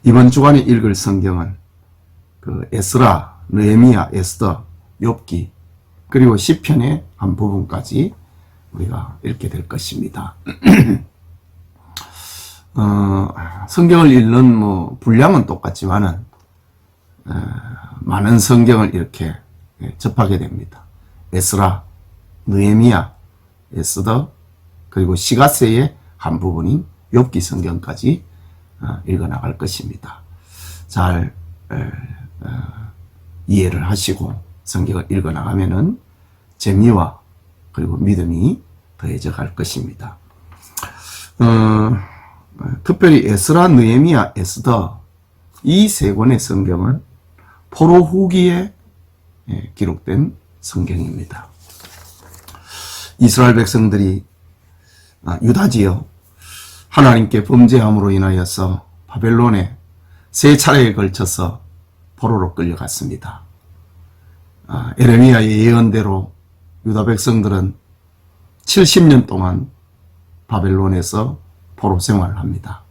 이번 주간에 읽을 성경은 그 에스라, 느헤미야, 에스더, 욥기 그리고 시편의 한 부분까지 우리가 읽게 될 것입니다. 성경을 읽는 분량은 똑같지만은 많은 성경을 이렇게 접하게 됩니다. 에스라, 느헤미야, 에스더 그리고 시가세의 한 부분인 욥기 성경까지 읽어 나갈 것입니다. 잘 이해를 하시고 성경을 읽어 나가면은 재미와 그리고 믿음이 더해져 갈 것입니다. 특별히 에스라, 느헤미야, 에스더 이 세 권의 성경은 포로 후기에 기록된 성경입니다. 이스라엘 백성들이 유다지요 하나님께 범죄함으로 인하여서 바벨론에 세 차례에 걸쳐서 포로로 끌려갔습니다. 에레미야의 예언대로 유다 백성들은 70년 동안 바벨론에서 포로 생활을 합니다.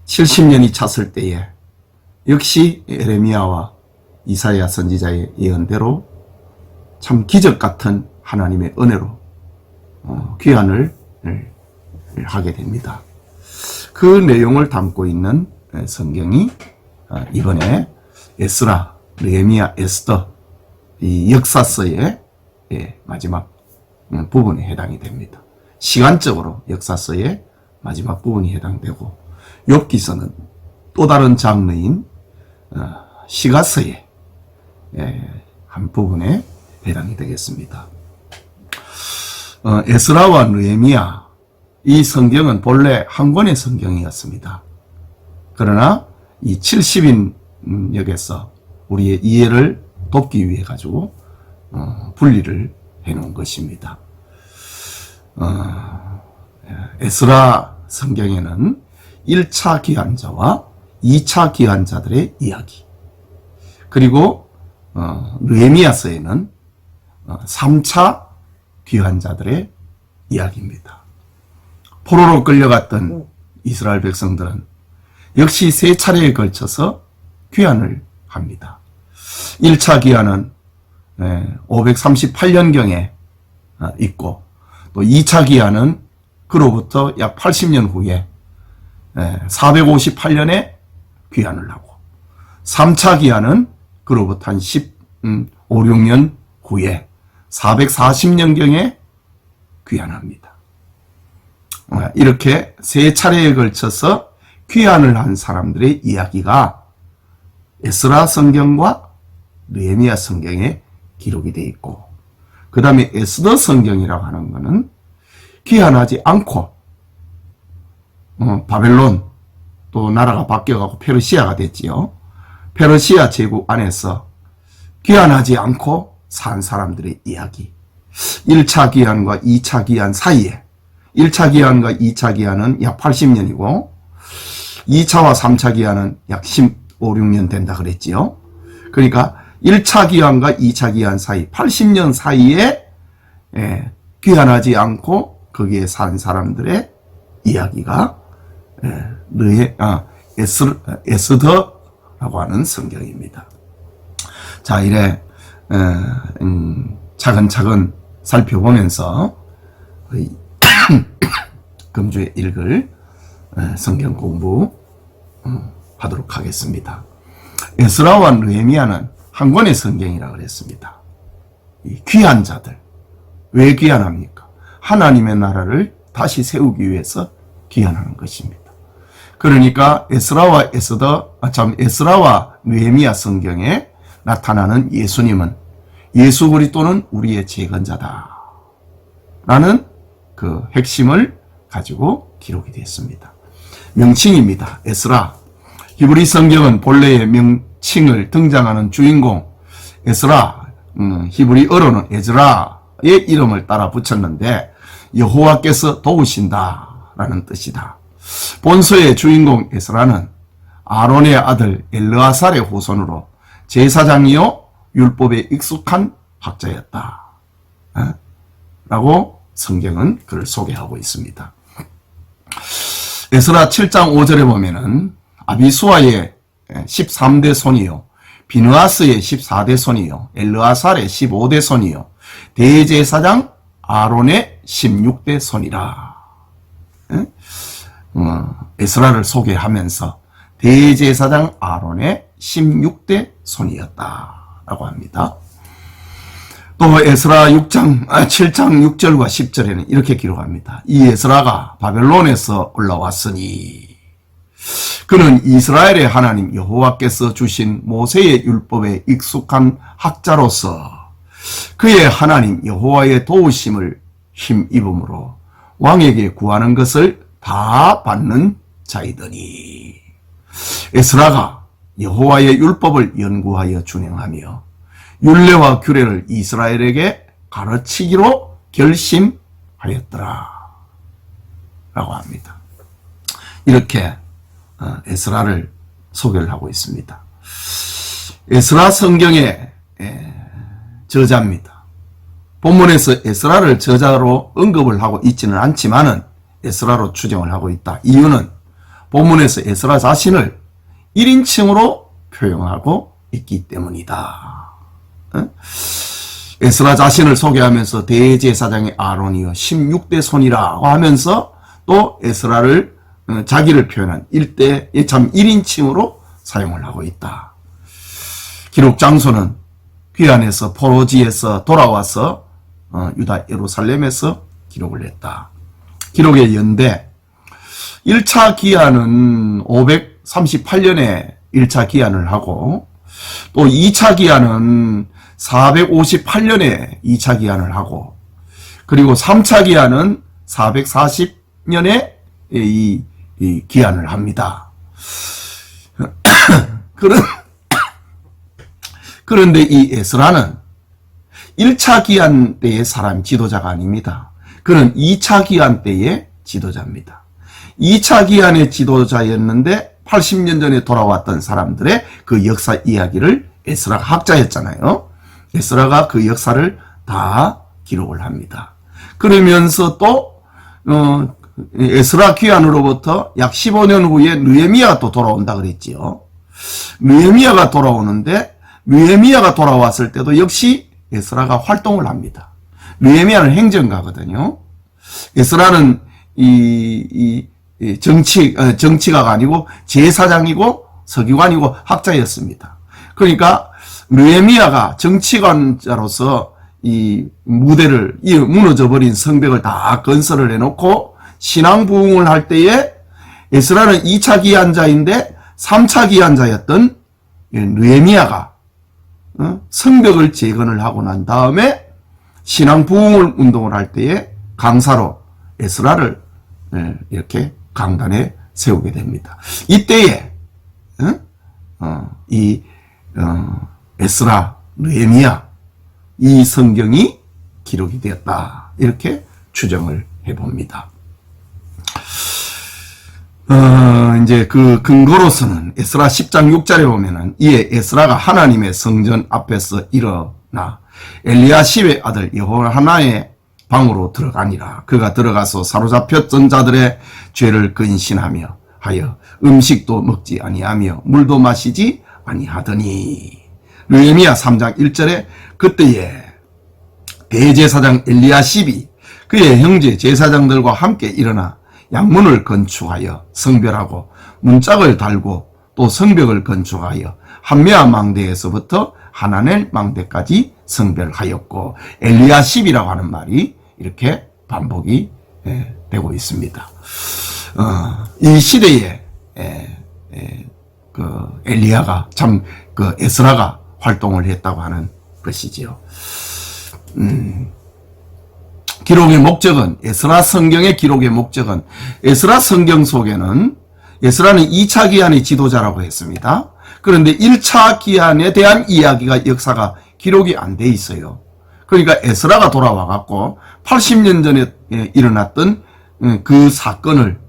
70년이 찼을 때에 역시 에레미야와 이사야 선지자의 예언대로 참 기적 같은 하나님의 은혜로 귀환을 하게 됩니다. 그 내용을 담고 있는 성경이 이번에 에스라, 느헤미야, 에스더 이 역사서의 마지막 부분에 해당이 됩니다. 시간적으로 역사서의 마지막 부분이 해당되고 욥기서는 또 다른 장르인 시가서의 한 부분에 해당이 되겠습니다. 에스라와 느헤미야 이 성경은 본래 한 권의 성경이었습니다. 그러나 이 70인역에서 우리의 이해를 돕기 위해 가지고 분리를 해놓은 것입니다. 에스라 성경에는 1차 기환자와 2차 기환자들의 이야기 그리고 느헤미야서에는 3차 귀환자들의 이야기입니다. 포로로 끌려갔던 이스라엘 백성들은 역시 세 차례에 걸쳐서 귀환을 합니다. 1차 귀환은 538년경에 있고 또 2차 귀환은 그로부터 약 80년 후에 458년에 귀환을 하고 3차 귀환은 그로부터 한 15, 16년 후에 440년경에 귀환합니다. 이렇게 세 차례에 걸쳐서 귀환을 한 사람들의 이야기가 에스라 성경과 느헤미야 성경에 기록이 되어 있고 그 다음에 에스더 성경이라고 하는 것은 귀환하지 않고 바벨론 또 나라가 바뀌어가고 페르시아가 됐지요. 페르시아 제국 안에서 귀환하지 않고 산 사람들의 이야기 1차 귀환과 2차 귀환 사이에 1차 귀환과 2차 귀환은 약 80년이고 2차와 3차 귀환은 약 15, 16년 된다 그랬지요. 그러니까 1차 귀환과 2차 귀환 사이 80년 사이에 귀환하지 않고 거기에 산 사람들의 이야기가 에스더라고 하는 성경입니다. 자, 이래 차근차근 살펴보면서 금주에 읽을 성경 공부 하도록 하겠습니다. 에스라와 느헤미야는 한 권의 성경이라고 그랬습니다. 이 귀한 자들 왜 귀환합니까? 하나님의 나라를 다시 세우기 위해서 귀환하는 것입니다. 그러니까 에스라와 느헤미야 성경에 나타나는 예수님은 예수 그리스도는 우리의 재건자다 라는 그 핵심을 가지고 기록이 되었습니다. 명칭입니다. 에스라. 히브리 성경은 본래의 명칭을 등장하는 주인공 에스라, 히브리어로는 에즈라의 이름을 따라 붙였는데 여호와께서 도우신다 라는 뜻이다. 본서의 주인공 에스라는 아론의 아들 엘르아살의 후손으로 제사장이요 율법에 익숙한 학자였다 라고 성경은 그를 소개하고 있습니다. 에스라 7장 5절에 보면은 아비수아의 13대 손이요, 비느하스의 14대 손이요, 엘르아살의 15대 손이요, 대제사장 아론의 16대 손이라. 에스라를 소개하면서 대제사장 아론의 16대 손이었다라고 합니다. 또 에스라 7장 6절과 10절에는 이렇게 기록합니다. 이 에스라가 바벨론에서 올라왔으니 그는 이스라엘의 하나님 여호와께서 주신 모세의 율법에 익숙한 학자로서 그의 하나님 여호와의 도우심을 힘입음으로 왕에게 구하는 것을 다 받는 자이더니. 에스라가 여호와의 율법을 연구하여 준행하며 율례와 규례를 이스라엘에게 가르치기로 결심하였더라 라고 합니다. 이렇게 에스라를 소개를 하고 있습니다. 에스라 성경의 저자입니다. 본문에서 에스라를 저자로 언급을 하고 있지는 않지만은 에스라로 추정을 하고 있다. 이유는 본문에서 에스라 자신을 1인칭으로 표현하고 있기 때문이다. 에스라 자신을 소개하면서 대제사장의 아론이여 16대 손이라고 하면서 또 에스라를 자기를 표현한 1인칭으로 사용을 하고 있다. 기록 장소는 귀환에서 포로지에서 돌아와서 유다 예루살렘에서 기록을 했다. 기록의 연대 1차 기한은 538년에 1차 기한을 하고 또 2차 기한은 458년에 2차 기한을 하고 그리고 3차 기한은 440년에 이 기한을 합니다. 그런데 이 에스라는 1차 기한 때의 사람 지도자가 아닙니다. 그는 2차 기한 때의 지도자입니다. 2차 기한의 지도자였는데 80년 전에 돌아왔던 사람들의 그 역사 이야기를 에스라가 학자였잖아요. 에스라가 그 역사를 다 기록을 합니다. 그러면서 또 에스라 귀환으로부터 약 15년 후에 느헤미야가 또 돌아온다 그랬지요. 느헤미야가 돌아오는데 느헤미야가 돌아왔을 때도 역시 에스라가 활동을 합니다. 느헤미야는 행정가거든요. 에스라는 정치가가 아니고 제사장이고 서기관이고 학자였습니다. 그러니까 느헤미야가 정치관자로서 이 무대를, 이 무너져버린 성벽을 다 건설을 해놓고 신앙 부흥을 할 때에 에스라는 2차 기한자인데 3차 기한자였던 느헤미야가 성벽을 재건을 하고 난 다음에 신앙 부흥을 운동을 할 때에 강사로 에스라를 이렇게 강단에 세우게 됩니다. 이때에 에스라, 느헤미야 이 성경이 기록이 되었다. 이렇게 추정을 해봅니다. 이제 그 근거로서는 에스라 10장 6절에 보면은 이에 에스라가 하나님의 성전 앞에서 일어나 엘리야십의 아들 여호하나의 방으로 들어가니라. 그가 들어가서 사로잡혔던 자들의 죄를 근신하며 하여 음식도 먹지 아니하며 물도 마시지 아니하더니. 느헤미야 3장 1절에 그때에 대제사장 엘리야십이 그의 형제 제사장들과 함께 일어나 양문을 건축하여 성별하고 문짝을 달고 또 성벽을 건축하여 한메아 망대에서부터 하나넬 망대까지 성별하였고 엘리야십이라고 하는 말이 이렇게 반복이 되고 있습니다. 이 시대에 그 엘리야가 참 그 에스라가 활동을 했다고 하는 것이지요. 기록의 목적은 에스라 성경의 기록의 목적은 에스라 성경 속에는 에스라는 2차 기한의 지도자라고 했습니다. 그런데 1차 기한에 대한 이야기가 역사가 기록이 안 돼 있어요. 그러니까 에스라가 돌아와 갖고 80년 전에 일어났던 그 사건을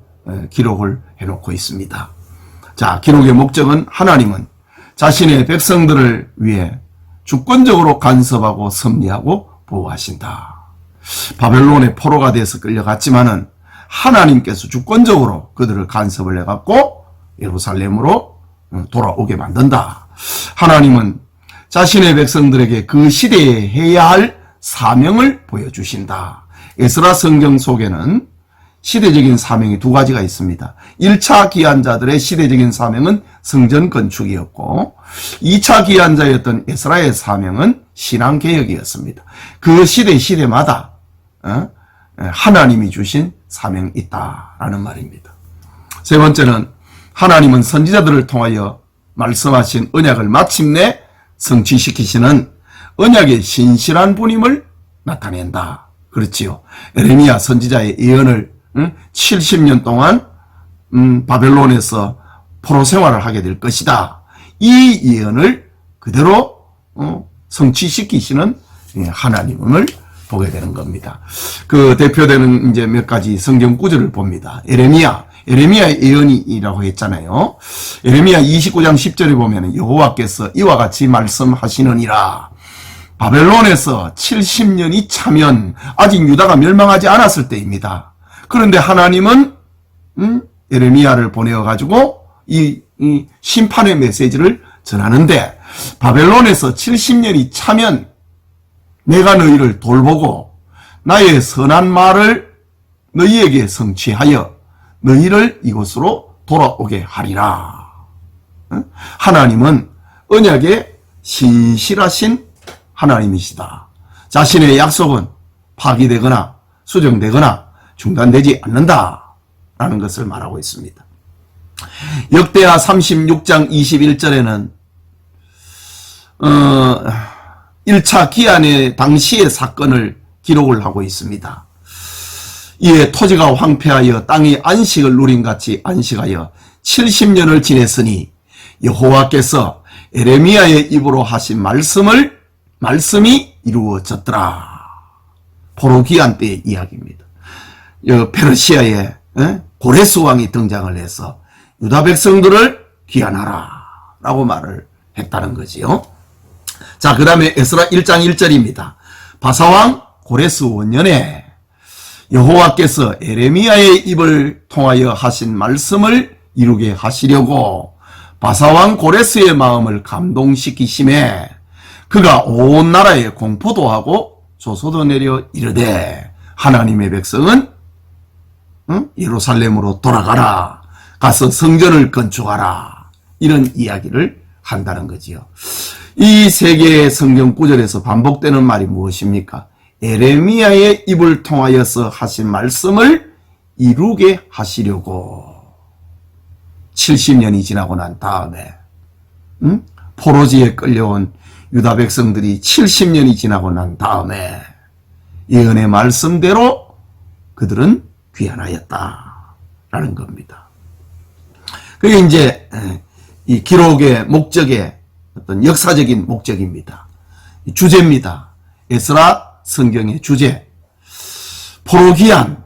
기록을 해놓고 있습니다. 자, 기록의 목적은 하나님은 자신의 백성들을 위해 주권적으로 간섭하고 섭리하고 보호하신다. 바벨론의 포로가 돼서 끌려갔지만은 하나님께서 주권적으로 그들을 간섭을 해갖고 예루살렘으로 돌아오게 만든다. 하나님은 자신의 백성들에게 그 시대에 해야 할 사명을 보여주신다. 에스라 성경 속에는 시대적인 사명이 두 가지가 있습니다. 1차 기한자들의 시대적인 사명은 성전 건축이었고 2차 기한자였던 에스라의 사명은 신앙개혁이었습니다. 그 시대마다 하나님이 주신 사명이 있다라는 말입니다. 세 번째는 하나님은 선지자들을 통하여 말씀하신 언약을 마침내 성취시키시는 언약의 신실한 분임을 나타낸다. 그렇지요. 에레미야 선지자의 예언을 70년 동안 바벨론에서 포로 생활을 하게 될 것이다. 이 예언을 그대로 성취시키시는 하나님을 보게 되는 겁니다. 그 대표되는 이제 몇 가지 성경 구절을 봅니다. 에레미야의 예언이라고 했잖아요. 에레미야 29장 10절에 보면 여호와께서 이와 같이 말씀하시느니라. 바벨론에서 70년이 차면 아직 유다가 멸망하지 않았을 때입니다. 그런데 하나님은 에레미야를 보내어가지고 이 심판의 메시지를 전하는데 바벨론에서 70년이 차면 내가 너희를 돌보고 나의 선한 말을 너희에게 성취하여 너희를 이곳으로 돌아오게 하리라. 하나님은 언약에 신실하신 하나님이시다. 자신의 약속은 파기되거나 수정되거나 중단되지 않는다라는 것을 말하고 있습니다. 역대하 36장 21절에는 1차 기한의 당시의 사건을 기록을 하고 있습니다. 이에 토지가 황폐하여 땅이 안식을 누림같이 안식하여 70년을 지냈으니 여호와께서 에레미야의 입으로 하신 말씀이 이루어졌더라. 포로 기한 때의 이야기입니다. 페르시아의 고레스 왕이 등장을 해서 유다 백성들을 귀환하라 라고 말을 했다는 거지요. 자, 그 다음에 에스라 1장 1절입니다. 바사왕 고레스 원년에 여호와께서 에레미야의 입을 통하여 하신 말씀을 이루게 하시려고 바사왕 고레스의 마음을 감동시키심에 그가 온 나라에 공포도 하고 조소도 내려 이르되 하나님의 백성은 예루살렘으로 돌아가라. 가서 성전을 건축하라. 이런 이야기를 한다는 거지요. 이 세 개의 성경 구절에서 반복되는 말이 무엇입니까? 에레미야의 입을 통하여서 하신 말씀을 이루게 하시려고 70년이 지나고 난 다음에 포로지에 끌려온 유다 백성들이 70년이 지나고 난 다음에 예언의 말씀대로 그들은 귀환하였다라는 겁니다. 그게 이제 이 기록의 목적의 어떤 역사적인 목적입니다. 주제입니다. 에스라 성경의 주제. 포로 귀환.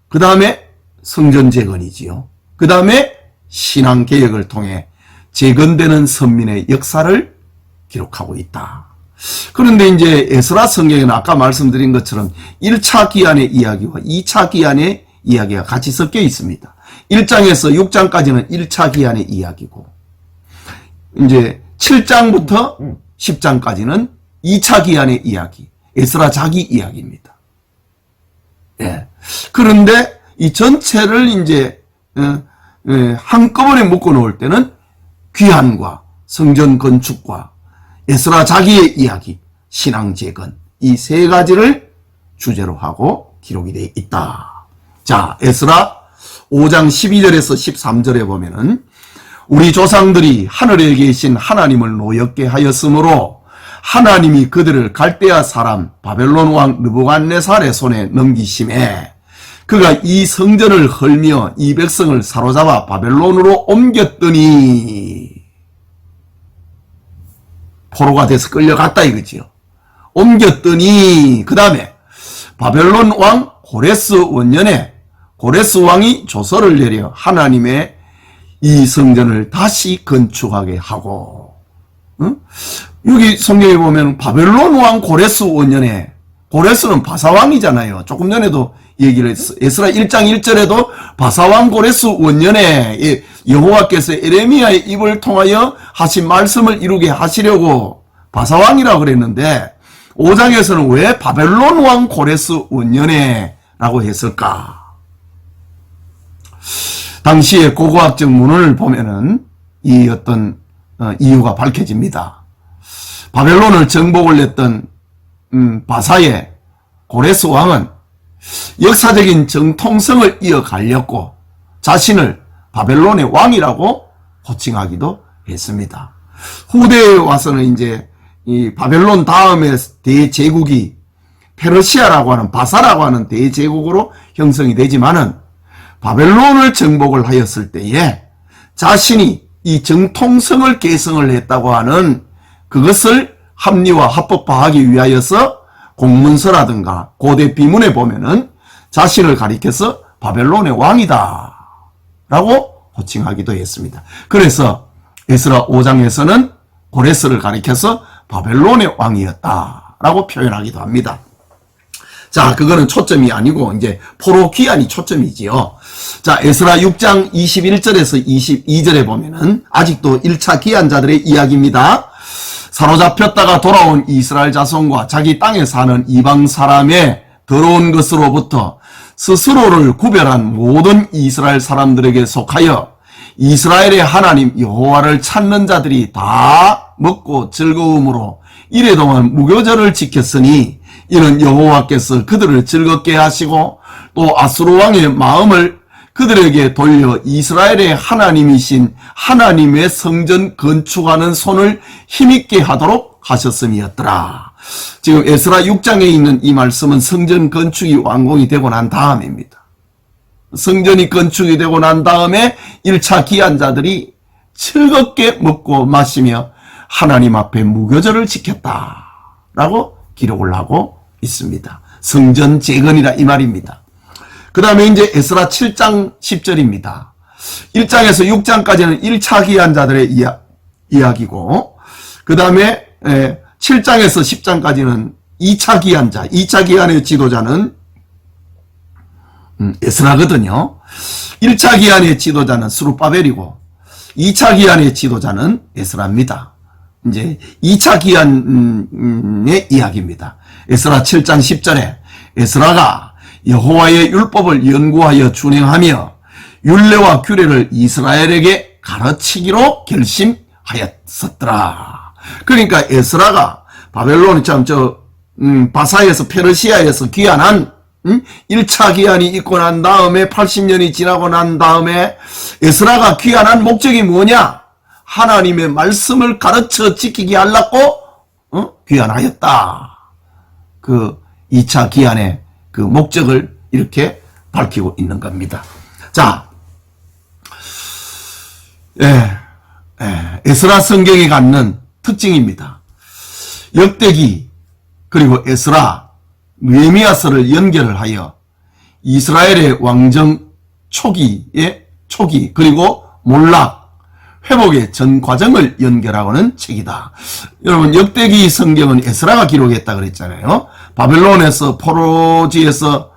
그 다음에 성전 재건이지요. 그 다음에 신앙 개혁을 통해 재건되는 선민의 역사를 기록하고 있다. 그런데 이제 에스라 성경에는 아까 말씀드린 것처럼 1차 기한의 이야기와 2차 기한의 이야기가 같이 섞여 있습니다. 1장에서 6장까지는 1차 기한의 이야기고 이제 7장부터 10장까지는 2차 기한의 이야기, 에스라 자기 이야기입니다. 예. 그런데 이 전체를 이제 한꺼번에 묶어 놓을 때는 귀환과 성전 건축과 에스라 자기의 이야기, 신앙 재건 이 세 가지를 주제로 하고 기록이 되어 있다. 자, 에스라 5장 12절에서 13절에 보면은 우리 조상들이 하늘에 계신 하나님을 노엽게 하였으므로 하나님이 그들을 갈대아 사람 바벨론 왕 느부갓네살의 손에 넘기심에 그가 이 성전을 헐며 이 백성을 사로잡아 바벨론으로 옮겼더니 포로가 돼서 끌려갔다 이거지요. 옮겼더니 그 다음에 바벨론 왕 고레스 원년에 고레스 왕이 조서를 내려 하나님의 이 성전을 다시 건축하게 하고 여기 성경에 보면 바벨론 왕 고레스 원년에 고레스는 바사왕이잖아요. 조금 전에도 얘기를 했어. 에스라 1장 1절에도 바사왕 고레스 원년에 여호와께서 에레미야의 입을 통하여 하신 말씀을 이루게 하시려고 바사왕이라고 그랬는데 5장에서는 왜 바벨론 왕 고레스 원년에 라고 했을까? 당시의 고고학적 문헌을 보면은 이 어떤 이유가 밝혀집니다. 바벨론을 정복을 했던 바사의 고레스 왕은 역사적인 정통성을 이어가렸고 자신을 바벨론의 왕이라고 호칭하기도 했습니다. 후대에 와서는 이제 이 바벨론 다음의 대제국이 페르시아라고 하는 바사라고 하는 대제국으로 형성이 되지만은 바벨론을 정복을 하였을 때에 자신이 이 정통성을 계승을 했다고 하는 그것을 합리화 합법화하기 위하여서 공문서라든가 고대 비문에 보면은 자신을 가리켜서 바벨론의 왕이다 라고 호칭하기도 했습니다. 그래서 에스라 5장에서는 고레스를 가리켜서 바벨론의 왕이었다 라고 표현하기도 합니다. 자, 그거는 초점이 아니고 이제 포로 귀환이 초점이지요. 자, 에스라 6장 21절에서 22절에 보면은 아직도 1차 귀환자들의 이야기입니다. 사로잡혔다가 돌아온 이스라엘 자손과 자기 땅에 사는 이방 사람의 더러운 것으로부터 스스로를 구별한 모든 이스라엘 사람들에게 속하여 이스라엘의 하나님 여호와를 찾는 자들이 다 먹고 즐거움으로 이래동안 무교절을 지켰으니 이는 여호와께서 그들을 즐겁게 하시고 또 아수르 왕의 마음을 그들에게 돌려 이스라엘의 하나님이신 하나님의 성전 건축하는 손을 힘있게 하도록 하셨음이었더라. 지금 에스라 6장에 있는 이 말씀은 성전 건축이 완공이 되고 난 다음입니다. 성전이 건축이 되고 난 다음에 1차 기한자들이 즐겁게 먹고 마시며 하나님 앞에 무교절을 지켰다라고 기록을 하고 있습니다. 성전 재건이라 이 말입니다. 그 다음에 이제 에스라 7장 10절입니다. 1장에서 6장까지는 1차 기한자들의 이야기고 그 다음에 7장에서 10장까지는 2차 기한자, 2차 기한의 지도자는 에스라거든요. 1차 기한의 지도자는 스룹바벨이고 2차 기한의 지도자는 에스라입니다. 이제 2차 기한의 이야기입니다. 에스라 7장 10절에 에스라가 여호와의 율법을 연구하여 준행하며 율례와 규례를 이스라엘에게 가르치기로 결심하였었더라. 그러니까 에스라가 바벨론이 바사에서 페르시아에서 귀환한 1차 귀환이 있고 난 다음에 80년이 지나고 난 다음에 에스라가 귀환한 목적이 뭐냐? 하나님의 말씀을 가르쳐 지키게 하려고 귀환하였다. 그 2차 귀환의 그 목적을 이렇게 밝히고 있는 겁니다. 자, 에스라 성경이 갖는 특징입니다. 역대기 그리고 에스라, 느헤미야서를 연결을 하여 이스라엘의 왕정 초기의 초기 그리고 몰락 회복의 전 과정을 연결하고는 책이다. 여러분 역대기 성경은 에스라가 기록했다 그랬잖아요. 바벨론에서 포로지에서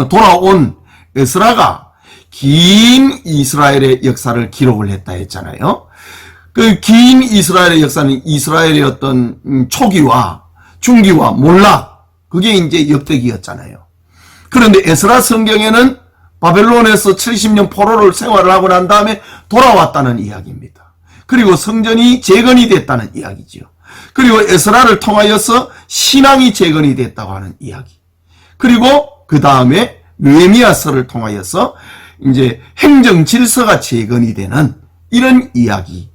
돌아온 에스라가 긴 이스라엘의 역사를 기록을 했다 했잖아요. 그 긴 이스라엘의 역사는 이스라엘의 어떤 초기와 중기와 몰락 그게 이제 역대기였잖아요. 그런데 에스라 성경에는 바벨론에서 70년 포로를 생활을 하고 난 다음에 돌아왔다는 이야기입니다. 그리고 성전이 재건이 됐다는 이야기지요. 그리고 에스라를 통하여서 신앙이 재건이 됐다고 하는 이야기. 그리고 그 다음에 느헤미야서를 통하여서 이제 행정 질서가 재건이 되는 이런 이야기.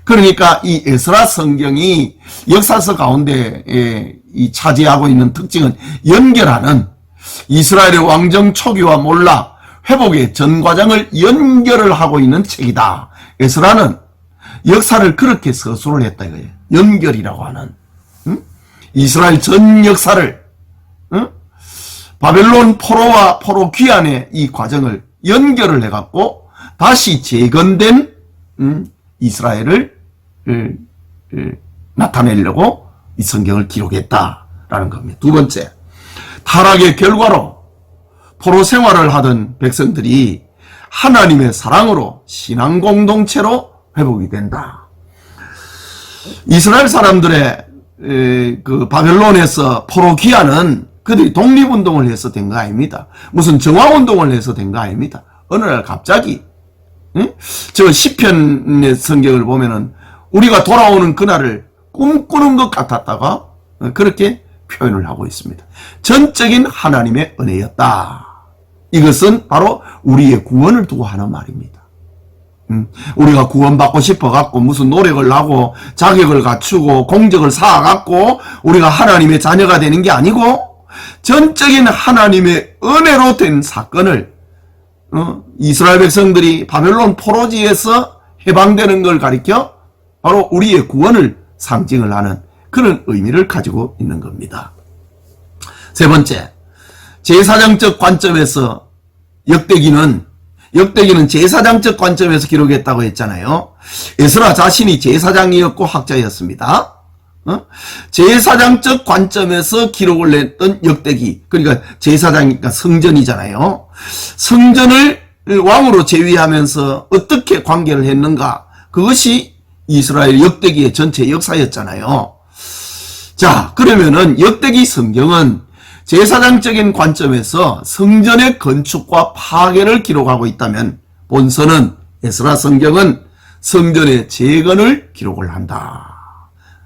그러니까 이 에스라 성경이 역사서 가운데 이 차지하고 있는 특징은 연결하는 이스라엘의 왕정 초기와 몰락, 회복의 전 과정을 연결을 하고 있는 책이다. 에스라는 역사를 그렇게 서술을 했다 이거예요. 연결이라고 하는 이스라엘 전 역사를 바벨론 포로와 포로 귀환의 이 과정을 연결을 해갖고 다시 재건된 이스라엘을 나타내려고 이 성경을 기록했다. 라는 겁니다. 두 번째, 타락의 결과로 포로 생활을 하던 백성들이 하나님의 사랑으로 신앙 공동체로 회복이 된다. 이스라엘 사람들의 그 바벨론에서 포로 귀환은 그들이 독립운동을 해서 된 거 아닙니다. 무슨 정화운동을 해서 된 거 아닙니다. 어느 날 갑자기 저 시편의 성경을 보면은 우리가 돌아오는 그날을 꿈꾸는 것 같았다가 그렇게 표현을 하고 있습니다. 전적인 하나님의 은혜였다. 이것은 바로 우리의 구원을 두고 하는 말입니다. 우리가 구원받고 싶어갖고 무슨 노력을 하고 자격을 갖추고 공적을 쌓아갖고 우리가 하나님의 자녀가 되는 게 아니고 전적인 하나님의 은혜로 된 사건을 이스라엘 백성들이 바벨론 포로지에서 해방되는 걸 가리켜 바로 우리의 구원을 상징을 하는 그런 의미를 가지고 있는 겁니다. 세 번째, 제사장적 관점에서 역대기는 제사장적 관점에서 기록했다고 했잖아요. 에스라 자신이 제사장이었고 학자였습니다. 제사장적 관점에서 기록을 냈던 역대기, 그러니까 제사장이니까 성전이잖아요. 성전을 왕으로 제위하면서 어떻게 관계를 했는가, 그것이 이스라엘 역대기의 전체 역사였잖아요. 자, 그러면은 역대기 성경은 제사장적인 관점에서 성전의 건축과 파괴를 기록하고 있다면 본서는 에스라 성경은 성전의 재건을 기록을 한다.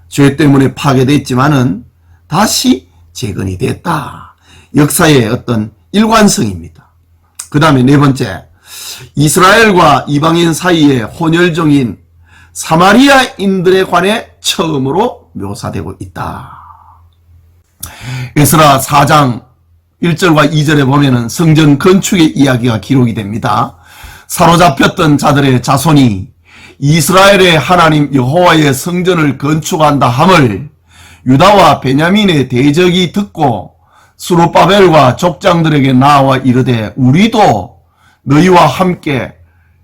죄 때문에 파괴됐지만은 다시 재건이 됐다. 역사의 어떤 일관성입니다. 그 다음에 네 번째, 이스라엘과 이방인 사이의 혼혈종인 사마리아인들에 관해 처음으로 묘사되고 있다. 에스라 4장 1절과 2절에 보면은 성전 건축의 이야기가 기록이 됩니다. 사로잡혔던 자들의 자손이 이스라엘의 하나님 여호와의 성전을 건축한다 함을 유다와 베냐민의 대적이 듣고 스룹바벨과 족장들에게 나와 이르되 우리도 너희와 함께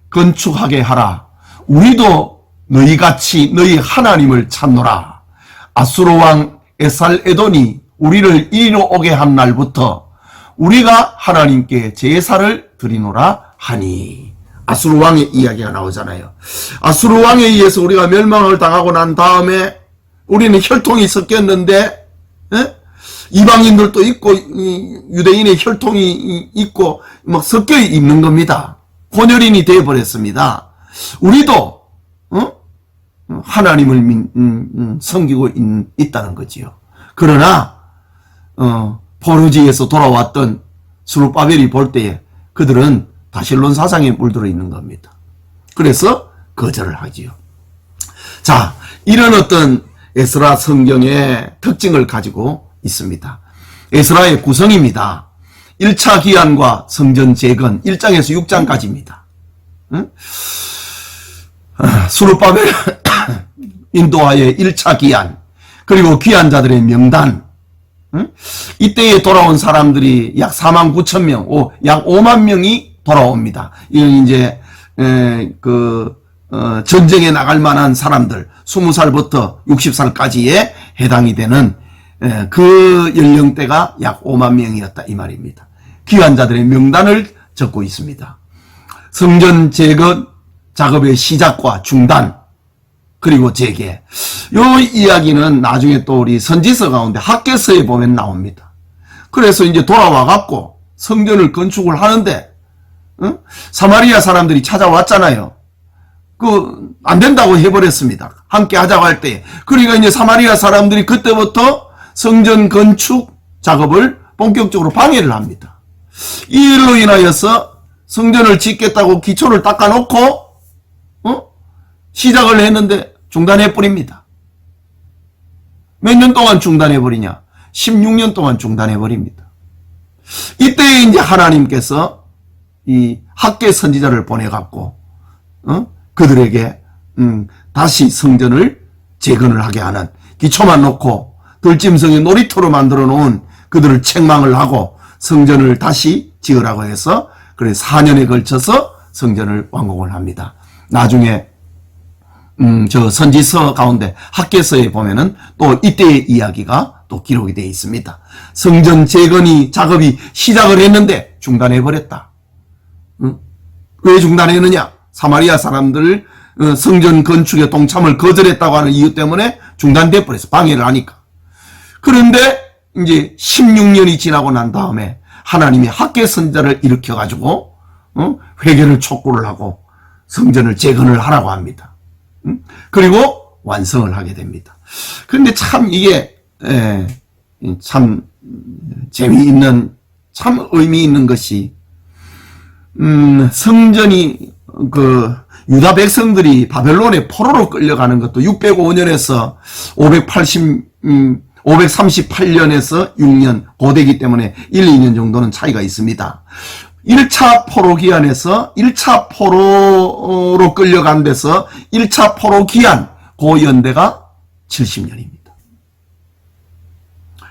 건축하게 하라. 우리도 너희같이 너희 하나님을 찾노라. 아수르 왕 에살에돈이 우리를 이리로 오게 한 날부터 우리가 하나님께 제사를 드리노라 하니. 아수르 왕의 이야기가 나오잖아요. 아수르 왕에 의해서 우리가 멸망을 당하고 난 다음에 우리는 혈통이 섞였는데 이방인들도 있고 유대인의 혈통이 있고 막 섞여 있는 겁니다. 혼혈인이 되어버렸습니다. 우리도 하나님을 섬기고 있다는 거지요. 그러나 포로지에서 돌아왔던 스룹바벨이 볼 때에 그들은 바실론 사상에 물들어 있는 겁니다. 그래서 거절을 하지요. 자, 이런 어떤 에스라 성경의 특징을 가지고 있습니다. 에스라의 구성입니다. 1차 기한과 성전 재건 1장에서 6장까지입니다. 스룹바벨 인도하의 1차 기한, 그리고 귀환자들의 명단, 이때에 돌아온 사람들이 약 49,000명, 약 5만 명이 돌아옵니다. 이건 이제 전쟁에 나갈 만한 사람들 20살부터 60살까지에 해당이 되는 그 연령대가 약 5만 명이었다 이 말입니다. 귀환자들의 명단을 적고 있습니다. 성전 재건 작업의 시작과 중단 그리고 재개, 요 이야기는 나중에 또 우리 선지서 가운데 학개서에 보면 나옵니다. 그래서 이제 돌아와 갖고 성전을 건축을 하는데 사마리아 사람들이 찾아왔잖아요. 안 된다고 해버렸습니다. 함께 하자고 할 때. 그러니까 이제 사마리아 사람들이 그때부터 성전 건축 작업을 본격적으로 방해를 합니다. 이 일로 인하여서 성전을 짓겠다고 기초를 닦아놓고 시작을 했는데 중단해버립니다. 몇 년 동안 중단해버리냐? 16년 동안 중단해버립니다. 이때 이제 하나님께서 이 학개 선지자를 보내갖고 그들에게 다시 성전을 재건을 하게 하는, 기초만 놓고 들짐승의 놀이터로 만들어 놓은 그들을 책망을 하고 성전을 다시 지으라고 해서 그래 4년에 걸쳐서 성전을 완공을 합니다. 나중에 저 선지서 가운데 학개서에 보면은 또 이때의 이야기가 또 기록이 되어 있습니다. 성전 재건이 작업이 시작을 했는데 중단해버렸다. 왜 중단했느냐? 사마리아 사람들 성전 건축에 동참을 거절했다고 하는 이유 때문에 중단돼 버렸어. 방해를 하니까. 그런데 이제 16년이 지나고 난 다음에 하나님이 학계 선자를 일으켜가지고 회개를 촉구를 하고 성전을 재건을 하라고 합니다. 그리고 완성을 하게 됩니다. 그런데 참 이게 참 재미있는, 참 의미 있는 것이 성전이 유다 백성들이 바벨론의 포로로 끌려가는 것도 605년에서 538년에서 6년 고되기 때문에 1, 2년 정도는 차이가 있습니다. 1차 포로 기한에서 1차 포로로 끌려간 데서 1차 포로 기한 고연대가 70년입니다.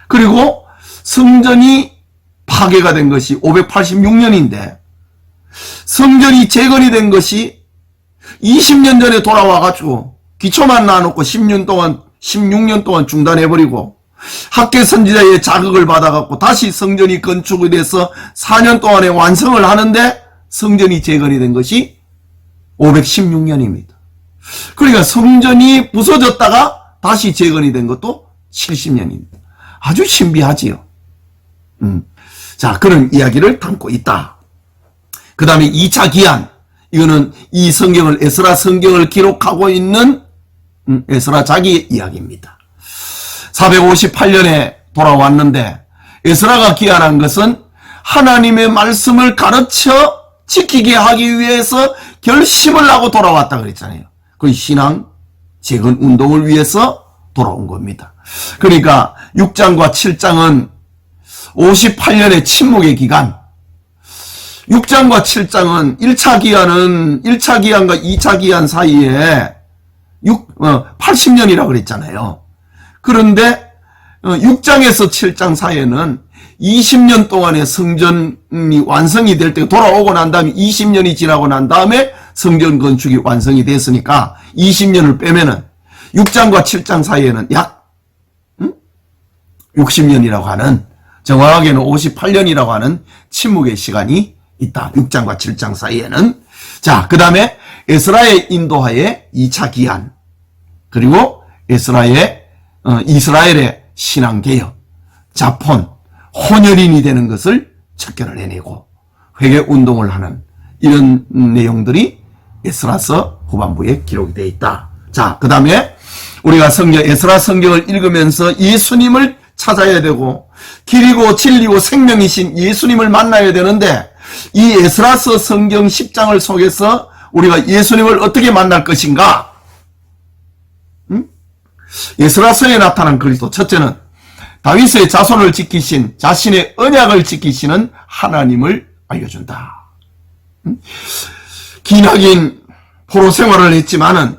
그리고 성전이 파괴가 된 것이 586년인데 성전이 재건이 된 것이 20년 전에 돌아와가지고 기초만 놔놓고 16년 동안 중단해버리고 학계 선지자의 자극을 받아갖고 다시 성전이 건축이 돼서 4년 동안에 완성을 하는데 성전이 재건이 된 것이 516년입니다. 그러니까 성전이 부서졌다가 다시 재건이 된 것도 70년입니다. 아주 신비하지요. 자, 그런 이야기를 담고 있다. 그 다음에 2차 기한. 이거는 이 성경을, 에스라 성경을 기록하고 있는 에스라 자기의 이야기입니다. 458년에 돌아왔는데 에스라가 기한한 것은 하나님의 말씀을 가르쳐 지키게 하기 위해서 결심을 하고 돌아왔다 그랬잖아요. 그 신앙 재건 운동을 위해서 돌아온 겁니다. 그러니까 6장과 7장은 58년의 침묵의 기간, 6장과 7장은 1차 기한과 2차 기한 사이에 80년이라고 그랬잖아요. 그런데 6장에서 7장 사이에는 20년 동안의 성전이 완성이 될 때 돌아오고 난 다음에 20년이 지나고 난 다음에 성전 건축이 완성이 됐으니까 20년을 빼면은 6장과 7장 사이에는 약 60년이라고 하는, 정확하게는 58년이라고 하는 침묵의 시간이 있다. 6장과 7장 사이에는. 자, 그 다음에 에스라의 인도하에 2차 기한, 그리고 이스라엘의 신앙개혁, 자폰, 혼혈인이 되는 것을 척결을 해내고 회개운동을 하는 이런 내용들이 에스라서 후반부에 기록이 되어 있다. 자, 그 다음에 우리가 에스라 성경을 읽으면서 예수님을 찾아야 되고 길이고 진리고 생명이신 예수님을 만나야 되는데 이 에스라서 성경 10장을 속에서 우리가 예수님을 어떻게 만날 것인가? 에스라서에 나타난 그리스도, 첫째는 다윗의 자손을 지키신, 자신의 언약을 지키시는 하나님을 알려준다. 기나긴 포로 생활을 했지만은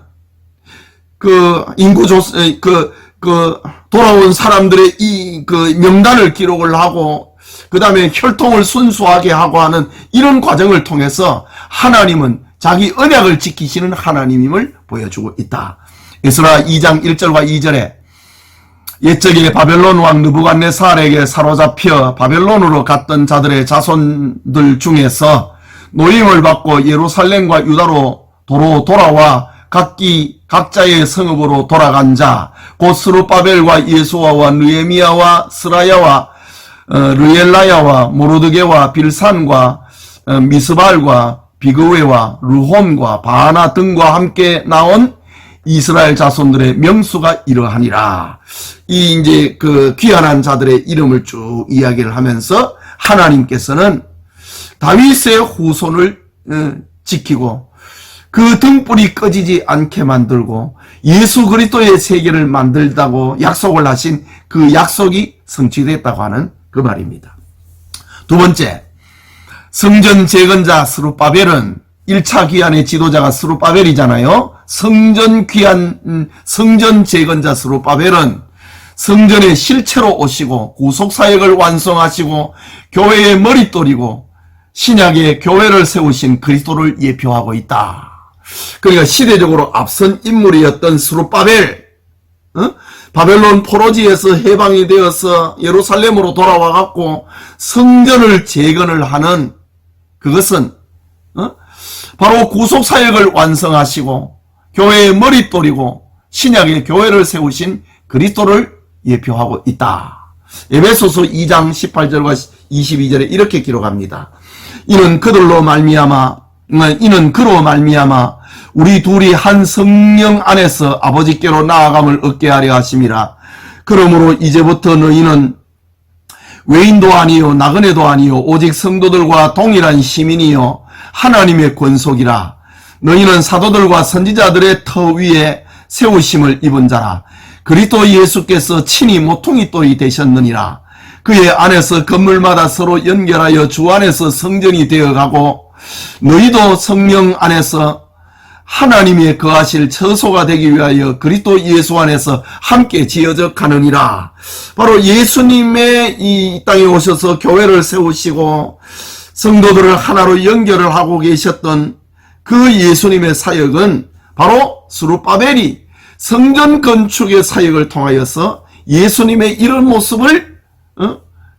돌아온 사람들의 명단을 기록을 하고 그 다음에 혈통을 순수하게 하고 하는 이런 과정을 통해서 하나님은 자기 언약을 지키시는 하나님임을 보여주고 있다. 에스라 2장 1절과 2절에 옛적에 바벨론 왕 느부갓네살에게 사로잡혀 바벨론으로 갔던 자들의 자손들 중에서 노임을 받고 예루살렘과 유다로 도로 돌아와 각자의 성읍으로 돌아간 자, 곧 스룹바벨과 예수아와 느헤미야와 스라야와 르엘라야와 모르드게와 빌산과 미스발과 비그웨와 르홈과 바하나 등과 함께 나온 이스라엘 자손들의 명수가 이러하니라. 이 이제 귀환한 자들의 이름을 쭉 이야기를 하면서 하나님께서는 다윗의 후손을 지키고 그 등불이 꺼지지 않게 만들고 예수 그리스도의 세계를 만들다고 약속을 하신 그 약속이 성취됐다고 하는 그 말입니다. 두 번째, 성전 재건자 스룹바벨은 1차 귀환의 지도자가 스룹바벨이잖아요. 성전 재건자 스룹바벨은 성전의 실체로 오시고 구속사역을 완성하시고 교회의 머릿돌이고 신약의 교회를 세우신 그리스도를 예표하고 있다. 그러니까 시대적으로 앞선 인물이었던 스룹바벨, 바벨론 포로지에서 해방이 되어서 예루살렘으로 돌아와 갖고 성전을 재건을 하는 그것은 바로 구속사역을 완성하시고 교회의 머릿돌이고 신약의 교회를 세우신 그리스도를 예표하고 있다. 에베소서 2장 18절과 22절에 이렇게 기록합니다. 이는 그로 말미암아 우리 둘이 한 성령 안에서 아버지께로 나아감을 얻게 하려 하심이라. 그러므로 이제부터 너희는 외인도 아니요 나그네도 아니요 오직 성도들과 동일한 시민이요 하나님의 권속이라. 너희는 사도들과 선지자들의 터 위에 세우심을 입은 자라. 그리스도 예수께서 친히 모퉁이 돌이 되셨느니라. 그의 안에서 건물마다 서로 연결하여 주 안에서 성전이 되어가고 너희도 성령 안에서 하나님의 거하실 처소가 되기 위하여 그리스도 예수 안에서 함께 지어져 가느니라. 바로 예수님의 이 땅에 오셔서 교회를 세우시고 성도들을 하나로 연결을 하고 계셨던 그 예수님의 사역은 바로 스룹바벨이 성전 건축의 사역을 통하여서 예수님의 이런 모습을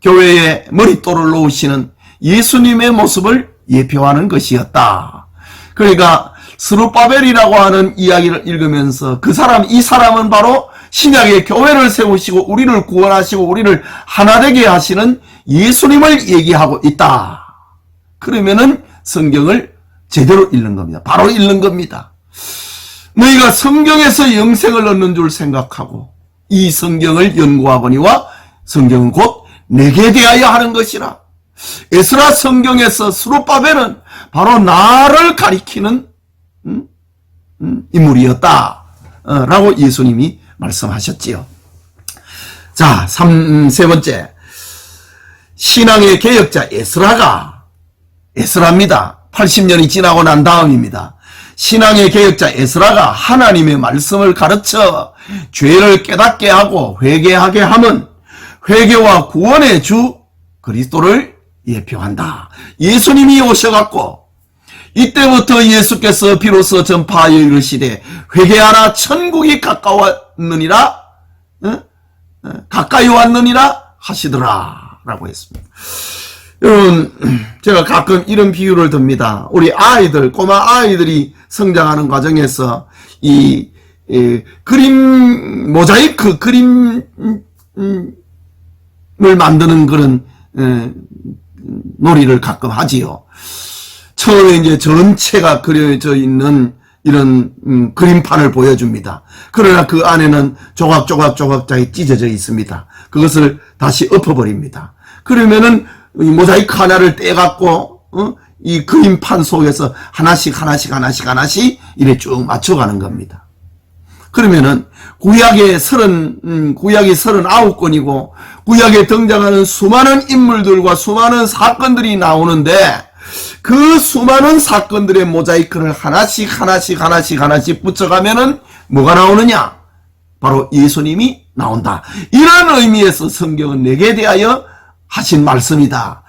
교회에 머릿돌을 놓으시는 예수님의 모습을 예표하는 것이었다. 그러니까 스룹바벨이라고 하는 이야기를 읽으면서 이 사람은 바로 신약의 교회를 세우시고 우리를 구원하시고 우리를 하나 되게 하시는 예수님을 얘기하고 있다. 그러면은 성경을 제대로 읽는 겁니다. 바로 읽는 겁니다. 너희가 성경에서 영생을 얻는 줄 생각하고 이 성경을 연구하거니와 성경은 곧 내게 대하여 하는 것이라. 에스라 성경에서 스룹바벨은 바로 나를 가리키는 인물이었다 라고 예수님이 말씀하셨지요. 자, 세 번째, 신앙의 개혁자 에스라입니다. 80년이 지나고 난 다음입니다. 신앙의 개혁자 에스라가 하나님의 말씀을 가르쳐 죄를 깨닫게 하고 회개하게 함은 회개와 구원의 주 그리스도를 예표한다. 예수님이 오셔갖고 이때부터 예수께서 비로소 전파하여 이르시되 회개하라 천국이 가까웠느니라 가까이 왔느니라 하시더라 라고 했습니다. 여러분, 제가 가끔 이런 비유를 듭니다. 우리 꼬마 아이들이 성장하는 과정에서 그림, 모자이크 그림을 만드는 그런 놀이를 가끔 하지요. 처음에 이제 전체가 그려져 있는 이런 그림판을 보여줍니다. 그러나 그 안에는 조각조각조각자에 찢어져 있습니다. 그것을 다시 엎어버립니다. 그러면은 이 모자이크 하나를 떼갖고 이 그림판 속에서 하나씩 이래 쭉 맞춰가는 겁니다. 그러면은 구약이 39권이고 구약에 등장하는 수많은 인물들과 수많은 사건들이 나오는데 그 수많은 사건들의 모자이크를 하나씩 붙여가면은 뭐가 나오느냐? 바로 예수님이 나온다. 이런 의미에서 성경은 내게 대하여 하신 말씀이다.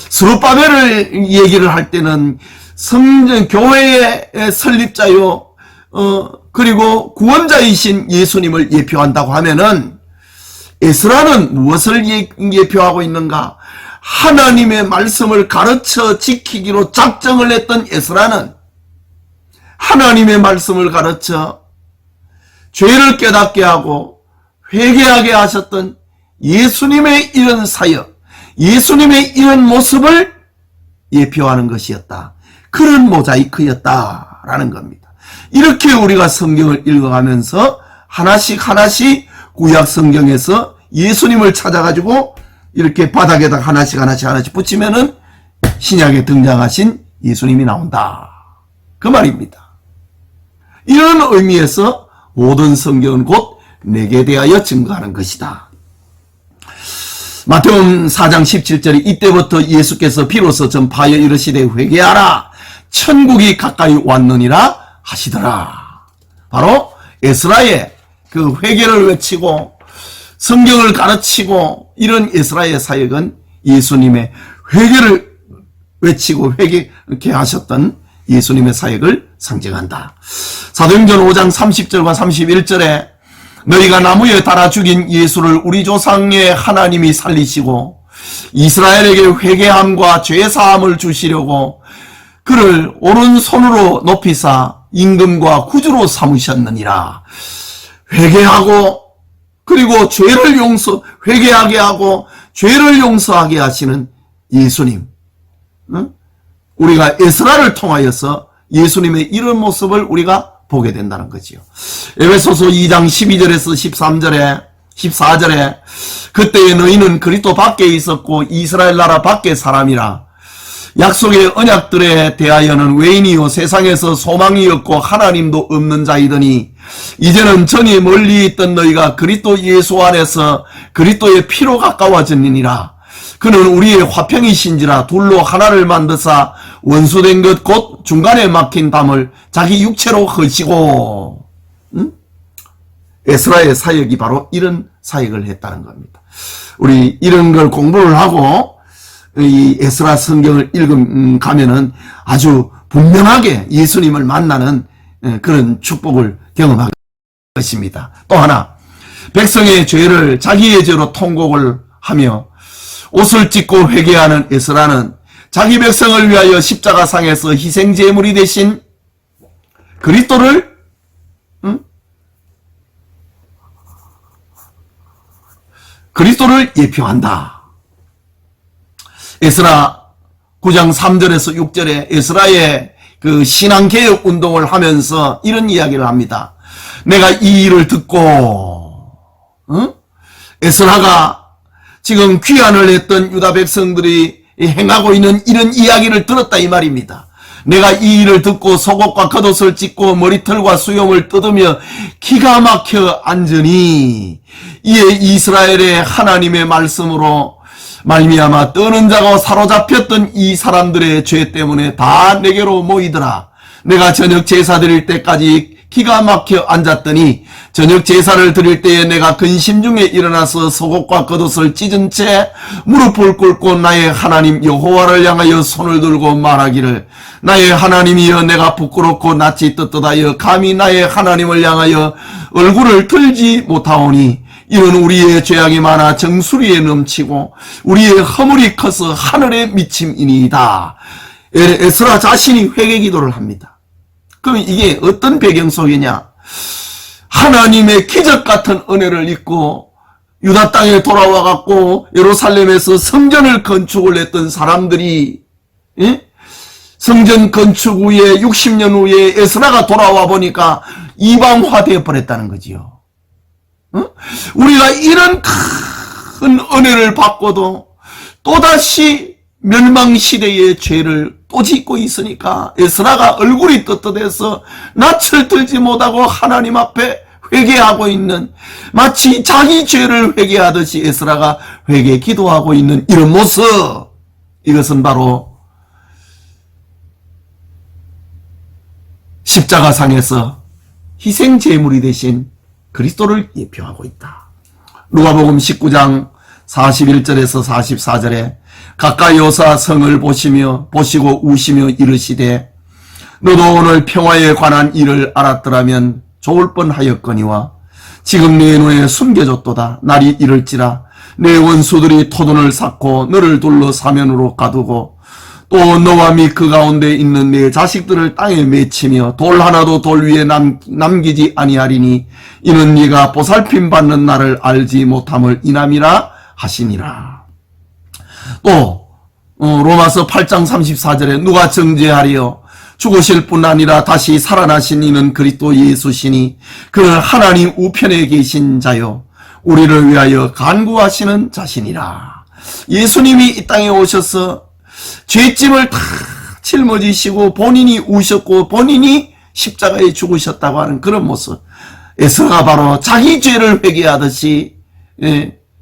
스룹바벨을 얘기를 할 때는 성전 교회의 설립자요, 그리고 구원자이신 예수님을 예표한다고 하면은 에스라는 무엇을 예표하고 있는가? 하나님의 말씀을 가르쳐 지키기로 작정을 했던 에스라는 하나님의 말씀을 가르쳐 죄를 깨닫게 하고 회개하게 하셨던 예수님의 이런 사역, 예수님의 이런 모습을 예표하는 것이었다. 그런 모자이크였다라는 겁니다. 이렇게 우리가 성경을 읽어가면서 하나씩 구약 성경에서 예수님을 찾아가지고 이렇게 바닥에다 하나씩 붙이면은 신약에 등장하신 예수님이 나온다. 그 말입니다. 이런 의미에서 모든 성경은 곧 내게 대하여 증거하는 것이다. 마태복음 4장 17절이 이때부터 예수께서 비로소 전파하여 이르시되 회개하라 천국이 가까이 왔느니라 하시더라. 바로 에스라의 그 회개를 외치고 성경을 가르치고 이런 에스라의 사역은 예수님의 회개를 외치고 회개케 하셨던 예수님의 사역을 상징한다. 사도행전 5장 30절과 31절에 너희가 나무에 달아 죽인 예수를 우리 조상의 하나님이 살리시고 이스라엘에게 회개함과 죄사함을 주시려고 그를 오른손으로 높이사 임금과 구주로 삼으셨느니라. 회개하고 그리고 회개하게 하고 죄를 용서하게 하시는 예수님. 우리가 에스라를 통하여서 예수님의 이런 모습을 우리가 보게 된다는 거지요. 에베소서 2장 12절에서 14절에 그때에 너희는 그리스도 밖에 있었고 이스라엘 나라 밖의 사람이라. 약속의 언약들에 대하여는 외인이요 세상에서 소망이 없고 하나님도 없는 자이더니 이제는 전이 멀리 있던 너희가 그리스도 예수 안에서 그리스도의 피로 가까워졌느니라. 그는 우리의 화평이신지라 둘로 하나를 만드사 원수된 것 곧 중간에 막힌 담을 자기 육체로 허시고. 에스라의 사역이 바로 이런 사역을 했다는 겁니다. 우리 이런 걸 공부를 하고 이 에스라 성경을 가면은 아주 분명하게 예수님을 만나는 그런 축복을 경험할 것입니다. 또 하나, 백성의 죄를 자기의 죄로 통곡을 하며 옷을 찢고 회개하는 에스라는 자기 백성을 위하여 십자가상에서 희생제물이 되신 그리스도를 예표한다. 에스라 9장 3절에서 6절에 에스라의 그 신앙개혁 운동을 하면서 이런 이야기를 합니다. 내가 이 일을 듣고 에스라가 지금 귀환을 했던 유다 백성들이 행하고 있는 이런 이야기를 들었다 이 말입니다. 내가 이 일을 듣고 속옷과 겉옷을 찢고 머리털과 수염을 뜯으며 기가 막혀 앉으니 이에 이스라엘의 하나님의 말씀으로 말미암아 떠는 자가 사로잡혔던 이 사람들의 죄 때문에 다 내게로 모이더라. 내가 저녁 제사 드릴 때까지 기가 막혀 앉았더니 저녁 제사를 드릴 때에 내가 근심 중에 일어나서 속옷과 겉옷을 찢은 채 무릎을 꿇고 나의 하나님 여호와를 향하여 손을 들고 말하기를 나의 하나님이여 내가 부끄럽고 낯이 떳떳하여 감히 나의 하나님을 향하여 얼굴을 들지 못하오니 이는 우리의 죄악이 많아 정수리에 넘치고 우리의 허물이 커서 하늘에 미침이니이다. 에스라 자신이 회개 기도를 합니다. 그럼 이게 어떤 배경 속이냐? 하나님의 기적 같은 은혜를 입고 유다 땅에 돌아와 갖고 예루살렘에서 성전을 건축을 했던 사람들이 성전 건축 후에 60년 후에 에스라가 돌아와 보니까 이방화 되어 버렸다는 거지요. 우리가 이런 큰 은혜를 받고도 또다시 멸망시대의 죄를 또 짓고 있으니까 에스라가 얼굴이 떳떳해서 낯을 들지 못하고 하나님 앞에 회개하고 있는, 마치 자기 죄를 회개하듯이 에스라가 회개 기도하고 있는 이런 모습, 이것은 바로 십자가상에서 희생제물이 되신 그리스도를 예표하고 있다. 누가복음 19장 41절에서 44절에 가까이 오사 성을 보시고 우시며 이르시되 너도 오늘 평화에 관한 일을 알았더라면 좋을 뻔하였거니와 지금 내 눈에 숨겨졌도다. 날이 이를지라 내 원수들이 토둔을 쌓고 너를 둘러 사면으로 가두고 또 너와 및 그 가운데 있는 내 자식들을 땅에 맺히며 돌 하나도 돌 위에 남기지 아니하리니 이는 네가 보살핌 받는 날을 알지 못함을 인함이라 하시니라. 또 로마서 8장 34절에 누가 정죄하리요 죽으실 뿐 아니라 다시 살아나신 이는 그리스도 예수시니 그는 하나님 우편에 계신 자요 우리를 위하여 간구하시는 자신이라. 예수님이 이 땅에 오셔서 죄짐을 다 짊어지시고 본인이 우셨고 본인이 십자가에 죽으셨다고 하는 그런 모습. 에스라가 바로 자기 죄를 회개하듯이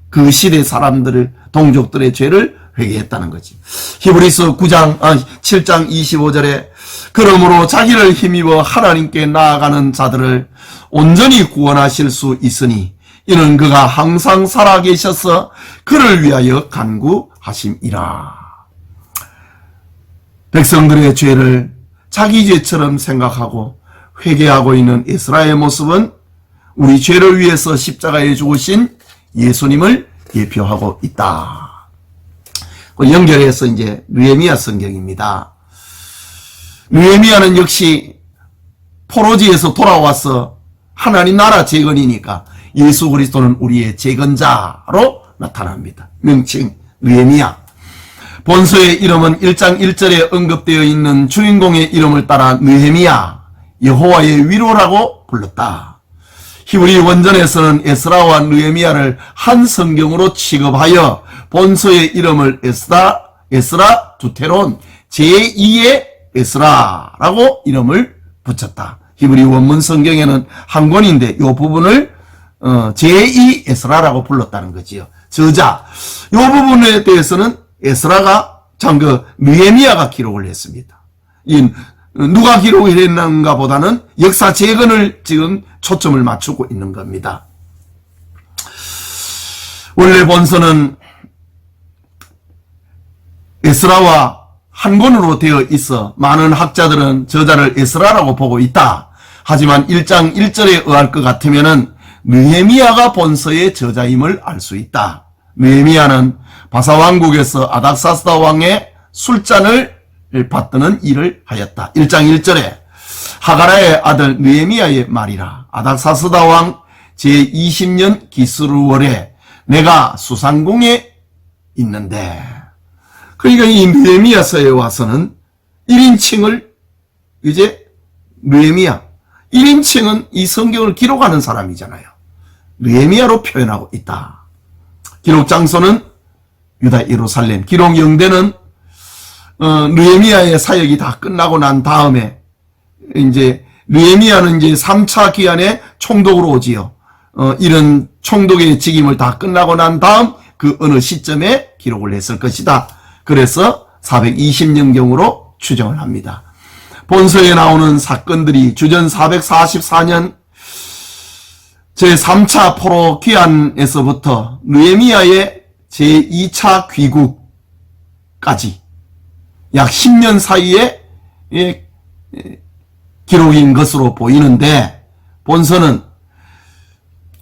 그 시대 사람들을, 동족들의 죄를 회개했다는 거지. 히브리서 7장 25절에 그러므로 자기를 힘입어 하나님께 나아가는 자들을 온전히 구원하실 수 있으니 이는 그가 항상 살아계셔서 그를 위하여 간구하심이라. 백성들의 죄를 자기 죄처럼 생각하고 회개하고 있는 에스라의 모습은 우리 죄를 위해서 십자가에 죽으신 예수님을 예표하고 있다. 연결해서 이제 느헤미야 성경입니다. 느헤미야는 역시 포로지에서 돌아와서 하나님 나라 재건이니까 예수 그리스도는 우리의 재건자로 나타납니다. 명칭 느헤미야. 본서의 이름은 1장 1절에 언급되어 있는 주인공의 이름을 따라 느헤미야, 여호와의 위로라고 불렀다. 히브리 원전에서는 에스라와 느헤미야를 한 성경으로 취급하여 본서의 이름을 에스라 두테론 제2의 에스라라고 이름을 붙였다. 히브리 원문 성경에는 한 권인데 이 부분을 제2 에스라라고 불렀다는 거지요. 저자. 이 부분에 대해서는 에스라가 느헤미야가 기록을 했습니다. 누가 기록을 했는가 보다는 역사 재건을 지금 초점을 맞추고 있는 겁니다. 원래 본서는 에스라와 한 권으로 되어 있어 많은 학자들은 저자를 에스라라고 보고 있다. 하지만 1장 1절에 의할 것 같으면은 느헤미야가 본서의 저자임을 알 수 있다. 느헤미야는 바사왕국에서 아닥사스다 왕의 술잔을 받드는 일을 하였다. 1장 1절에 하가라의 아들 느헤미야의 말이라. 아닥사스다 왕 제20년 기스루월에 내가 수상궁에 있는데, 그러니까 이 느헤미야서에 와서는 1인칭을 이제 느헤미야 1인칭은 이 성경을 기록하는 사람이잖아요. 느헤미야로 표현하고 있다. 기록 장소는 유다 예루살렘. 기록 영대는 느헤미야의 사역이 다 끝나고 난 다음에 이제 느헤미야는 이제 3차 기한에 총독으로 오지요. 이런 총독의 직임을 다 끝나고 난 다음 그 어느 시점에 기록을 했을 것이다. 그래서 420년경으로 추정을 합니다. 본서에 나오는 사건들이 주전 444년 제3차 포로 귀환에서부터 느헤미야의 제2차 귀국까지 약 10년 사이에 기록인 것으로 보이는데, 본서는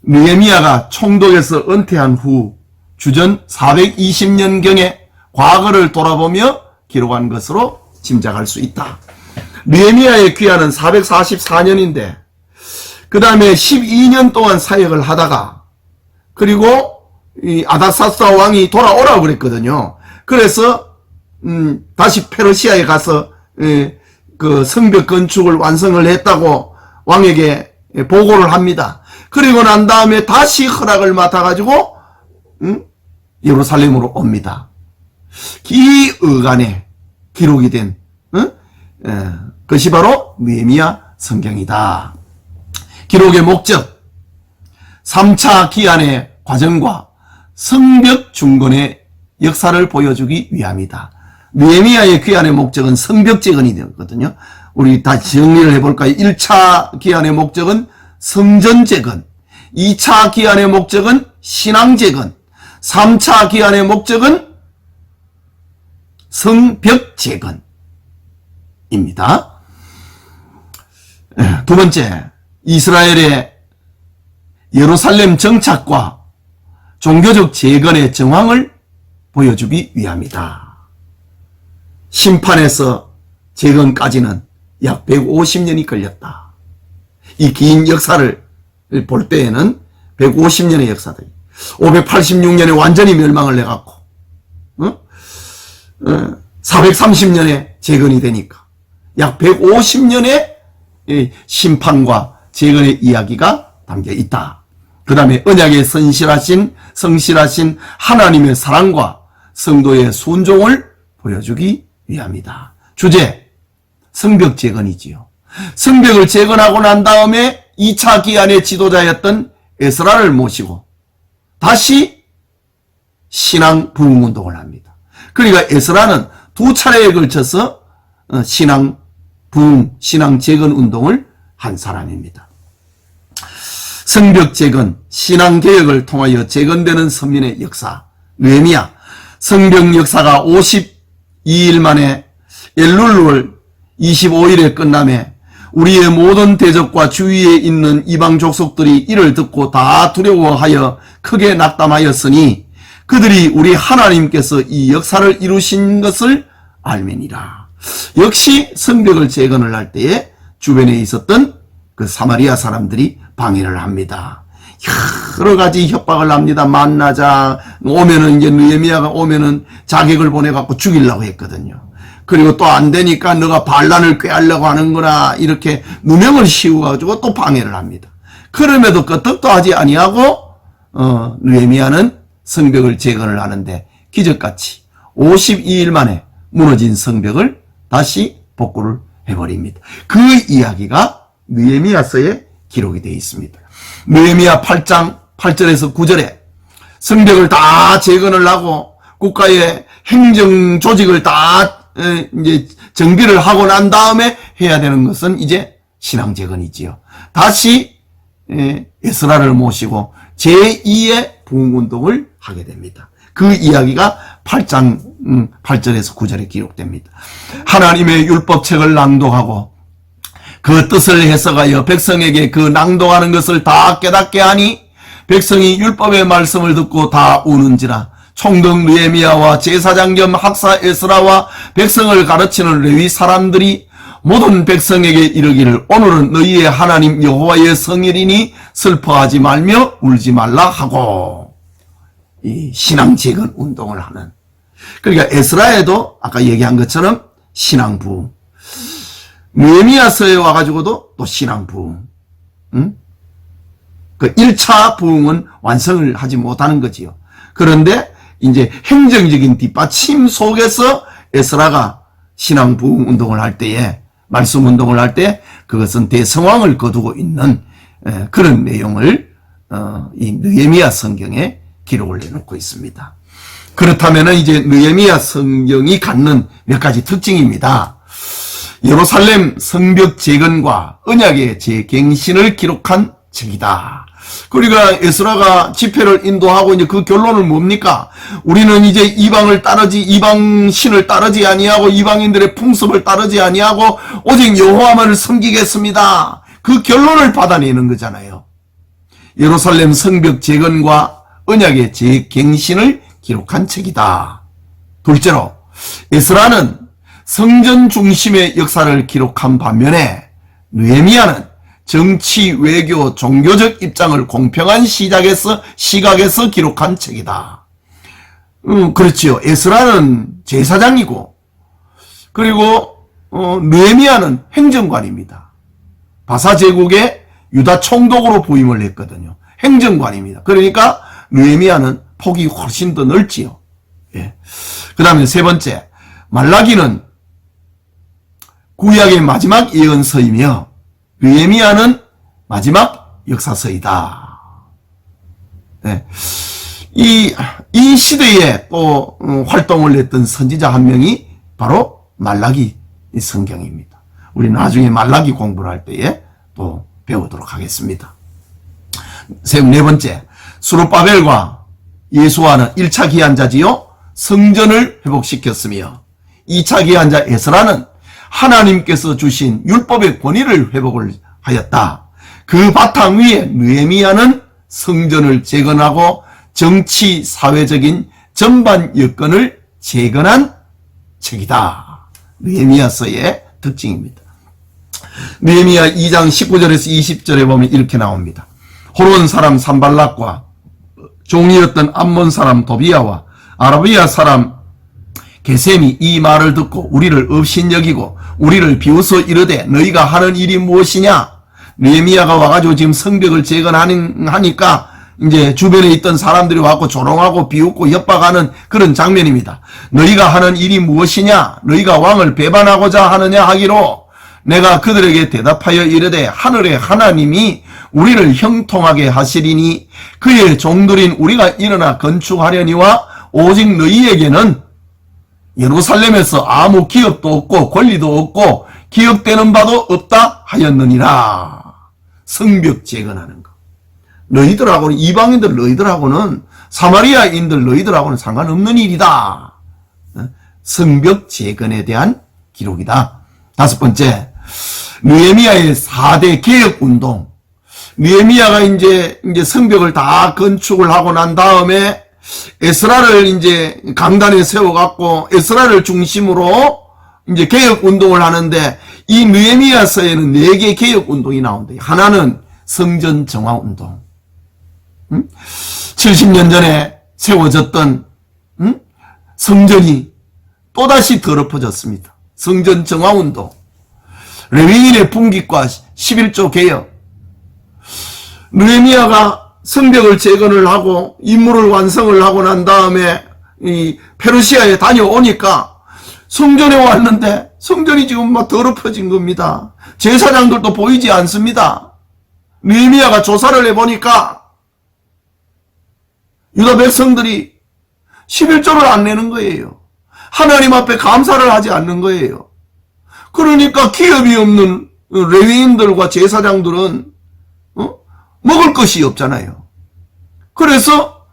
느헤미야가 총독에서 은퇴한 후 주전 420년경에 과거를 돌아보며 기록한 것으로 짐작할 수 있다. 느헤미야의 귀환은 444년인데 그 다음에 12년 동안 사역을 하다가, 그리고 이 아닥사스다 왕이 돌아오라고 그랬거든요. 그래서 다시 페르시아에 가서 그 성벽 건축을 완성을 했다고 왕에게 보고를 합니다. 그리고 난 다음에 다시 허락을 맡아가지고 예루살렘으로 옵니다. 이 어간에 기록이 된 것이 바로 느헤미야 성경이다. 기록의 목적, 3차 기한의 과정과 성벽 중건의 역사를 보여주기 위함이다. 느헤미야의 귀환의 목적은 성벽 재건이 되었거든요. 우리 다시 정리를 해볼까요? 1차 기한의 목적은 성전 재건, 2차 기한의 목적은 신앙 재건, 3차 기한의 목적은 성벽 재건입니다. 두 번째, 이스라엘의 예루살렘 정착과 종교적 재건의 정황을 보여주기 위함이다. 심판에서 재건까지는 약 150년이 걸렸다. 이 긴 역사를 볼 때에는 150년의 역사다. 586년에 완전히 멸망을 해갖고 430년에 재건이 되니까 약 150년의 심판과 재건의 이야기가 담겨 있다. 그 다음에 언약의 성실하신 하나님의 사랑과 성도의 순종을 보여주기 위함이다. 주제, 성벽 재건이지요. 성벽을 재건하고 난 다음에 2차 기한의 지도자였던 에스라를 모시고 다시 신앙 부흥운동을 합니다. 그러니까 에스라는 두 차례에 걸쳐서 신앙 부흥, 신앙 재건 운동을 한 사람입니다. 성벽 재건, 신앙 개혁을 통하여 재건되는 선민의 역사, 느헤미야. 성벽 역사가 52일 만에 엘룰월 25일에 끝남에 우리의 모든 대적과 주위에 있는 이방 족속들이 이를 듣고 다 두려워하여 크게 낙담하였으니 그들이 우리 하나님께서 이 역사를 이루신 것을 알매니라. 역시 성벽을 재건을 할 때에 주변에 있었던 그 사마리아 사람들이 방해를 합니다. 여러 가지 협박을 합니다. 만나자 오면은 이제 느헤미야가 오면은 자객을 보내갖고 죽이려고 했거든요. 그리고 또 안 되니까 너가 반란을 꾀하려고 하는구나 이렇게 누명을 씌워가지고 또 방해를 합니다. 그럼에도 끄떡도 하지 아니하고 느헤미야는 성벽을 재건을 하는데 기적같이 52일 만에 무너진 성벽을 다시 복구를 해버립니다. 그 이야기가 느헤미야서에 기록이 되어 있습니다. 느헤미야 8장 8절에서 9절에 성벽을 다 재건을 하고 국가의 행정 조직을 다 이제 정비를 하고 난 다음에 해야 되는 것은 이제 신앙 재건이지요. 다시 에스라를 모시고 제2의 부흥운동을 하게 됩니다. 그 이야기가 8장 8절에서 9절에 기록됩니다. 하나님의 율법책을 낭독하고 그 뜻을 해석하여 백성에게 그 낭독하는 것을 다 깨닫게 하니 백성이 율법의 말씀을 듣고 다 우는지라. 총독 느헤미야와 제사장 겸 학사 에스라와 백성을 가르치는 레위 사람들이 모든 백성에게 이르기를 오늘은 너희의 하나님 여호와의 성일이니 슬퍼하지 말며 울지 말라 하고 이 신앙 재건 운동을 하는, 그러니까 에스라에도 아까 얘기한 것처럼 신앙 부흥, 느헤미야서에 와가지고도 또 신앙 부흥, 그 1차 부흥은 완성을 하지 못하는 거지요. 그런데 이제 행정적인 뒷받침 속에서 에스라가 신앙 부흥 운동을 할 때에, 말씀 운동을 할 때 그것은 대성황을 거두고 있는 그런 내용을 이 느헤미야 성경에 기록을 해놓고 있습니다. 그렇다면 이제 느헤미야 성경이 갖는 몇 가지 특징입니다. 예루살렘 성벽 재건과 언약의 재갱신을 기록한 책이다. 그러니까 에스라가 집회를 인도하고 이제 그 결론은 뭡니까? 우리는 이제 이방 신을 따르지 아니하고 이방인들의 풍습을 따르지 아니하고 오직 여호와만을 섬기겠습니다. 그 결론을 받아내는 거잖아요. 예루살렘 성벽 재건과 언약의 재갱신을 기록한 책이다. 둘째로 에스라는 성전 중심의 역사를 기록한 반면에 느헤미야는 정치, 외교, 종교적 입장을 공평한 시각에서 기록한 책이다. 그렇지요. 에스라는 제사장이고, 그리고 느헤미야는 행정관입니다. 바사 제국의 유다 총독으로 부임을 했거든요. 행정관입니다. 그러니까 느헤미야는 폭이 훨씬 더 넓지요. 예. 그 다음에 세 번째, 말라기는 구약의 마지막 예언서이며 느헤미야는 마지막 역사서이다. 네. 이 시대에 또 활동을 했던 선지자 한 명이 바로 말라기 성경입니다. 우리 나중에 말라기 공부를 할 때에 또 배우도록 하겠습니다. 네 번째, 스룹바벨과 예수아는 1차 기한자지요. 성전을 회복시켰으며 2차 기한자 에스라는 하나님께서 주신 율법의 권위를 회복을 하였다. 그 바탕 위에 느헤미야는 성전을 재건하고 정치, 사회적인 전반 여건을 재건한 책이다. 느헤미야서의 특징입니다. 느헤미야 2장 19절에서 20절에 보면 이렇게 나옵니다. 호론 사람 산발락과 종이었던 암몬 사람 도비야와 아라비아 사람 게셈이 이 말을 듣고 우리를 업신여기고 우리를 비웃어 이르되 너희가 하는 일이 무엇이냐? 느헤미야가 와가지고 지금 성벽을 재건하니까 이제 주변에 있던 사람들이 와서 조롱하고 비웃고 협박하는 그런 장면입니다. 너희가 하는 일이 무엇이냐? 너희가 왕을 배반하고자 하느냐 하기로 내가 그들에게 대답하여 이르되 하늘의 하나님이 우리를 형통하게 하시리니 그의 종들인 우리가 일어나 건축하려니와 오직 너희에게는 예루살렘에서 아무 기업도 없고 권리도 없고 기억되는 바도 없다 하였느니라. 성벽 재건하는 거. 너희들하고는, 이방인들 너희들하고는, 사마리아인들 너희들하고는 상관없는 일이다. 성벽 재건에 대한 기록이다. 다섯 번째, 느헤미야의 4대 개혁 운동. 느헤미야가 이제 성벽을 다 건축을 하고 난 다음에 에스라를 이제 강단에 세워갖고 에스라를 중심으로 이제 개혁 운동을 하는데, 이 느헤미야서에는 4개 개혁 운동이 나온대요. 하나는 성전 정화 운동. 70년 전에 세워졌던 성전이 또다시 더럽혀졌습니다. 성전 정화 운동. 레위인의 분깃과 11조 개혁. 느헤미야가 성벽을 재건을 하고 임무를 완성을 하고 난 다음에 이 페르시아에 다녀오니까 성전에 왔는데 성전이 지금 막 더럽혀진 겁니다. 제사장들도 보이지 않습니다. 느헤미야가 조사를 해보니까 유다 백성들이 11조를 안 내는 거예요. 하나님 앞에 감사를 하지 않는 거예요. 그러니까 기업이 없는 레위인들과 제사장들은 먹을 것이 없잖아요. 그래서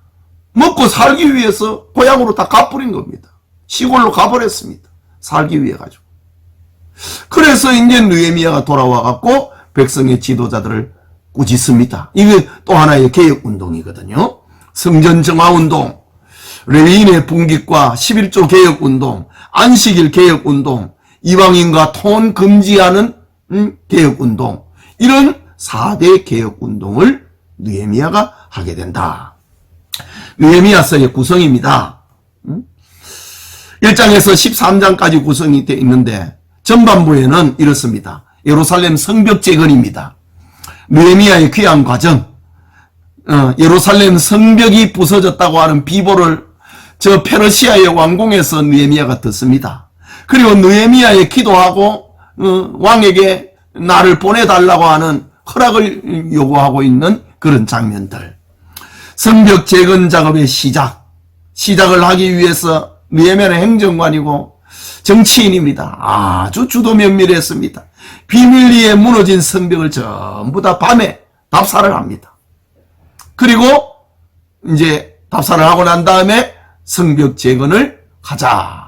먹고 살기 위해서 고향으로 다 가버린 겁니다. 시골로 가버렸습니다. 살기 위해 가지고. 그래서 이제 느헤미야가 돌아와 갖고 백성의 지도자들을 꾸짖습니다. 이게 또 하나의 개혁 운동이거든요. 성전 정화 운동, 레위인의 분깃과 11조 개혁 운동, 안식일 개혁 운동, 이방인과 통혼 금지하는 개혁 운동, 이런 4대 개혁 운동을 느헤미야가 하게 된다. 느헤미야서의 구성입니다. 1장에서 13장까지 구성이 되어 있는데 전반부에는 이렇습니다. 예루살렘 성벽 재건입니다. 느헤미야의 귀환 과정, 예루살렘 성벽이 부서졌다고 하는 비보를 저 페르시아의 왕궁에서 느헤미야가 듣습니다. 그리고 느헤미야의 기도하고 왕에게 나를 보내달라고 하는 허락을 요구하고 있는 그런 장면들. 성벽 재건 작업의 시작을 하기 위해서 느헤미야는 행정관이고 정치인입니다. 아주 주도 면밀했습니다. 비밀리에 무너진 성벽을 전부 다 밤에 답사를 합니다. 그리고 이제 답사를 하고 난 다음에 성벽 재건을 하자.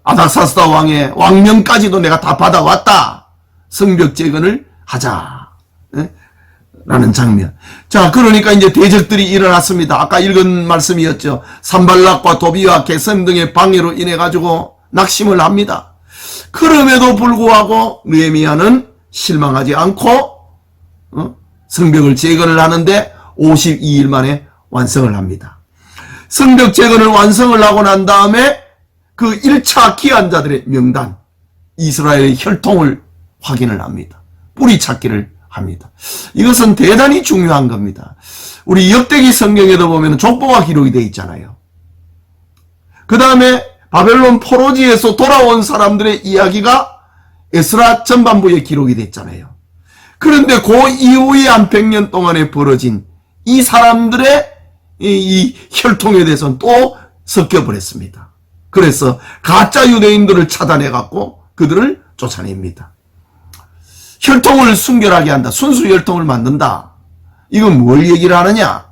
아닥사스다 왕의 왕명까지도 내가 다 받아왔다. 성벽 재건을 하자. 라는 장면. 자, 그러니까 이제 대적들이 일어났습니다. 아까 읽은 말씀이었죠. 산발락과 도비와 게셈 등의 방해로 인해 가지고 낙심을 합니다. 그럼에도 불구하고 느헤미야는 실망하지 않고 성벽을 재건을 하는데 52일 만에 완성을 합니다. 성벽 재건을 완성을 하고 난 다음에 그 1차 기한자들의 명단, 이스라엘의 혈통을 확인을 합니다. 뿌리 찾기를 합니다. 이것은 대단히 중요한 겁니다. 우리 역대기 성경에도 보면 족보가 기록이 되어 있잖아요. 그 다음에 바벨론 포로지에서 돌아온 사람들의 이야기가 에스라 전반부에 기록이 됐잖아요. 그런데 그 이후에 한 100년 동안에 벌어진 이 사람들의 이 혈통에 대해서는 또 섞여버렸습니다. 그래서 가짜 유대인들을 찾아내갖고 그들을 쫓아냅니다. 혈통을 순결하게 한다. 순수 혈통을 만든다. 이건 뭘 얘기를 하느냐?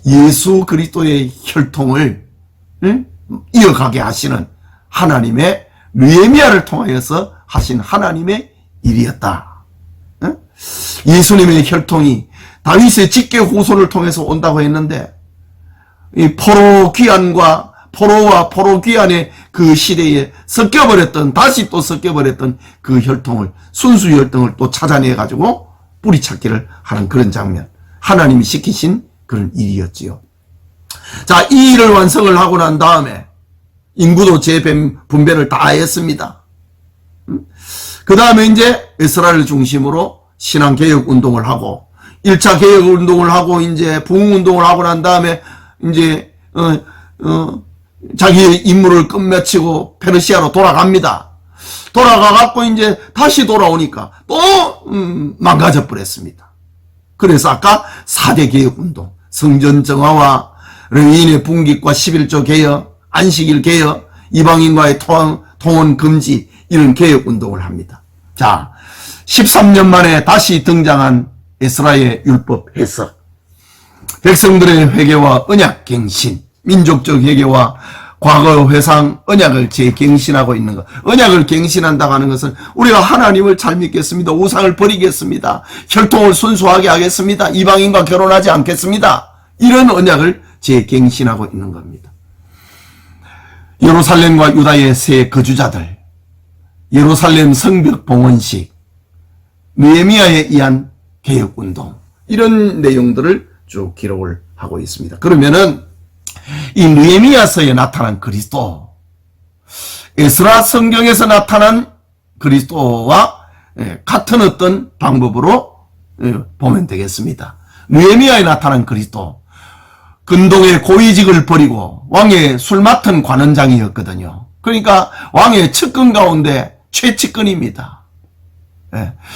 예수 그리스도의 혈통을 이어가게 하시는 하나님의 느헤미야를 통하여서 하신 하나님의 일이었다. 예수님의 혈통이 다윗의 직계 후손을 통해서 온다고 했는데 이 포로 귀환과 포로와 포로 귀환의 그 시대에 섞여버렸던, 다시 또 섞여버렸던 그 혈통을, 순수 혈통을 또 찾아내가지고 뿌리찾기를 하는 그런 장면. 하나님이 시키신 그런 일이었지요. 자, 이 일을 완성을 하고 난 다음에 인구도 재분배를 다 했습니다. 그 다음에 이제 에스라를 중심으로 신앙개혁 운동을 하고 1차 개혁 운동을 하고 이제 부흥 운동을 하고 난 다음에 이제 자기의 임무를 끝마치고 페르시아로 돌아갑니다. 돌아가갖고 이제 다시 돌아오니까 또 망가져 버렸습니다. 그래서 아까 4대 개혁 운동, 성전 정화와 레위인의 분깃과 11조 개혁, 안식일 개혁, 이방인과의 통혼 금지, 이런 개혁 운동을 합니다. 자, 13년 만에 다시 등장한 에스라의 율법 해석, 백성들의 회개와 언약 갱신, 민족적 회개와 과거 회상 언약을 재갱신하고 있는 것. 언약을 갱신한다고 하는 것은 우리가 하나님을 잘 믿겠습니다. 우상을 버리겠습니다. 혈통을 순수하게 하겠습니다. 이방인과 결혼하지 않겠습니다. 이런 언약을 재갱신하고 있는 겁니다. 예루살렘과 유다의 새 거주자들, 예루살렘 성벽 봉헌식, 느헤미야에 의한 개혁운동, 이런 내용들을 쭉 기록을 하고 있습니다. 그러면은 이 느헤미야서에 나타난 그리스도, 에스라 성경에서 나타난 그리스도와 같은 어떤 방법으로 보면 되겠습니다. 느헤미야에 나타난 그리스도, 근동의 고위직을 버리고 왕의 술 맡은 관원장이었거든요. 그러니까 왕의 측근 가운데 최측근입니다.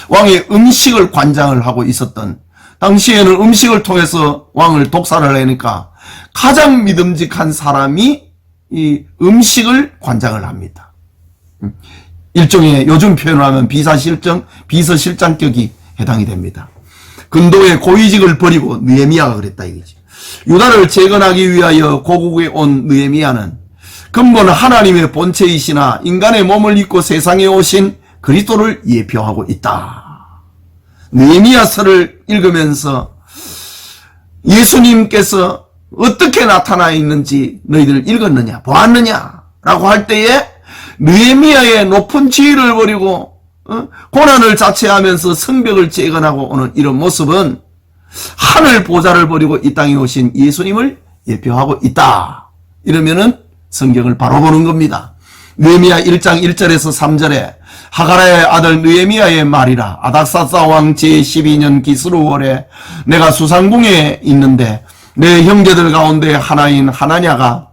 왕의 음식을 관장을 하고 있었던, 당시에는 음식을 통해서 왕을 독살을 하니까 가장 믿음직한 사람이 이 음식을 관장을 합니다. 일종의 요즘 표현을 하면 비서실장격이 해당이 됩니다. 근동의 고위직을 버리고 느헤미야가 그랬다 이거지. 유다를 재건하기 위하여 고국에 온 느헤미야는 근본 하나님의 본체이시나 인간의 몸을 입고 세상에 오신 그리스도를 예표하고 있다. 느헤미야서를 읽으면서 예수님께서 어떻게 나타나 있는지 너희들 읽었느냐, 보았느냐 라고 할 때에 느헤미야의 높은 지위를 버리고 고난을 자체하면서 성벽을 재건하고 오는 이런 모습은 하늘 보좌를 버리고 이 땅에 오신 예수님을 예표하고 있다. 이러면은 성경을 바로 보는 겁니다. 느헤미야 1장 1절에서 3절에 하가라의 아들 느헤미야의 말이라. 아닥사스 왕 제12년 기스루월에 내가 수상궁에 있는데 내 형제들 가운데 하나인 하나니가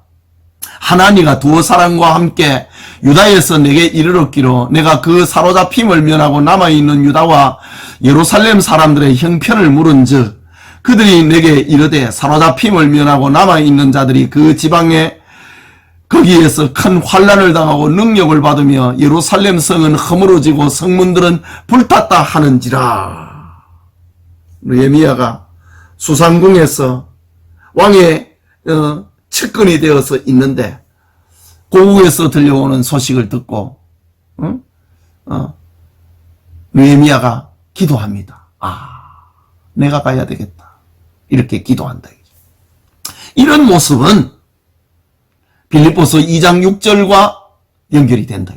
두 사람과 함께 유다에서 내게 이르렀기로 내가 그 사로잡힘을 면하고 남아있는 유다와 예루살렘 사람들의 형편을 물은즉 그들이 내게 이르되 사로잡힘을 면하고 남아있는 자들이 그 지방에 거기에서 큰 환난을 당하고 능력을 받으며 예루살렘 성은 허물어지고 성문들은 불탔다 하는지라. 느헤미야가 수상궁에서 왕의 측근이 되어서 있는데 고국에서 들려오는 소식을 듣고 느헤미야가 기도합니다. 내가 가야 되겠다. 이렇게 기도한다. 이런 모습은 빌립보서 2장 6절과 연결이 된다.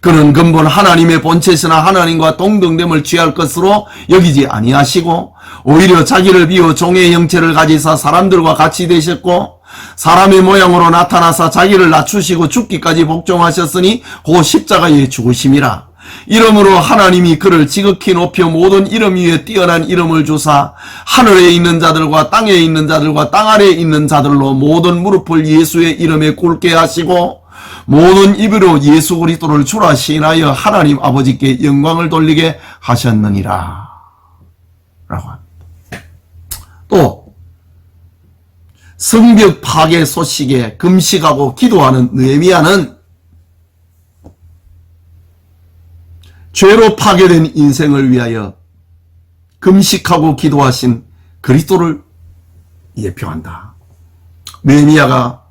그는 근본 하나님의 본체시나 하나님과 동등됨을 취할 것으로 여기지 아니하시고 오히려 자기를 비워 종의 형체를 가지사 사람들과 같이 되셨고 사람의 모양으로 나타나사 자기를 낮추시고 죽기까지 복종하셨으니 그 십자가에 죽으심이라. 이러므로 하나님이 그를 지극히 높여 모든 이름 위에 뛰어난 이름을 주사 하늘에 있는 자들과 땅에 있는 자들과 땅 아래에 있는 자들로 모든 무릎을 예수의 이름에 꿇게 하시고 모든 입으로 예수 그리스도를 주라 시인하여 하나님 아버지께 영광을 돌리게 하셨느니라. 라고 합니다. 또 성벽 파괴 소식에 금식하고 기도하는 느헤미야는 죄로 파괴된 인생을 위하여 금식하고 기도하신 그리스도를 예표한다. 느헤미야가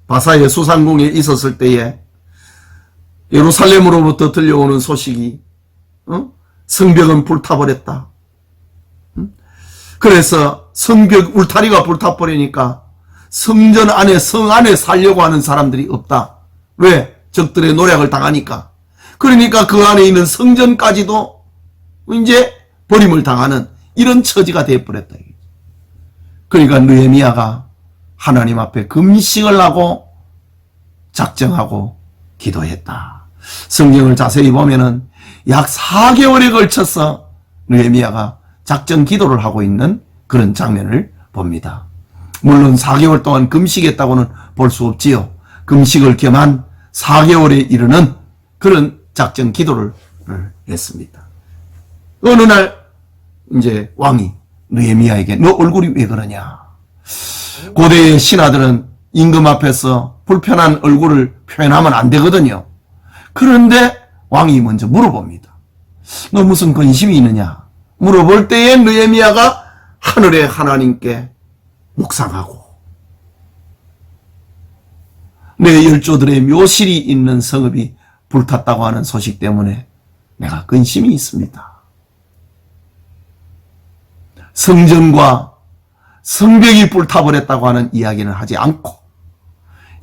바사의 수상궁에 있었을 때에 예루살렘으로부터 들려오는 소식이 성벽은 불타버렸다. 그래서 성벽 울타리가 불타버리니까 성전 안에 성 안에 살려고 하는 사람들이 없다. 왜? 적들의 노략을 당하니까. 그러니까 그 안에 있는 성전까지도 이제 버림을 당하는 이런 처지가 되어버렸다. 그러니까 느헤미야가 하나님 앞에 금식을 하고 작정하고 기도했다. 성경을 자세히 보면은 약 4개월에 걸쳐서 느헤미야가 작정 기도를 하고 있는 그런 장면을 봅니다. 물론 4개월 동안 금식했다고는 볼 수 없지요. 금식을 겸한 4개월에 이르는 그런 작정 기도를 했습니다. 어느 날 이제 왕이 느헤미야에게 너 얼굴이 왜 그러냐. 고대의 신하들은 임금 앞에서 불편한 얼굴을 표현하면 안 되거든요. 그런데 왕이 먼저 물어봅니다. 너 무슨 근심이 있느냐. 물어볼 때에 느헤미야가 하늘의 하나님께 묵상하고 내 열조들의 묘실이 있는 성읍이 불탔다고 하는 소식 때문에 내가 근심이 있습니다. 성전과 성벽이 불타버렸다고 하는 이야기는 하지 않고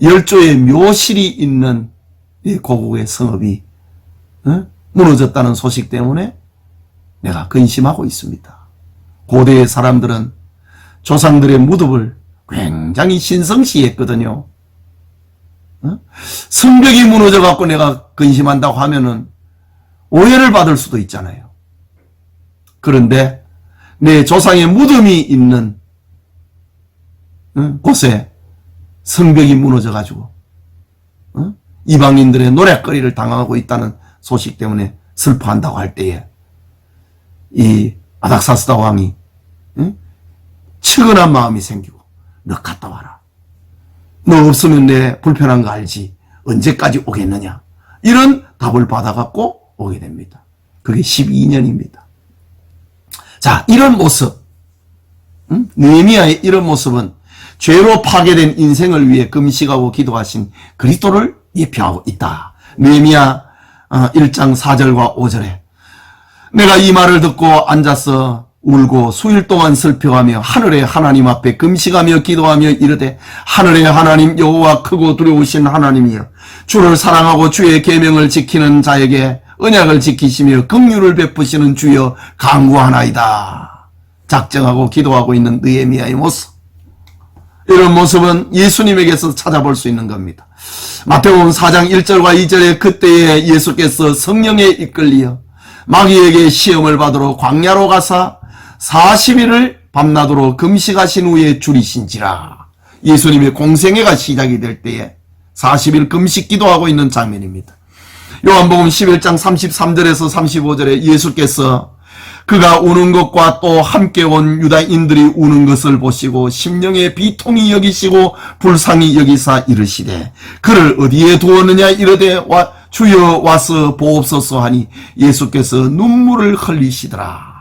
열조의 묘실이 있는 이 고국의 성읍이 무너졌다는 소식 때문에 내가 근심하고 있습니다. 고대의 사람들은 조상들의 무덤을 굉장히 신성시했거든요. 성벽이 무너져 갖고 내가 근심한다고 하면은 오해를 받을 수도 있잖아요. 그런데 내 조상의 무덤이 있는 곳에 성벽이 무너져 가지고 이방인들의 노랫거리를 당하고 있다는 소식 때문에 슬퍼한다고 할 때에 이 아닥사스다 왕이 측은한 마음이 생기고 너 갔다 와라. 너 없으면 내 불편한 거 알지. 언제까지 오겠느냐. 이런 답을 받아갖고 오게 됩니다. 그게 12년입니다. 자, 이런 모습, 느헤미야의 이런 모습은 죄로 파괴된 인생을 위해 금식하고 기도하신 그리스도를 예표하고 있다. 느헤미야 1장 4절과 5절에 내가 이 말을 듣고 앉아서 울고 수일 동안 슬퍼하며 하늘의 하나님 앞에 금식하며 기도하며 이르되 하늘의 하나님 여호와 크고 두려우신 하나님이여 주를 사랑하고 주의 계명을 지키는 자에게 언약을 지키시며 긍휼을 베푸시는 주여 간구하나이다. 작정하고 기도하고 있는 느헤미야의 모습, 이런 모습은 예수님에게서 찾아볼 수 있는 겁니다. 마태복음 4장 1절과 2절에 그때에 예수께서 성령에 이끌리어 마귀에게 시험을 받으러 광야로 가사 40일을 밤낮으로 금식하신 후에 줄이신지라. 예수님의 공생애가 시작이 될 때에 40일 금식 기도하고 있는 장면입니다. 요한복음 11장 33절에서 35절에 예수께서 그가 우는 것과 또 함께 온 유다인들이 우는 것을 보시고 심령의 비통이 여기시고 불쌍히 여기사 이르시되 그를 어디에 두었느냐 이르되 주여 와서 보옵소서 하니 예수께서 눈물을 흘리시더라.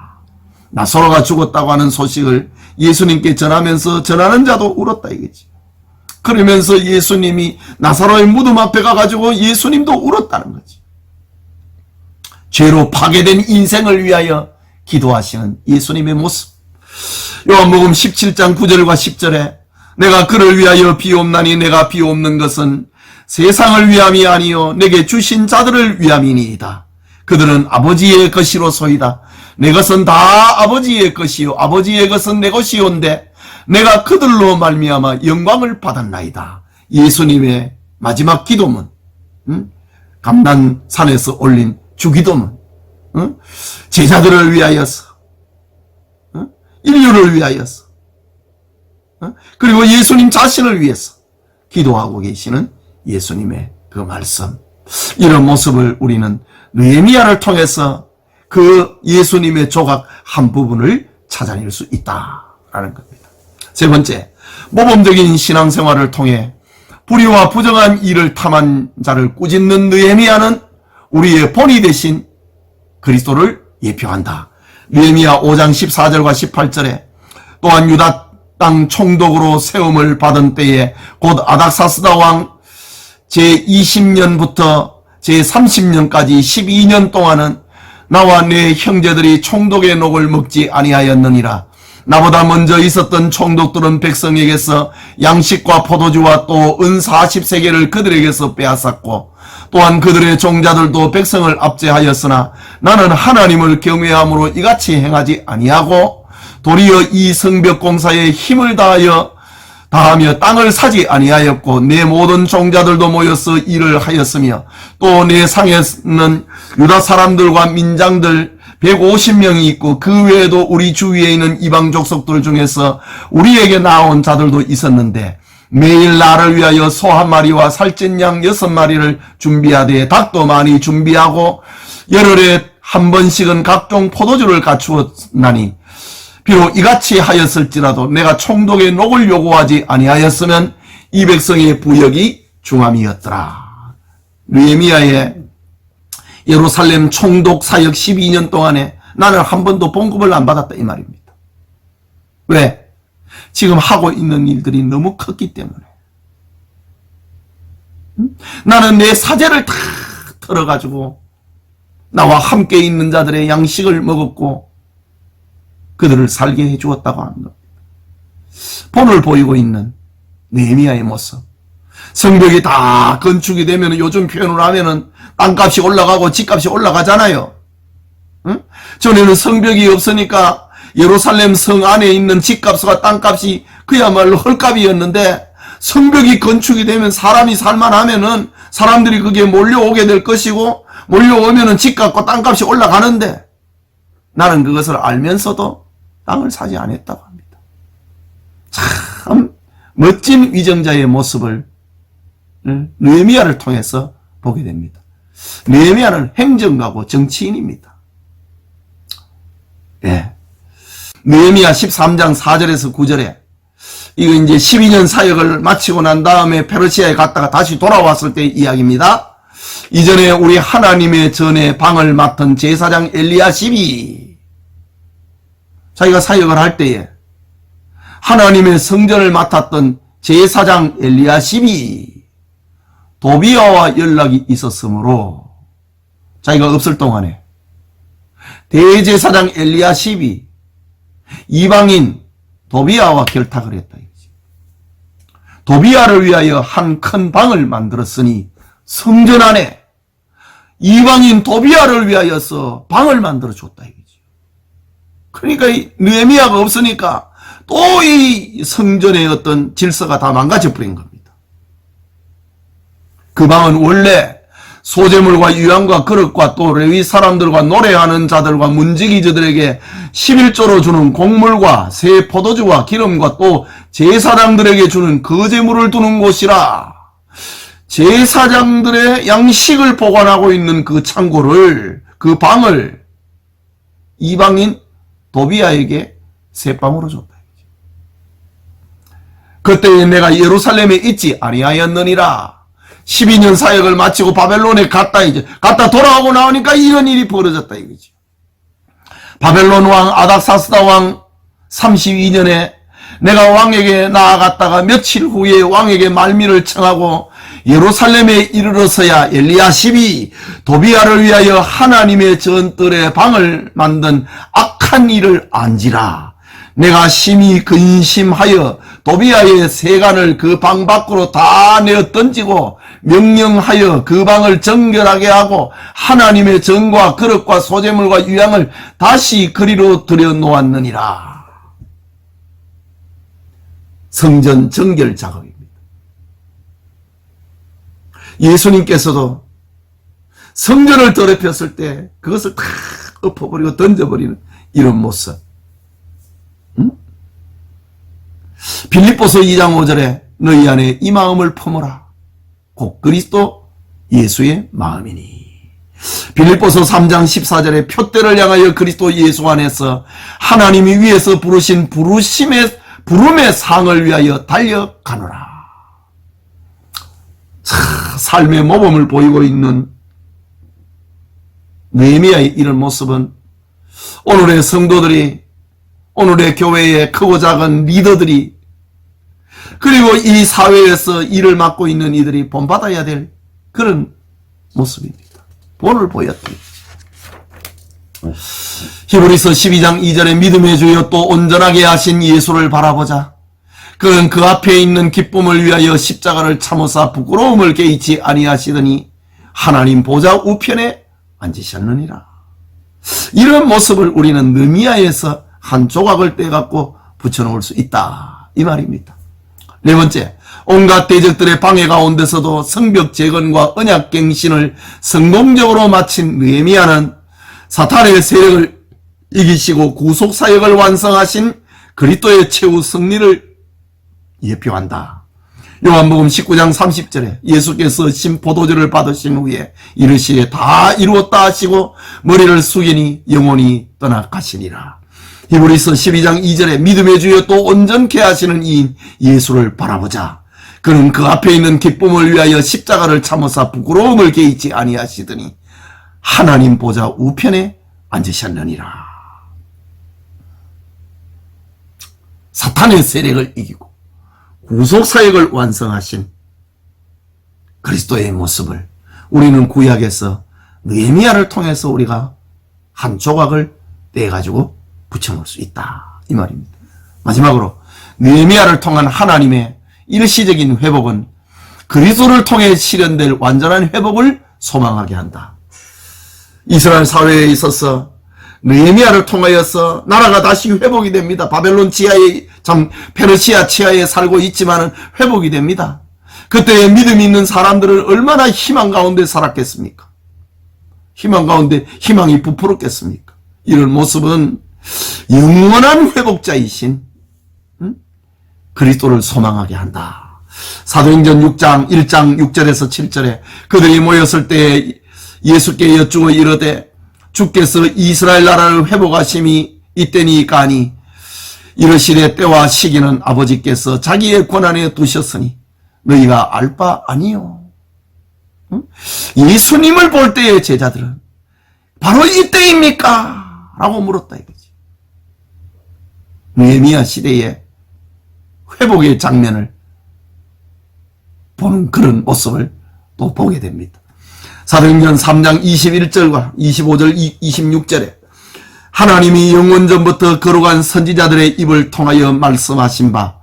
나사로가 죽었다고 하는 소식을 예수님께 전하면서 전하는 자도 울었다 이거지. 그러면서 예수님이 나사로의 무덤 앞에 가가지고 예수님도 울었다는 거지. 죄로 파괴된 인생을 위하여 기도하시는 예수님의 모습. 요한복음 17장 9절과 10절에 내가 그를 위하여 비옵나니 내가 비옵는 것은 세상을 위함이 아니요 내게 주신 자들을 위함이니이다. 그들은 아버지의 것이로소이다. 내 것은 다 아버지의 것이요 아버지의 것은 내 것이온데 내가 그들로 말미암아 영광을 받았나이다. 예수님의 마지막 기도문, 감난산에서 올린 주기도문, 제자들을 위하여서, 인류를 위하여서, 그리고 예수님 자신을 위해서 기도하고 계시는 예수님의 그 말씀, 이런 모습을 우리는 느헤미야를 통해서 그 예수님의 조각 한 부분을 찾아낼 수 있다라는 겁니다. 세 번째, 모범적인 신앙생활을 통해 불의와 부정한 일을 탐한 자를 꾸짖는 느헤미야는 우리의 본이 되신 그리스도를 예표한다. 느헤미야 5장 14절과 18절에 또한 유다 땅 총독으로 세움을 받은 때에 곧 아닥사스다 왕 제20년부터 제30년까지 12년 동안은 나와 내 형제들이 총독의 녹을 먹지 아니하였느니라. 나보다 먼저 있었던 총독들은 백성에게서 양식과 포도주와 또 은 40세겔을 그들에게서 빼앗았고 또한 그들의 종자들도 백성을 압제하였으나 나는 하나님을 경외함으로 이같이 행하지 아니하고 도리어 이 성벽 공사에 힘을 다하며 땅을 사지 아니하였고 내 모든 종자들도 모여서 일을 하였으며 또 내 상에는 유다 사람들과 민장들 150명이 있고 그 외에도 우리 주위에 있는 이방 족속들 중에서 우리에게 나온 자들도 있었는데 매일 나를 위하여 소 한 마리와 살찐 양 6마리를 준비하되 닭도 많이 준비하고 열흘에 한 번씩은 각종 포도주를 갖추었나니 비록 이같이 하였을지라도 내가 총독의 녹을 요구하지 아니하였으면 이 백성의 부역이 중함이었더라. 느헤미야의 예루살렘 총독 사역 12년 동안에 나는 한 번도 봉급을 안 받았다 이 말입니다. 왜? 지금 하고 있는 일들이 너무 컸기 때문에. 나는 내 사제를 다 털어가지고 나와 함께 있는 자들의 양식을 먹었고 그들을 살게 해주었다고 하는 겁니다. 본을 보이고 있는 느헤미야의 모습. 성벽이 다 건축이 되면 요즘 표현으로 하면은 땅값이 올라가고 집값이 올라가잖아요. 응? 전에는 성벽이 없으니까 예루살렘 성 안에 있는 집값과 땅값이 그야말로 헐값이었는데 성벽이 건축이 되면 사람이 살만하면은 사람들이 그게 몰려오게 될 것이고 몰려오면은 집값과 땅값이 올라가는데 나는 그것을 알면서도 땅을 사지 않았다고 합니다. 참 멋진 위정자의 모습을 느헤미야를 통해서 보게 됩니다. 느헤미야는 행정가고 정치인입니다. 예. 느헤미야 13장 4절에서 9절에 이거 이제 12년 사역을 마치고 난 다음에 페르시아에 갔다가 다시 돌아왔을 때의 이야기입니다. 이전에 우리 하나님의 전에 방을 맡은 제사장 엘리야십이 자기가 사역을 할 때에 하나님의 성전을 맡았던 제사장 엘리야십이 도비아와 연락이 있었으므로 자기가 없을 동안에 대제사장 엘리야십이 이방인 도비아와 결탁을 했다. 도비아를 위하여 한 큰 방을 만들었으니 성전 안에 이방인 도비아를 위하여서 방을 만들어 줬다 이거지. 그러니까 이 느헤미야가 없으니까 또 이 성전의 어떤 질서가 다 망가져 버린 겁니다. 그 방은 원래 소재물과 유향과 그릇과 또 레위 사람들과 노래하는 자들과 문지기저들에게 11조로 주는 곡물과 새 포도주와 기름과 또 제사장들에게 주는 거제물을 두는 곳이라. 제사장들의 양식을 보관하고 있는 그 창고를, 그 방을 이방인 도비아에게 새 방으로 줬다. 그때에 내가 예루살렘에 있지 아니하였느니라. 12년 사역을 마치고 바벨론에 갔다 돌아오고 나오니까 이런 일이 벌어졌다 이거지. 바벨론 왕 아닥사스다 왕 32년에 내가 왕에게 나아갔다가 며칠 후에 왕에게 말미를 청하고 예루살렘에 이르러서야 엘리야십이 도비아를 위하여 하나님의 전뜰에 방을 만든 악한 일을 안지라. 내가 심히 근심하여 도비아의 세간을 그 방 밖으로 다 내어 던지고 명령하여 그 방을 정결하게 하고 하나님의 전과 그릇과 소재물과 유향을 다시 그리로 들여놓았느니라. 성전 정결 작업입니다. 예수님께서도 성전을 더럽혔을 때 그것을 다 엎어버리고 던져버리는 이런 모습. 빌립보서 2장 5절에 너희 안에 이 마음을 품어라. 곧 그리스도 예수의 마음이니. 빌립보서 3장 14절에 표대를 향하여 그리스도 예수 안에서 하나님이 위에서 부르신 부름의 상을 위하여 달려가노라. 삶의 모범을 보이고 있는 느헤미야의 이런 모습은 오늘의 성도들이, 오늘의 교회의 크고 작은 리더들이, 그리고 이 사회에서 일을 맡고 있는 이들이 본받아야 될 그런 모습입니다. 본을 보였다. 히브리서 12장 2절에 믿음의 주여 또 온전하게 하신 예수를 바라보자. 그는 그 앞에 있는 기쁨을 위하여 십자가를 참으사 부끄러움을 개의치 아니하시더니 하나님 보좌 우편에 앉으셨느니라. 이런 모습을 우리는 느헤미야에서 한 조각을 떼갖고 붙여놓을 수 있다 이 말입니다. 네 번째, 온갖 대적들의 방해 가운데서도 성벽 재건과 언약 갱신을 성공적으로 마친 느헤미야는 사탄의 세력을 이기시고 구속사역을 완성하신 그리스도의 최후 승리를 예표한다. 요한복음 19장 30절에 예수께서 신포도주를 받으신 후에 이르시되 다 이루었다 하시고 머리를 숙이니 영혼이 떠나가시니라. 히브리서 12장 2절에 믿음의 주여 또 온전케 하시는 이인 예수를 바라보자. 그는 그 앞에 있는 기쁨을 위하여 십자가를 참으사 부끄러움을 개의치 아니하시더니 하나님 보좌 우편에 앉으셨느니라. 사탄의 세력을 이기고 구속사역을 완성하신 그리스도의 모습을 우리는 구약에서 느헤미야를 통해서 우리가 한 조각을 떼가지고 붙여놓을 수 있다, 이 말입니다. 마지막으로 느헤미야를 통한 하나님의 일시적인 회복은 그리스도를 통해 실현될 완전한 회복을 소망하게 한다. 이스라엘 사회에 있어서 느헤미야를 통하여서 나라가 다시 회복이 됩니다. 바벨론 지하에, 페르시아 지하에 살고 있지만은 회복이 됩니다. 그때 믿음 있는 사람들은 얼마나 희망 가운데 살았겠습니까? 희망 가운데 희망이 부풀었겠습니까? 이런 모습은 영원한 회복자이신 그리스도를 소망하게 한다. 사도행전 6장 1장 6절에서 7절에 그들이 모였을 때 예수께 여쭈어 이르되 주께서 이스라엘 나라를 회복하심이 이때니까 하니 이르시되 때와 시기는 아버지께서 자기의 권한에 두셨으니 너희가 알 바 아니요. 예수님을 볼 때의 제자들은 바로 이때입니까? 라고 물었다 이거지. 느헤미야 시대의 회복의 장면을 보는 그런 모습을 또 보게 됩니다. 사도행전 3장 21절과 25절 26절에 하나님이 영원전부터 거룩한 선지자들의 입을 통하여 말씀하신 바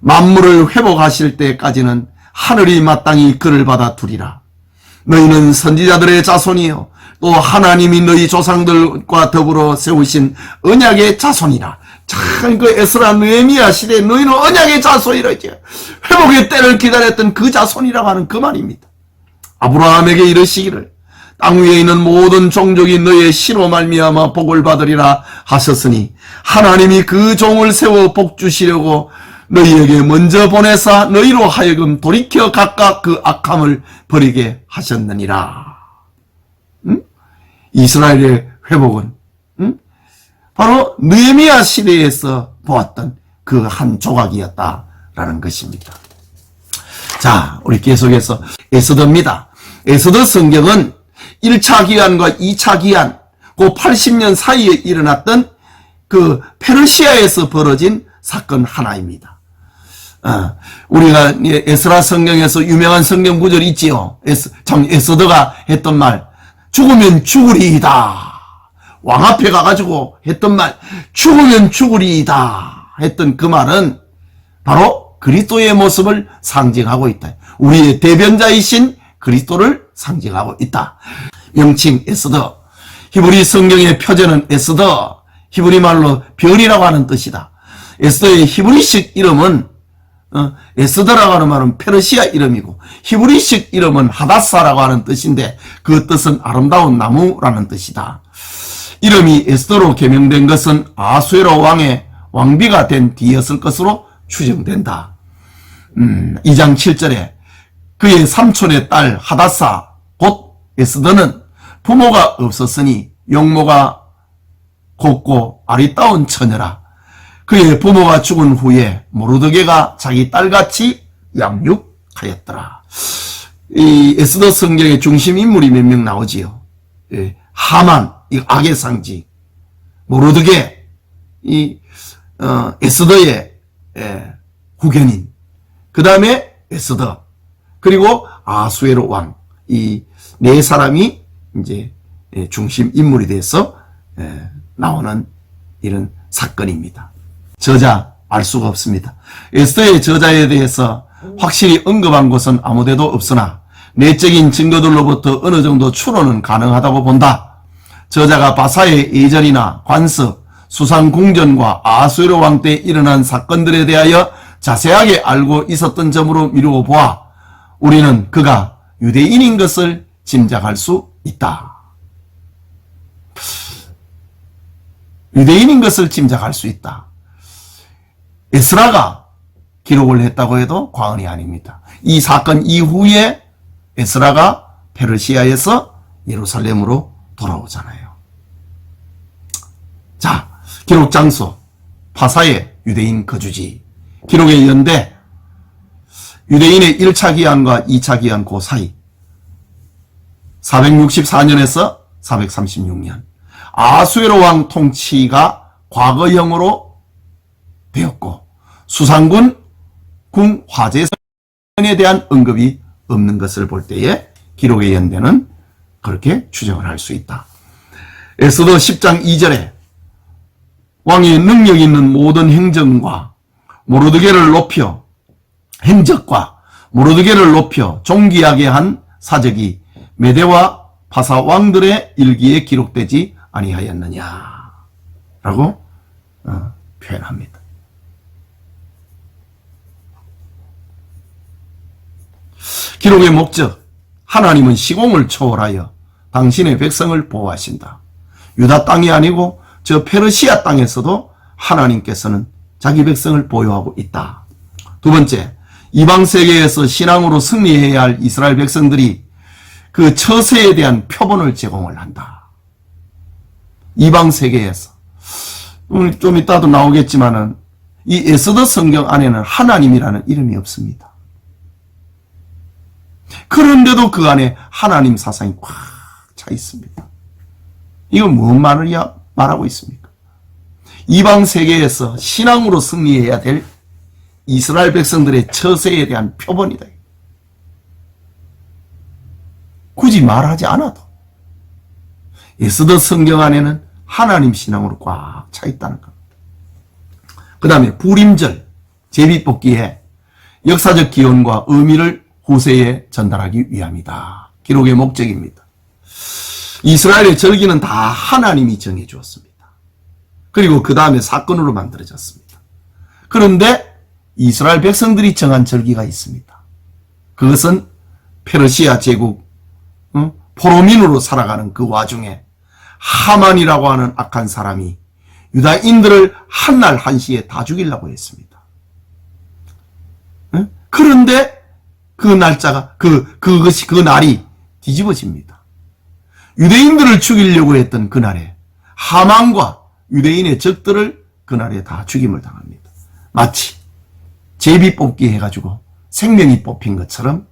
만물을 회복하실 때까지는 하늘이 마땅히 그를 받아두리라. 너희는 선지자들의 자손이요 또 하나님이 너희 조상들과 더불어 세우신 언약의 자손이라. 참 그 에스라 느헤미야 시대에 너희는 언약의 자손이라 이제 회복의 때를 기다렸던 그 자손이라고 하는 그 말입니다. 아브라함에게 이르시기를 땅 위에 있는 모든 종족이 너의 씨로 말미암아 복을 받으리라 하셨으니 하나님이 그 종을 세워 복 주시려고 너희에게 먼저 보내사 너희로 하여금 돌이켜 각각 그 악함을 버리게 하셨느니라. 이스라엘의 회복은 바로 느헤미야 시대에서 보았던 그 한 조각이었다라는 것입니다. 자, 우리 계속해서 에스더입니다. 에스더 성경은 1차 기한과 2차 기한, 그 80년 사이에 일어났던 그 페르시아에서 벌어진 사건 하나입니다. 우리가 에스라 성경에서 유명한 성경 구절이 있지요. 에스더가 했던 말, 죽으면 죽으리이다. 왕 앞에 가가지고 했던 말, 죽으면 죽으리이다 했던 그 말은 바로 그리스도의 모습을 상징하고 있다. 우리의 대변자이신 그리스도를 상징하고 있다. 명칭 에스더, 히브리 성경의 표제는 에스더, 히브리 말로 별이라고 하는 뜻이다. 에스더의 히브리식 이름은 에스더라고 하는 말은 페르시아 이름이고 히브리식 이름은 하다사라고 하는 뜻인데 그 뜻은 아름다운 나무라는 뜻이다. 이름이 에스더로 개명된 것은 아수에로 왕의 왕비가 된 뒤였을 것으로 추정된다. 2장 7절에 그의 삼촌의 딸 하다사 곧 에스더는 부모가 없었으니 용모가 곱고 아리따운 처녀라. 그의 부모가 죽은 후에 모르드게가 자기 딸같이 양육하였더라. 이 에스더 성경의 중심 인물이 몇 명 나오지요. 하만, 이 악의 상징, 모르드게, 에스더의 후견인, 그 다음에 에스더, 그리고 아수에로 왕, 이 네 사람이 이제 중심 인물이 돼서 나오는 이런 사건입니다. 저자 알 수가 없습니다. 에스더의 저자에 대해서 확실히 언급한 것은 아무데도 없으나 내적인 증거들로부터 어느 정도 추론은 가능하다고 본다. 저자가 바사의 예전이나 관습, 수상궁전과 아수에로 왕 때 일어난 사건들에 대하여 자세하게 알고 있었던 점으로 미루어 보아 우리는 그가 유대인인 것을 짐작할 수 있다. 유대인인 것을 짐작할 수 있다. 에스라가 기록을 했다고 해도 과언이 아닙니다. 이 사건 이후에 에스라가 페르시아에서 예루살렘으로 돌아오잖아요. 자, 기록 장소 파사의 유대인 거주지, 기록의 연대, 유대인의 1차 기한과 2차 기한 그 사이 464년에서 436년 아수에로 왕 통치가 과거형으로 되었고 수상군 궁 화재선에 대한 언급이 없는 것을 볼 때에 기록의 연대는 그렇게 추정을 할 수 있다. 에스더 10장 2절에 왕의 능력 있는 모든 행정과 모르드게를 높여 행적과 모르드게를 높여 존귀하게 한 사적이 메대와 바사 왕들의 일기에 기록되지 아니하였느냐 라고 표현합니다. 기록의 목적, 하나님은 시공을 초월하여 당신의 백성을 보호하신다. 유다 땅이 아니고 저 페르시아 땅에서도 하나님께서는 자기 백성을 보호하고 있다. 두 번째, 이방 세계에서 신앙으로 승리해야 할 이스라엘 백성들이 그 처세에 대한 표본을 제공을 한다. 이방 세계에서 좀 이따도 나오겠지만은 이 에스더 성경 안에는 하나님이라는 이름이 없습니다. 그런데도 그 안에 하나님 사상이 꽉 차 있습니다. 이건 무슨 말을 말하고 있습니까? 이방 세계에서 신앙으로 승리해야 될 이스라엘 백성들의 처세에 대한 표본이다. 굳이 말하지 않아도 에스더 성경 안에는 하나님 신앙으로 꽉 차 있다는 겁니다. 그 다음에 부림절, 제비뽑기의 역사적 기원과 의미를 후세에 전달하기 위함이다. 기록의 목적입니다. 이스라엘의 절기는 다 하나님이 정해주었습니다. 그리고 그 다음에 사건으로 만들어졌습니다. 그런데 이스라엘 백성들이 정한 절기가 있습니다. 그것은 페르시아 제국 포로민으로 살아가는 그 와중에 하만이라고 하는 악한 사람이 유다인들을 한날 한시에 다 죽이려고 했습니다. 그런데 그 날짜가 그 날이 뒤집어집니다. 유대인들을 죽이려고 했던 그날에 하만과 유대인의 적들을 그날에 다 죽임을 당합니다. 마치 제비 뽑기 해가지고 생명이 뽑힌 것처럼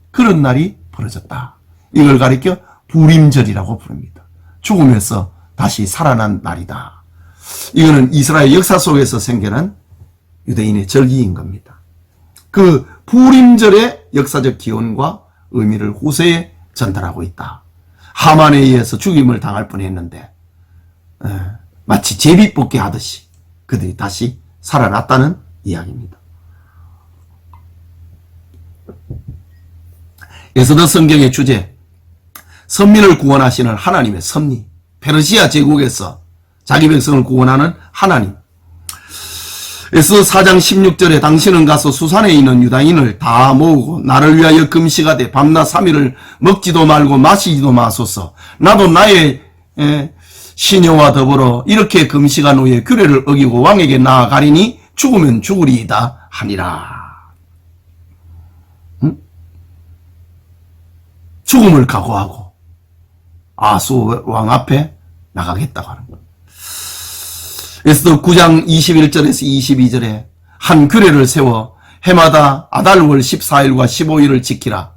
그런 날이 벌어졌다. 이걸 가리켜 부림절이라고 부릅니다. 죽음에서 다시 살아난 날이다. 이거는 이스라엘 역사 속에서 생겨난 유대인의 절기인 겁니다. 그 부림절의 역사적 기원과 의미를 후세에 전달하고 있다. 하만에 의해서 죽임을 당할 뻔했는데 마치 제비뽑기 하듯이 그들이 다시 살아났다는 이야기입니다. 에스더 성경의 주제, 선민을 구원하시는 하나님의 섭리, 페르시아 제국에서 자기 백성을 구원하는 하나님. 에스더 4장 16절에 당신은 가서 수산에 있는 유다인을 다 모으고 나를 위하여 금식하되 밤낮 3일을 먹지도 말고 마시지도 마소서. 나도 나의 시녀와 더불어 이렇게 금식한 후에 규례를 어기고 왕에게 나아가리니 죽으면 죽으리이다 하니라. 죽음을 각오하고 아수 왕 앞에 나가겠다고 하는 겁니다. 에스더 9장 21절에서 22절에 한 규례를 세워 해마다 아달월 14일과 15일을 지키라.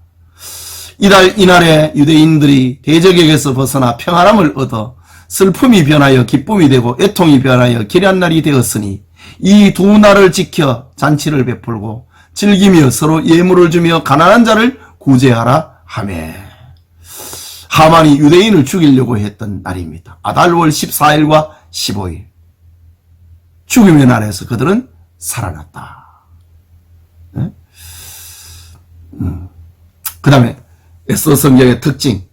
이날에 유대인들이 대적에게서 벗어나 평안함을 얻어 슬픔이 변하여 기쁨이 되고 애통이 변하여 기리한 날이 되었으니 이 두 날을 지켜 잔치를 베풀고 즐기며 서로 예물을 주며 가난한 자를 구제하라 하매. 하만이 유대인을 죽이려고 했던 날입니다. 아달월 14일과 15일. 죽음의 날에서 그들은 살아났다. 그 다음에 에스더 성경의 특징,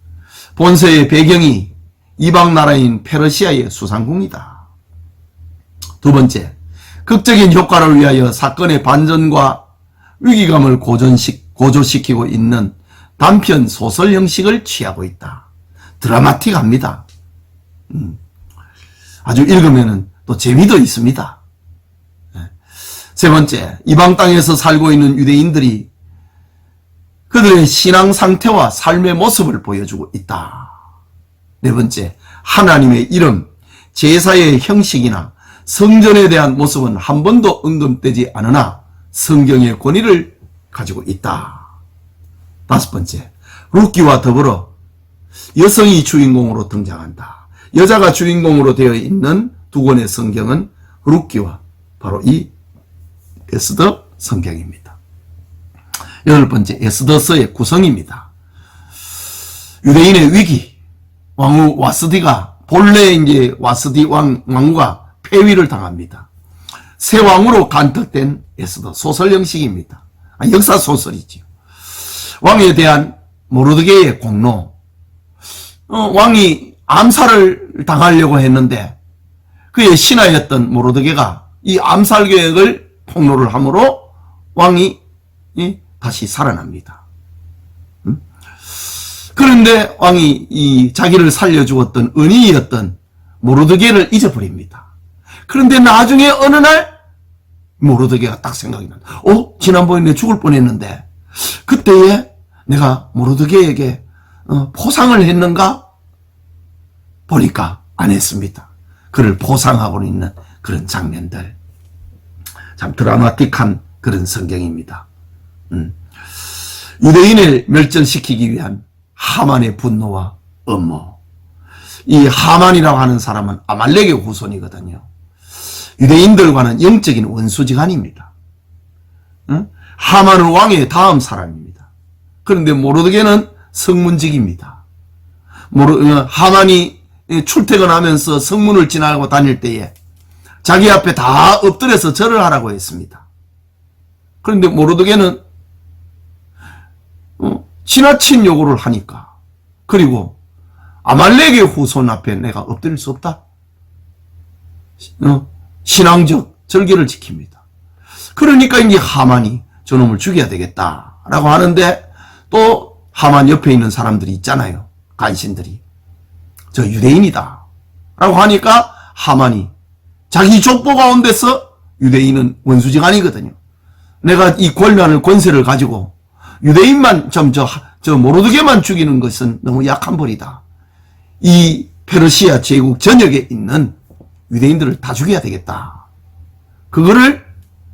본서의 배경이 이방 나라인 페르시아의 수상궁이다. 두 번째, 극적인 효과를 위하여 사건의 반전과 위기감을 고조시키고 있는 단편 소설 형식을 취하고 있다. 드라마틱합니다. 아주 읽으면은 또 재미도 있습니다. 세 번째, 이방 땅에서 살고 있는 유대인들이 그들의 신앙 상태와 삶의 모습을 보여주고 있다. 네 번째, 하나님의 이름, 제사의 형식이나 성전에 대한 모습은 한 번도 언급되지 않으나 성경의 권위를 가지고 있다. 다섯 번째, 룻기와 더불어 여성이 주인공으로 등장한다. 여자가 주인공으로 되어 있는 두 권의 성경은 룻기와 바로 이 에스더 성경입니다. 8번째, 에스더서의 구성입니다. 유대인의 위기, 왕후 와스디가 본래 이제 와스디 왕후가 폐위를 당합니다. 새 왕으로 간택된 에스더 소설 형식입니다. 역사 소설이지요. 왕에 대한 모르드게의 공로, 왕이 암살을 당하려고 했는데 그의 신하였던 모르드게가 이 암살 계획을 폭로를 함으로 왕이 다시 살아납니다. 그런데 왕이 이 자기를 살려주었던 은인이었던 모르드게를 잊어버립니다. 그런데 나중에 어느 날 모르드게가 딱 생각이 난다. 지난번에 내가 죽을 뻔했는데 그때에 내가 모르드게에게 포상을 했는가? 보니까 안 했습니다. 그를 포상하고 있는 그런 장면들. 참 드라마틱한 그런 성경입니다. 유대인을 멸절시키기 위한 하만의 분노와 음모. 이 하만이라고 하는 사람은 아말렉의 후손이거든요. 유대인들과는 영적인 원수지간입니다. 하만은 왕의 다음 사람입니다. 그런데 모르드게는 성문직입니다. 하만이 출퇴근하면서 성문을 지나고 다닐 때에 자기 앞에 다 엎드려서 절을 하라고 했습니다. 그런데 모르드게는 지나친 요구를 하니까, 그리고 아말렉의 후손 앞에 내가 엎드릴 수 없다. 신앙적 절개를 지킵니다. 그러니까 이제 하만이 저놈을 죽여야 되겠다라고 하는데, 또 하만 옆에 있는 사람들이 있잖아요. 간신들이. 저 유대인이다 라고 하니까 하만이 자기 족보 가운데서, 유대인은 원수지간이거든요. 내가 이 권한을, 권세를 가지고 유대인만 저 모르드게만 죽이는 것은 너무 약한 벌이다. 이 페르시아 제국 전역에 있는 유대인들을 다 죽여야 되겠다. 그거를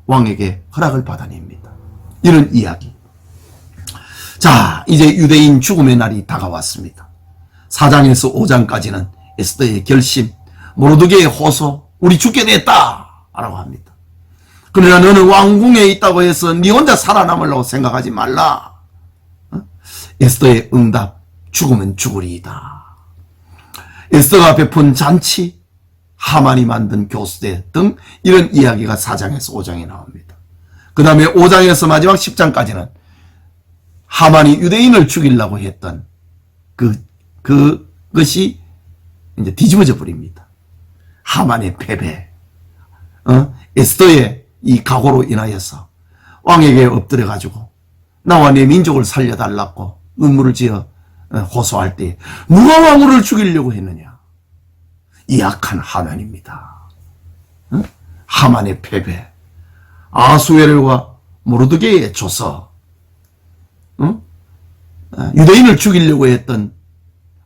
왕에게 허락을 받아냅니다. 이런 이야기. 자, 이제 유대인 죽음의 날이 다가왔습니다. 4장에서 5장까지는 에스더의 결심, 모르드게의 호소, 우리 죽게 됐다 라고 합니다. 그러나 너는 왕궁에 있다고 해서 네 혼자 살아남으려고 생각하지 말라. 에스더의 응답, 죽으면 죽으리이다. 에스더가 베푼 잔치, 하만이 만든 교수대 등 이런 이야기가 4장에서 5장에 나옵니다. 그 다음에 5장에서 마지막 10장까지는 하만이 유대인을 죽이려고 했던 그것이 이제 뒤집어져 버립니다. 하만의 패배, 에스더의 이 각오로 인하여서 왕에게 엎드려가지고 나와 내 민족을 살려달라고 눈물을 지어 호소할 때 누가 왕후를 죽이려고 했느냐? 이 악한 하만입니다. 하만의 패배, 아수에르와 모르드게의 조서, 유대인을 죽이려고 했던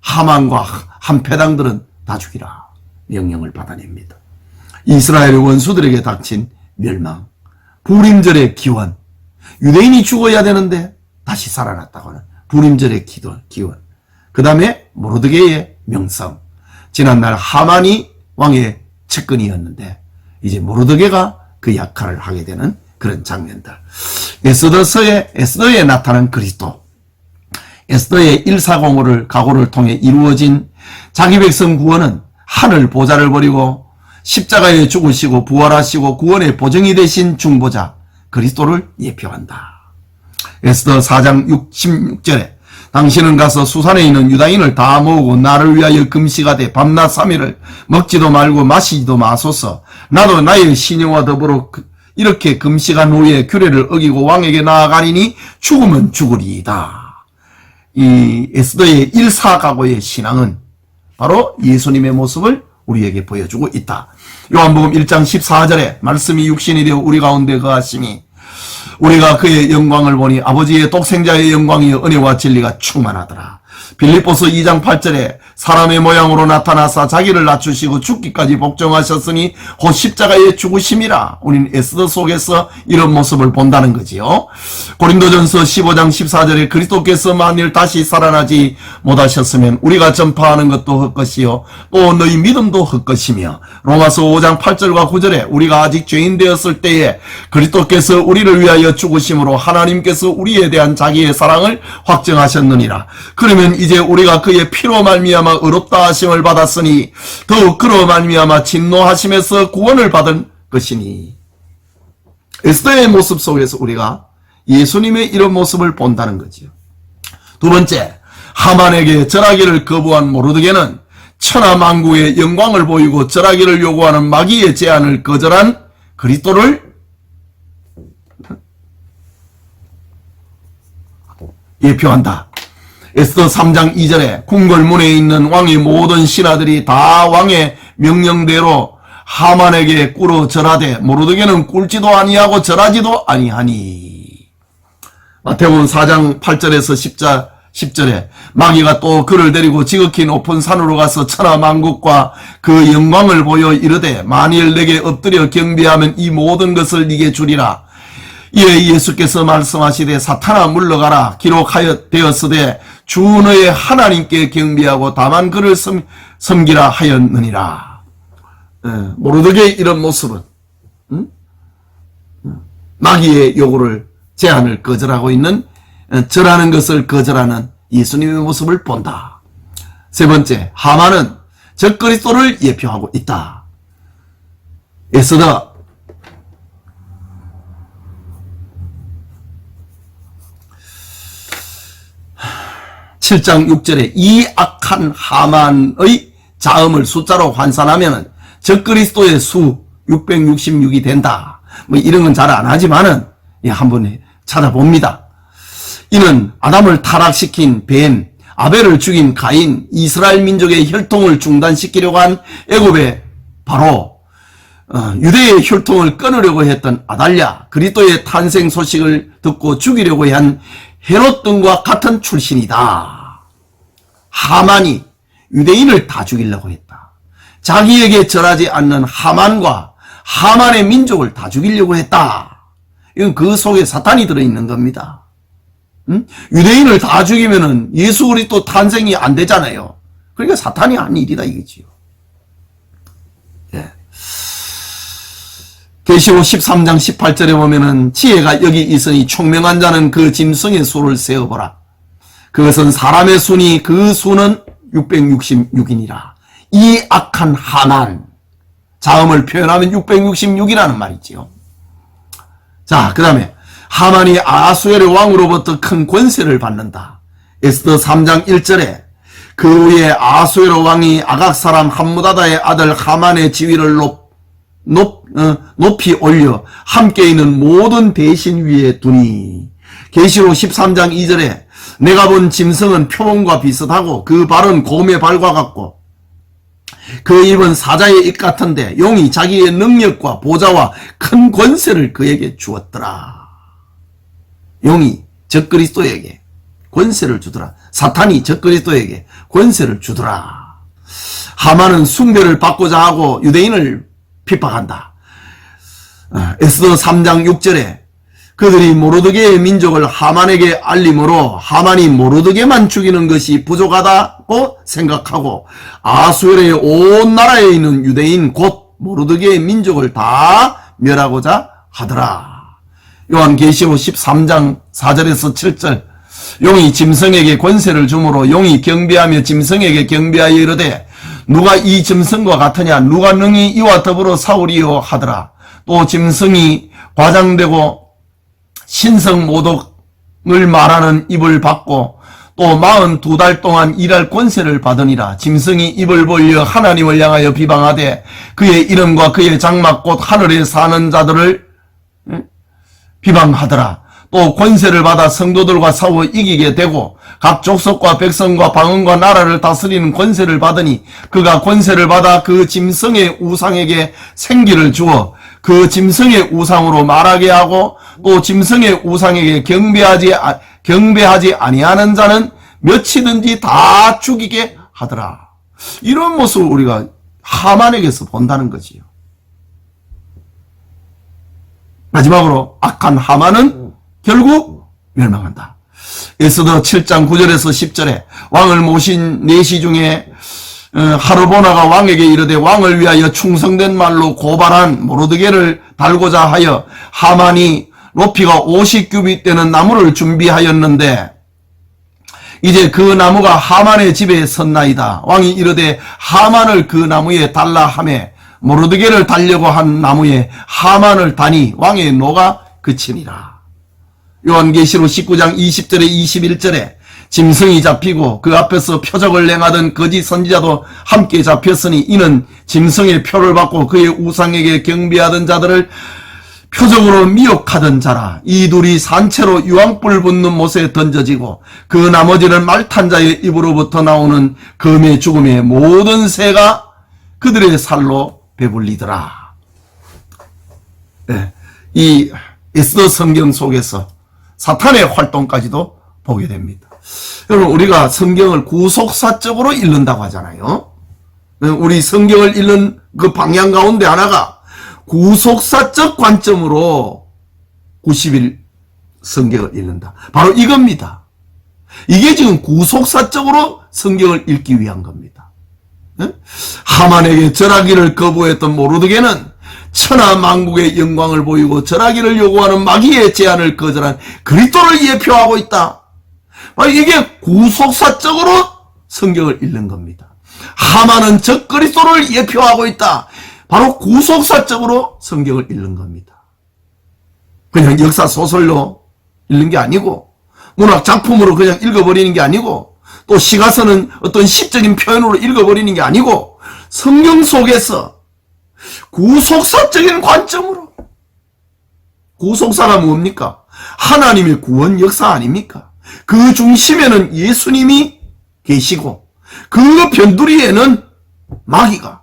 하만과 한패당들은 다 죽이라 명령을 받아냅니다. 이스라엘의 원수들에게 닥친 멸망, 부림절의 기원, 유대인이 죽어야 되는데 다시 살아났다고 하는 부림절의 기원, 그 다음에 모르드게의 명성, 지난날 하만이 왕의 측근이었는데 이제 모르드게가 그 역할을 하게 되는 그런 장면들. 에스더에 나타난 그리스도, 에스더의 일사공호를 각오를 통해 이루어진 자기 백성 구원은 하늘 보좌를 버리고 십자가에 죽으시고 부활하시고 구원의 보증이 되신 중보자 그리스도를 예표한다. 에스더 4장 16절에 당신은 가서 수산에 있는 유다인을 다 모으고 나를 위하여 금식하되 밤낮 3일을 먹지도 말고 마시지도 마소서. 나도 나의 신령과 더불어 이렇게 금식한 후에 규례를 어기고 왕에게 나아가리니 죽으면 죽으리이다. 이 에스더의 일사각오의 신앙은 바로 예수님의 모습을 우리에게 보여주고 있다. 요한복음 1장 14절에 말씀이 육신이 되어 우리 가운데 거하시니 우리가 그의 영광을 보니 아버지의 독생자의 영광이여 은혜와 진리가 충만하더라. 빌립보서 2장 8절에 사람의 모양으로 나타나사 자기를 낮추시고 죽기까지 복종하셨으니 곧 십자가의 죽으심이라. 우리는 에스더 속에서 이런 모습을 본다는 거지요. 고린도전서 15장 14절에 그리스도께서 만일 다시 살아나지 못하셨으면 우리가 전파하는 것도 헛것이요 또 너희 믿음도 헛것이며, 로마서 5장 8절과 9절에 우리가 아직 죄인 되었을 때에 그리스도께서 우리를 위하여 죽으심으로 하나님께서 우리에 대한 자기의 사랑을 확증하셨느니라. 그러면 이제 우리가 그의 피로 말미암아 의롭다 하심을 받았으니 더욱 그로 말미암아 진노하심에서 구원을 받은 것이니. 에스더의 모습 속에서 우리가 예수님의 이런 모습을 본다는 거지요. 두 번째, 하만에게 절하기를 거부한 모르드게는 천하만국의 영광을 보이고 절하기를 요구하는 마귀의 제안을 거절한 그리스도를 예표한다. 에스더 3장 2절에 궁궐문에 있는 왕의 모든 신하들이 다 왕의 명령대로 하만에게 꿇어 절하되 모르드게는 꿇지도 아니하고 절하지도 아니하니. 마태복음 4장 8절에서 10절에 마귀가 또 그를 데리고 지극히 높은 산으로 가서 천하만국과 그 영광을 보여 이르되 만일 내게 엎드려 경배하면 이 모든 것을 네게 주리라. 이에 예수께서 말씀하시되 사탄아 물러가라. 기록하여 되었으되 주 너의 하나님께 경배하고 다만 그를 섬기라 하였느니라. 모르드게의 이런 모습은 마귀의 요구를 제안을 거절하고 있는, 절하는 것을 거절하는 예수님의 모습을 본다. 세 번째, 하만은 적그리스도를 예표하고 있다. 에스더 7장 6절에 이 악한 하만의 자음을 숫자로 환산하면 적그리스도의 수 666이 된다. 뭐 이런 건 잘 안 하지만은 한번 찾아봅니다. 이는 아담을 타락시킨 뱀, 아벨을 죽인 가인, 이스라엘 민족의 혈통을 중단시키려고 한 애굽의 바로 유대의 혈통을 끊으려고 했던 아달랴, 그리스도의 탄생 소식을 듣고 죽이려고 한 헤롯 등과 같은 출신이다. 하만이 유대인을 다 죽이려고 했다. 자기에게 절하지 않는 하만과 하만의 민족을 다 죽이려고 했다. 이건 그 속에 사탄이 들어있는 겁니다. 유대인을 다 죽이면은 예수 그리스도 탄생이 안 되잖아요. 그러니까 사탄이 한 일이다 이거지요. 예. 계시록 13장 18절에 보면은 지혜가 여기 있으니 총명한 자는 그 짐승의 수를 세어보라. 그것은 사람의 수니 그 수는 666이니라. 이 악한 하만, 자음을 표현하면 666이라는 말이지요. 자, 그 다음에 하만이 아수엘의 왕으로부터 큰 권세를 받는다. 에스더 3장 1절에 그 후에 아수엘 왕이 아각 사람 함무다다의 아들 하만의 지위를 높이 올려 함께 있는 모든 대신 위에 두니. 계시록 13장 2절에 내가 본 짐승은 표범과 비슷하고 그 발은 곰의 발과 같고 그 입은 사자의 입 같은데 용이 자기의 능력과 보좌와 큰 권세를 그에게 주었더라. 용이 적그리스도에게 권세를 주더라. 사탄이 적그리스도에게 권세를 주더라. 하만은 숭배를 받고자 하고 유대인을 핍박한다. 에스더 3장 6절에 그들이 모르드게의 민족을 하만에게 알림으로 하만이 모르드게만 죽이는 것이 부족하다고 생각하고 아수엘의 온 나라에 있는 유대인 곧 모르드게의 민족을 다 멸하고자 하더라. 요한계시록 13장 4절에서 7절 용이 짐승에게 권세를 주므로 용이 경배하며 짐승에게 경배하여 이르되 누가 이 짐승과 같으냐 누가 능히 이와 더불어 싸우리요 하더라. 또 짐승이 과장되고 신성 모독을 말하는 입을 받고 또 42달 동안 일할 권세를 받으니라. 짐승이 입을 벌려 하나님을 향하여 비방하되 그의 이름과 그의 장막 곧 하늘에 사는 자들을 비방하더라. 또 권세를 받아 성도들과 싸워 이기게 되고 각 족속과 백성과 방언과 나라를 다스리는 권세를 받으니 그가 권세를 받아 그 짐승의 우상에게 생기를 주어 그 짐승의 우상으로 말하게 하고 또 짐승의 우상에게 경배하지 아니하는 자는 몇이든지 다 죽이게 하더라. 이런 모습을 우리가 하만에게서 본다는 거지요. 마지막으로 악한 하만은 결국 멸망한다. 에스더 7장 9절에서 10절에 왕을 모신 내시 중에 하르보나가 왕에게 이르되 왕을 위하여 충성된 말로 고발한 모르드게를 달고자 하여 하만이 높이가 50규빗 되는 나무를 준비하였는데 이제 그 나무가 하만의 집에 섰나이다. 왕이 이르되 하만을 그 나무에 달라 하매 모르드게를 달려고 한 나무에 하만을 다니 왕의 노가 그치니라. 요한계시록 19장 20절에 21절에 짐승이 잡히고 그 앞에서 표적을 행하던 거짓 선지자도 함께 잡혔으니 이는 짐승의 표를 받고 그의 우상에게 경배하던 자들을 표적으로 미혹하던 자라. 이 둘이 산채로 유황불 붙는 못에 던져지고 그 나머지는 말탄 자의 입으로부터 나오는 검의 죽음의 모든 새가 그들의 살로 배불리더라. 네, 이 에스더 성경 속에서 사탄의 활동까지도 보게 됩니다. 여러분, 우리가 성경을 구속사적으로 읽는다고 하잖아요. 우리 성경을 읽는 그 방향 가운데 하나가 구속사적 관점으로 90일 성경을 읽는다. 바로 이겁니다. 이게 지금 구속사적으로 성경을 읽기 위한 겁니다. 하만에게 절하기를 거부했던 모르드게는 천하만국의 영광을 보이고 절하기를 요구하는 마귀의 제안을 거절한 그리스도를 예표하고 있다. 이게 구속사적으로 성경을 읽는 겁니다. 하만은 적 그리스도를 예표하고 있다. 바로 구속사적으로 성경을 읽는 겁니다. 그냥 역사 소설로 읽는 게 아니고 문학 작품으로 그냥 읽어버리는 게 아니고 또 시가서는 어떤 시적인 표현으로 읽어버리는 게 아니고 성경 속에서 구속사적인 관점으로. 구속사가 뭡니까? 하나님의 구원 역사 아닙니까? 그 중심에는 예수님이 계시고 그 변두리에는 마귀가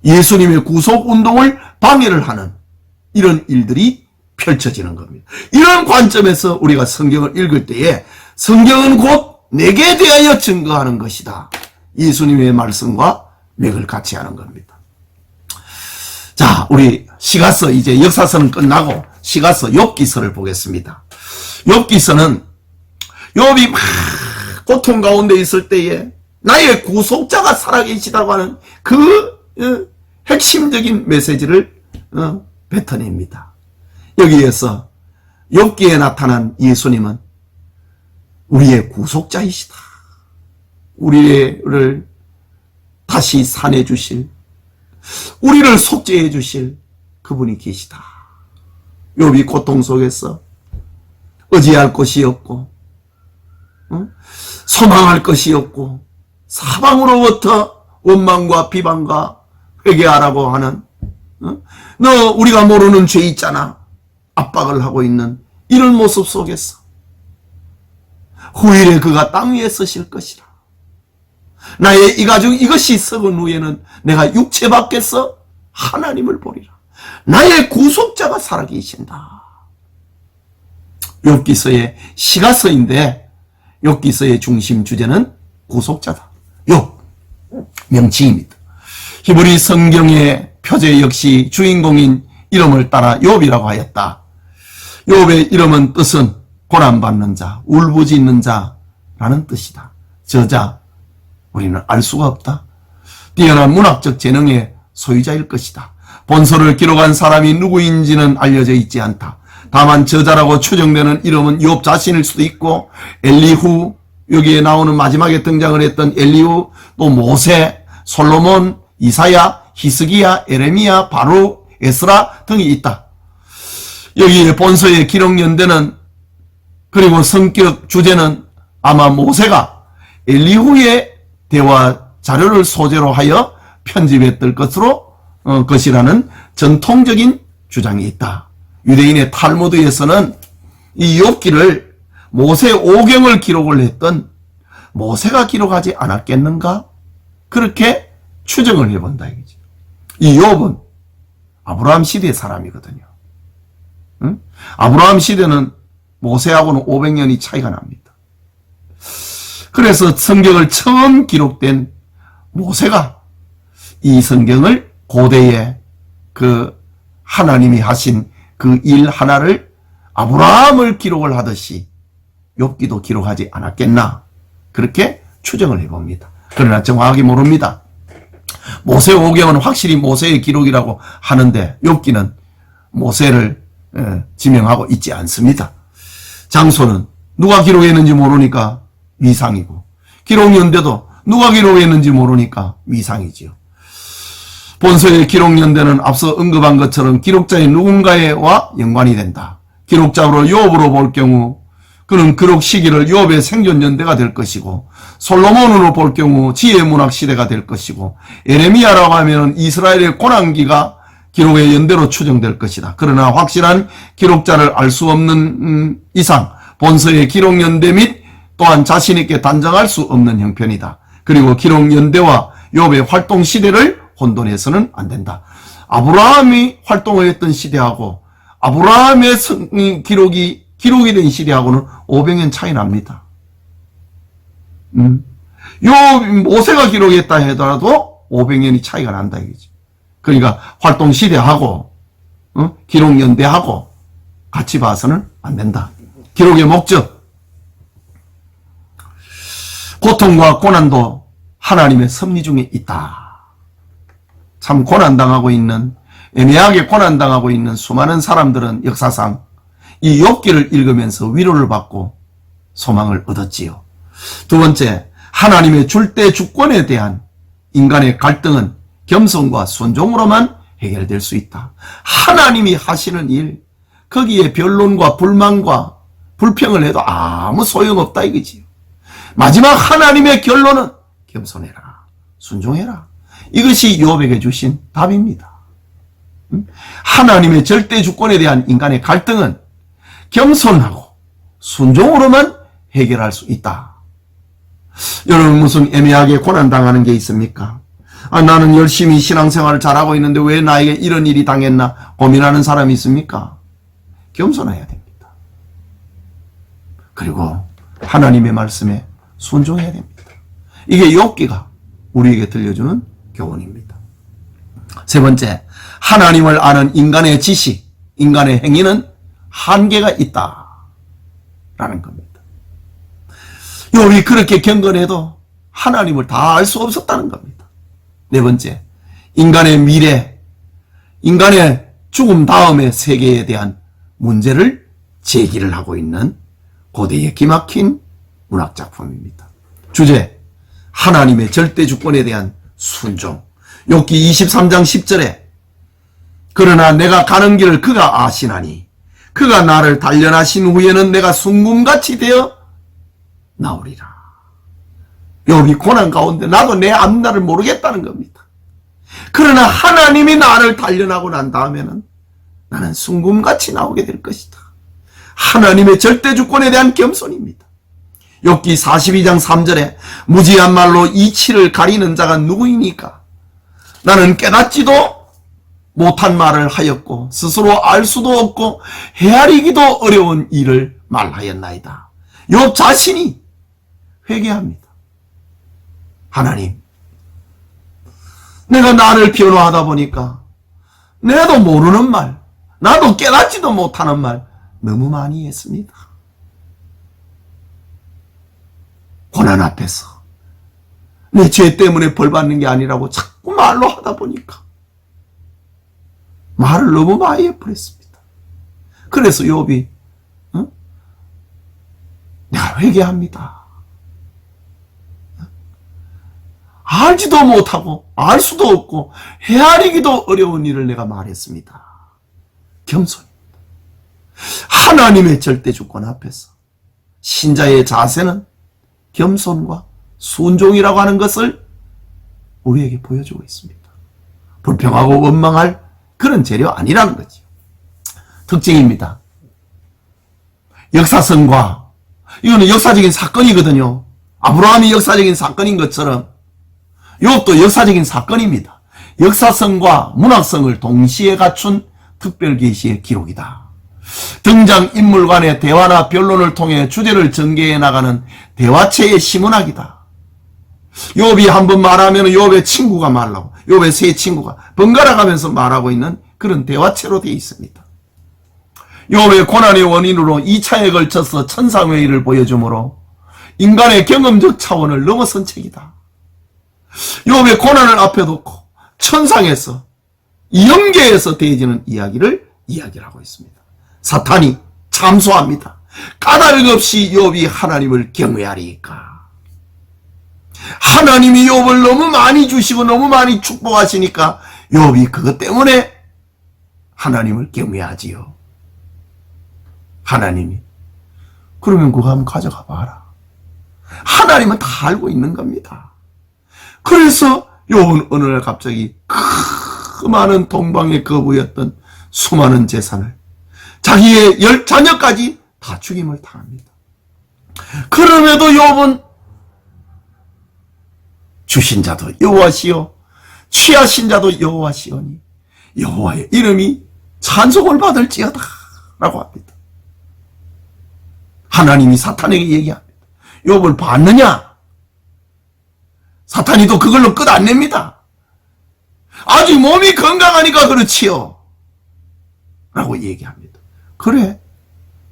예수님의 구속운동을 방해를 하는 이런 일들이 펼쳐지는 겁니다. 이런 관점에서 우리가 성경을 읽을 때에 성경은 곧 내게 대하여 증거하는 것이다. 예수님의 말씀과 맥을 같이 하는 겁니다. 자, 우리 시가서 이제 역사서는 끝나고 시가서 욥기서를 보겠습니다. 욥기서는 욥이 막 고통 가운데 있을 때에 나의 구속자가 살아계시다고 하는 그 핵심적인 메시지를 뱉어냅니다. 여기에서 욥기에 나타난 예수님은 우리의 구속자이시다. 우리를 다시 산해 주실, 우리를 속죄해 주실 그분이 계시다. 욥이 고통 속에서 의지할 것이 없고 소망할 것이 없고 사방으로부터 원망과 비방과 회개하라고 하는 너 우리가 모르는 죄 있잖아 압박을 하고 있는 이런 모습 속에서 후일에 그가 땅 위에 서실 것이라. 나의 이 가죽 이것이 썩은 후에는 내가 육체 밖에서 하나님을 보리라. 나의 구속자가 살아계신다. 욥기서의 시가서인데 욥기서의 중심 주제는 구속자다. 욥 명칭입니다. 히브리 성경의 표제 역시 주인공인 이름을 따라 욥이라고 하였다. 욥의 이름은 뜻은 고난받는 자, 울부짖는 자라는 뜻이다. 저자 우리는 알 수가 없다. 뛰어난 문학적 재능의 소유자일 것이다. 본서를 기록한 사람이 누구인지는 알려져 있지 않다. 다만 저자라고 추정되는 이름은 욥 자신일 수도 있고 엘리후, 여기에 나오는 마지막에 등장을 했던 엘리후, 또 모세, 솔로몬, 이사야, 히스기야, 에레미야, 바룩, 에스라 등이 있다. 여기에 본서의 기록 연대는 그리고 성격 주제는 아마 모세가 엘리후의 대화 자료를 소재로 하여 편집했을 것이라는 전통적인 주장이 있다. 유대인의 탈무드에서는 이 욥기를 모세 오경을 기록을 했던 모세가 기록하지 않았겠는가? 그렇게 추정을 해본다 이거죠. 이 욥은 아브라함 시대의 사람이거든요. 응? 아브라함 시대는 모세하고는 500년이 차이가 납니다. 그래서 성경을 처음 기록된 모세가 이 성경을 고대에 그 하나님이 하신 그 일 하나를 아브라함을 기록을 하듯이 욥기도 기록하지 않았겠나, 그렇게 추정을 해봅니다. 그러나 정확하게 모릅니다. 모세 오경은 확실히 모세의 기록이라고 하는데 욥기는 모세를 지명하고 있지 않습니다. 장소는 누가 기록했는지 모르니까 위상이고, 기록연대도 누가 기록했는지 모르니까 위상이지요. 본서의 기록연대는 앞서 언급한 것처럼 기록자의 누군가와 연관이 된다. 기록자로 욥으로 볼 경우 그는 기록 시기를 욥의 생존연대가 될 것이고, 솔로몬으로 볼 경우 지혜 문학 시대가 될 것이고, 에레미야라고 하면 이스라엘의 고난기가 기록의 연대로 추정될 것이다. 그러나 확실한 기록자를 알 수 없는 이상 본서의 기록연대 및 또한 자신있게 단정할 수 없는 형편이다. 그리고 기록연대와 욥의 활동 시대를 혼돈해서는 안 된다. 아브라함이 활동을 했던 시대하고 아브라함의 기록이 된 시대하고는 500년 차이 납니다. 모세가 기록했다 하더라도 500년이 차이가 난다 이거지. 그러니까 활동 시대하고 기록 연대하고 같이 봐서는 안 된다. 기록의 목적, 고통과 고난도 하나님의 섭리 중에 있다. 참 고난당하고 있는, 애매하게 고난당하고 있는 수많은 사람들은 역사상 이 욥기를 읽으면서 위로를 받고 소망을 얻었지요. 두 번째, 하나님의 줄대 주권에 대한 인간의 갈등은 겸손과 순종으로만 해결될 수 있다. 하나님이 하시는 일, 거기에 변론과 불만과 불평을 해도 아무 소용없다 이거지요. 마지막 하나님의 결론은 겸손해라, 순종해라. 이것이 욥에게 주신 답입니다. 하나님의 절대 주권에 대한 인간의 갈등은 겸손하고 순종으로만 해결할 수 있다. 여러분, 무슨 애매하게 고난당하는 게 있습니까? 나는 열심히 신앙생활을 잘하고 있는데 왜 나에게 이런 일이 당했나 고민하는 사람이 있습니까? 겸손해야 됩니다. 그리고 하나님의 말씀에 순종해야 됩니다. 이게 욥기가 우리에게 들려주는 교훈입니다. 세 번째, 하나님을 아는 인간의 지식, 인간의 행위는 한계가 있다 라는 겁니다. 욥이 그렇게 경건해도 하나님을 다 알 수 없었다는 겁니다. 네 번째, 인간의 미래, 인간의 죽음 다음의 세계에 대한 문제를 제기를 하고 있는 고대의 기막힌 문학작품입니다. 주제, 하나님의 절대 주권에 대한 순종. 욥기 23장 10절에 그러나 내가 가는 길을 그가 아시나니 그가 나를 단련하신 후에는 내가 순금같이 되어 나오리라. 욥이 고난 가운데 나도 내 앞날을 모르겠다는 겁니다. 그러나 하나님이 나를 단련하고 난 다음에는 나는 순금같이 나오게 될 것이다. 하나님의 절대 주권에 대한 겸손입니다. 욥기 42장 3절에 무지한 말로 이치를 가리는 자가 누구이니까 나는 깨닫지도 못한 말을 하였고 스스로 알 수도 없고 헤아리기도 어려운 일을 말하였나이다. 욥 자신이 회개합니다. 하나님, 내가 나를 변호하다 보니까 내도 모르는 말, 나도 깨닫지도 못하는 말 너무 많이 했습니다. 고난 앞에서 내 죄 때문에 벌 받는 게 아니라고 자꾸 말로 하다 보니까 말을 너무 많이 해버렸습니다. 그래서 욥이 내가 회개합니다. 알지도 못하고 알 수도 없고 헤아리기도 어려운 일을 내가 말했습니다. 겸손입니다. 하나님의 절대 주권 앞에서 신자의 자세는 겸손과 순종이라고 하는 것을 우리에게 보여주고 있습니다. 불평하고 원망할 그런 재료 아니라는 거죠. 특징입니다. 역사성과, 이거는 역사적인 사건이거든요. 아브라함이 역사적인 사건인 것처럼 욥도 역사적인 사건입니다. 역사성과 문학성을 동시에 갖춘 특별계시의 기록이다. 등장인물 간의 대화나 변론을 통해 주제를 전개해 나가는 대화체의 시문학이다. 욥이 한번 말하면 욥의 친구가 말하고 욥의 세 친구가 번갈아 가면서 말하고 있는 그런 대화체로 되어 있습니다. 욥의 고난의 원인으로 2차에 걸쳐서 천상회의를 보여주므로 인간의 경험적 차원을 넘어선 책이다. 욥의 고난을 앞에 두고 천상에서 영계에서 대해지는 이야기를 하고 있습니다. 사탄이 참소합니다. 까닭 없이 욥이 하나님을 경외하리까. 하나님이 욥을 너무 많이 주시고 너무 많이 축복하시니까 욥이 그것 때문에 하나님을 경외하지요. 하나님이. 그러면 그거 한번 가져가 봐라. 하나님은 다 알고 있는 겁니다. 그래서 욥은 어느 날 갑자기 그 많은 동방의 거부였던 수많은 재산을 자기의 10자녀까지 다 죽임을 당합니다. 그럼에도 욥은 주신 자도 여호와시요 취하신 자도 여호와시오니 여호와의 이름이 찬송을 받을지어다 라고 합니다. 하나님이 사탄에게 얘기합니다. 욥을 봤느냐? 사탄이 또 그걸로 끝 안 냅니다. 아직 몸이 건강하니까 그렇지요 라고 얘기합니다. 그래,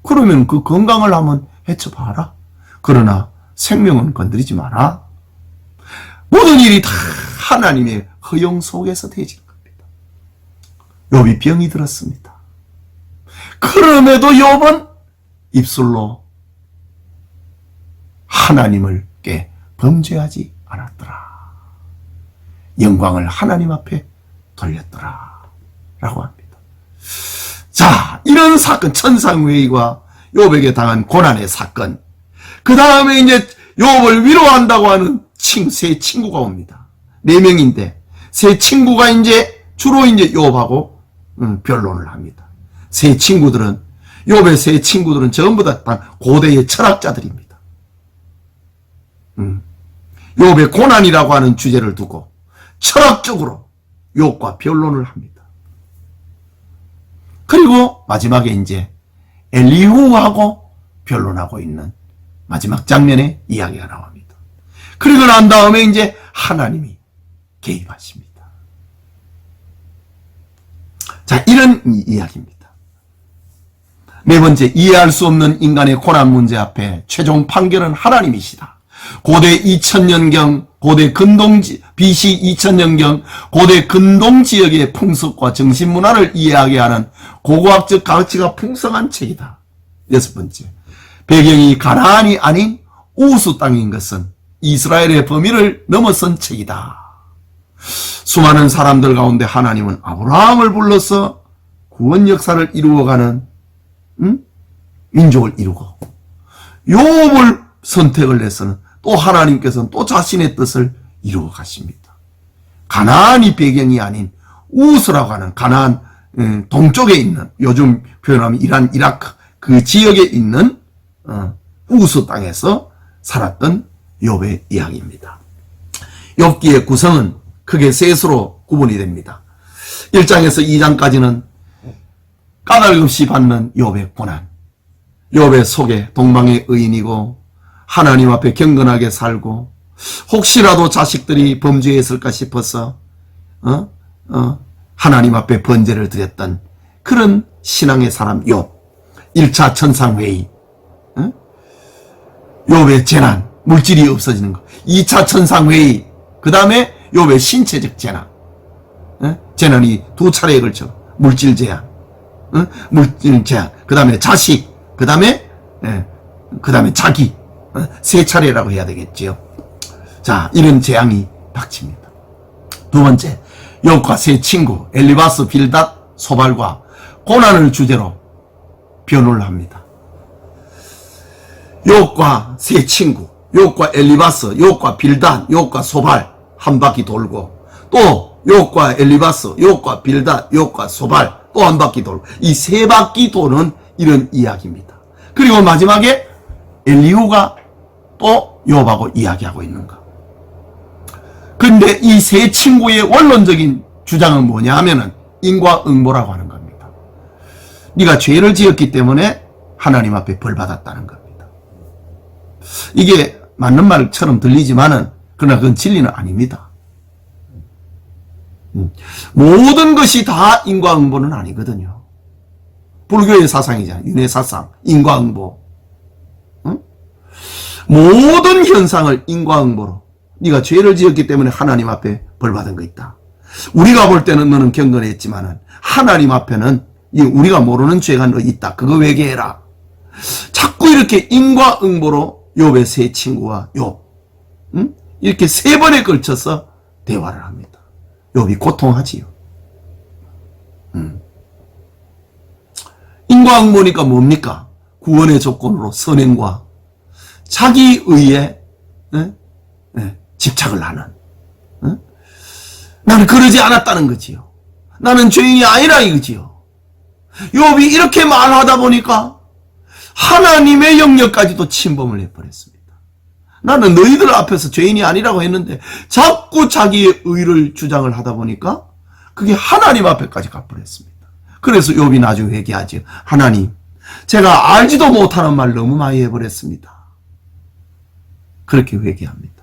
그러면 그 건강을 한번 헤쳐봐라. 그러나 생명은 건드리지 마라. 모든 일이 다 하나님의 허용 속에서 되어지는 겁니다. 욥이 병이 들었습니다. 그럼에도 욥은 입술로 하나님을께 범죄하지 않았더라. 영광을 하나님 앞에 돌렸더라 라고 합니다. 자, 이런 사건, 천상회의와 욥에게 당한 고난의 사건, 그 다음에 이제 욥을 위로한다고 하는 세 친구가 옵니다. 4명인데 세 친구가 이제 주로 이제 욥하고 변론을 합니다. 욥의 세 친구들은 전부 다 고대의 철학자들입니다. 욥의 고난이라고 하는 주제를 두고 철학적으로 욥과 변론을 합니다. 그리고 마지막에 이제 엘리후하고 변론하고 있는 마지막 장면에 이야기가 나옵니다. 그리고 난 다음에 이제 하나님이 개입하십니다. 자, 이런 이야기입니다. 네 번째, 이해할 수 없는 인간의 고난 문제 앞에 최종 판결은 하나님이시다. 고대 2000년경, 고대 근동지, BC 2000년경, 고대 근동 지역의 풍습과 정신문화를 이해하게 하는 고고학적 가치가 풍성한 책이다. 6번째, 배경이 가나안이 아닌 우스 땅인 것은 이스라엘의 범위를 넘어선 책이다. 수많은 사람들 가운데 하나님은 아브라함을 불러서 구원 역사를 이루어가는 민족을 이루고 욥을 선택을 해서는 또 하나님께서는 또 자신의 뜻을 이루어 가십니다. 가나안이 배경이 아닌 우스라고 하는 가나안 동쪽에 있는, 요즘 표현하면 이란, 이라크 그 지역에 있는 우스 땅에서 살았던 욥의 이야기입니다. 욥기의 구성은 크게 셋으로 구분이 됩니다. 1장에서 2장까지는 까닭 없이 받는 욥의 고난, 욥의 속에 동방의 의인이고 하나님 앞에 경건하게 살고 혹시라도 자식들이 범죄했을까 싶어서 하나님 앞에 번제를 드렸던 그런 신앙의 사람 욥. 1차 천상회의, 욥의 재난, 물질이 없어지는 것. 2차 천상회의, 그 다음에 욥의 신체적 재난. 재난이 2차례에 걸쳐 물질 재앙, 물질 재앙, 그 다음에 자식, 그 다음에 자기, 3차례라고 해야 되겠지요. 자, 이런 재앙이 닥칩니다. 두 번째, 욥과 세 친구 엘리바스, 빌닷, 소발과 고난을 주제로 변호를 합니다. 욥과 세 친구, 욥과 엘리바스, 욥과 빌닷, 욥과 소발 한 바퀴 돌고, 또 욥과 엘리바스, 욥과 빌닷, 욥과 소발 또 한 바퀴 돌고, 이 세 바퀴 도는 이런 이야기입니다. 그리고 마지막에 엘리후가 또 욥하고 이야기하고 있는 거. 근데 이 세 친구의 원론적인 주장은 뭐냐 하면은 인과응보라고 하는 겁니다. 네가 죄를 지었기 때문에 하나님 앞에 벌 받았다는 겁니다. 이게 맞는 말처럼 들리지만은 그러나 그건 진리는 아닙니다. 모든 것이 다 인과응보는 아니거든요. 불교의 사상이잖아요. 윤회사상, 인과응보. 응? 모든 현상을 인과응보로 네가 죄를 지었기 때문에 하나님 앞에 벌 받은 거 있다. 우리가 볼 때는 너는 경건했지만은 하나님 앞에는 우리가 모르는 죄가 너 있다. 그거 회개해라. 자꾸 이렇게 인과응보로 욥의 세 친구와 욥, 응? 이렇게 세 번에 걸쳐서 대화를 합니다. 욥이 고통하지요. 인과응보니까 뭡니까? 구원의 조건으로 선행과 자기 의에 집착을 하는. 나는 그러지 않았다는 거지요. 나는 죄인이 아니라 이거지요. 욥이 이렇게 말하다 보니까 하나님의 영역까지도 침범을 해버렸습니다. 나는 너희들 앞에서 죄인이 아니라고 했는데 자꾸 자기의 의를 주장을 하다 보니까 그게 하나님 앞에까지 가버렸습니다. 그래서 욥이 나중에 회개하죠. 하나님, 제가 알지도 못하는 말 너무 많이 해버렸습니다. 그렇게 회개합니다.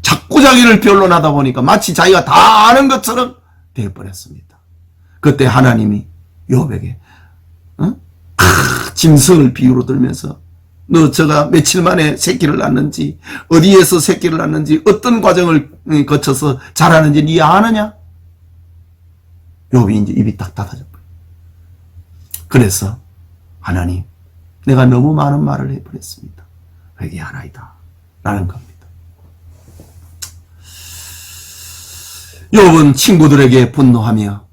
자꾸 자기를 변론하다 보니까 마치 자기가 다 아는 것처럼 되어버렸습니다. 그때 하나님이 욥에게 짐승을 비유로 들면서 너 저가 며칠 만에 새끼를 낳는지 어디에서 새끼를 낳는지 어떤 과정을 거쳐서 자라는지 네 아느냐? 욥이 이제 입이 딱 닫아져 버려요. 그래서 하나님, 내가 너무 많은 말을 해버렸습니다. 회개하나이다 라는 겁니다. 욥은 친구들에게 분노하며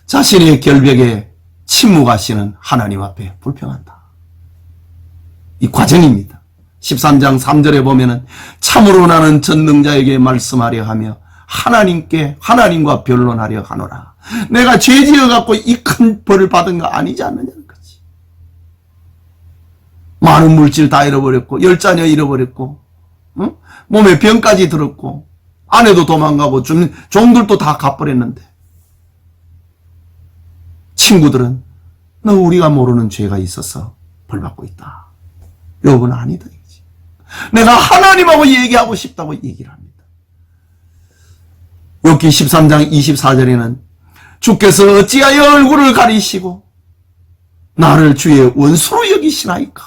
자신의 결백에 침묵하시는 하나님 앞에 불평한다. 이 과정입니다. 13장 3절에 보면은 참으로 나는 전능자에게 말씀하려 하며 하나님과 변론하려 하노라. 내가 죄 지어갖고 이 큰 벌을 받은 거 아니지 않느냐는 거지. 많은 물질 다 잃어버렸고 10자녀 잃어버렸고 응? 몸에 병까지 들었고 아내도 도망가고 종들도 다 갚버렸는데 친구들은 너 우리가 모르는 죄가 있어서 벌받고 있다. 욥은 아니다 이거지. 내가 하나님하고 얘기하고 싶다고 얘기를 합니다. 욥기 13장 24절에는 주께서 어찌하여 얼굴을 가리시고 나를 주의 원수로 여기시나이까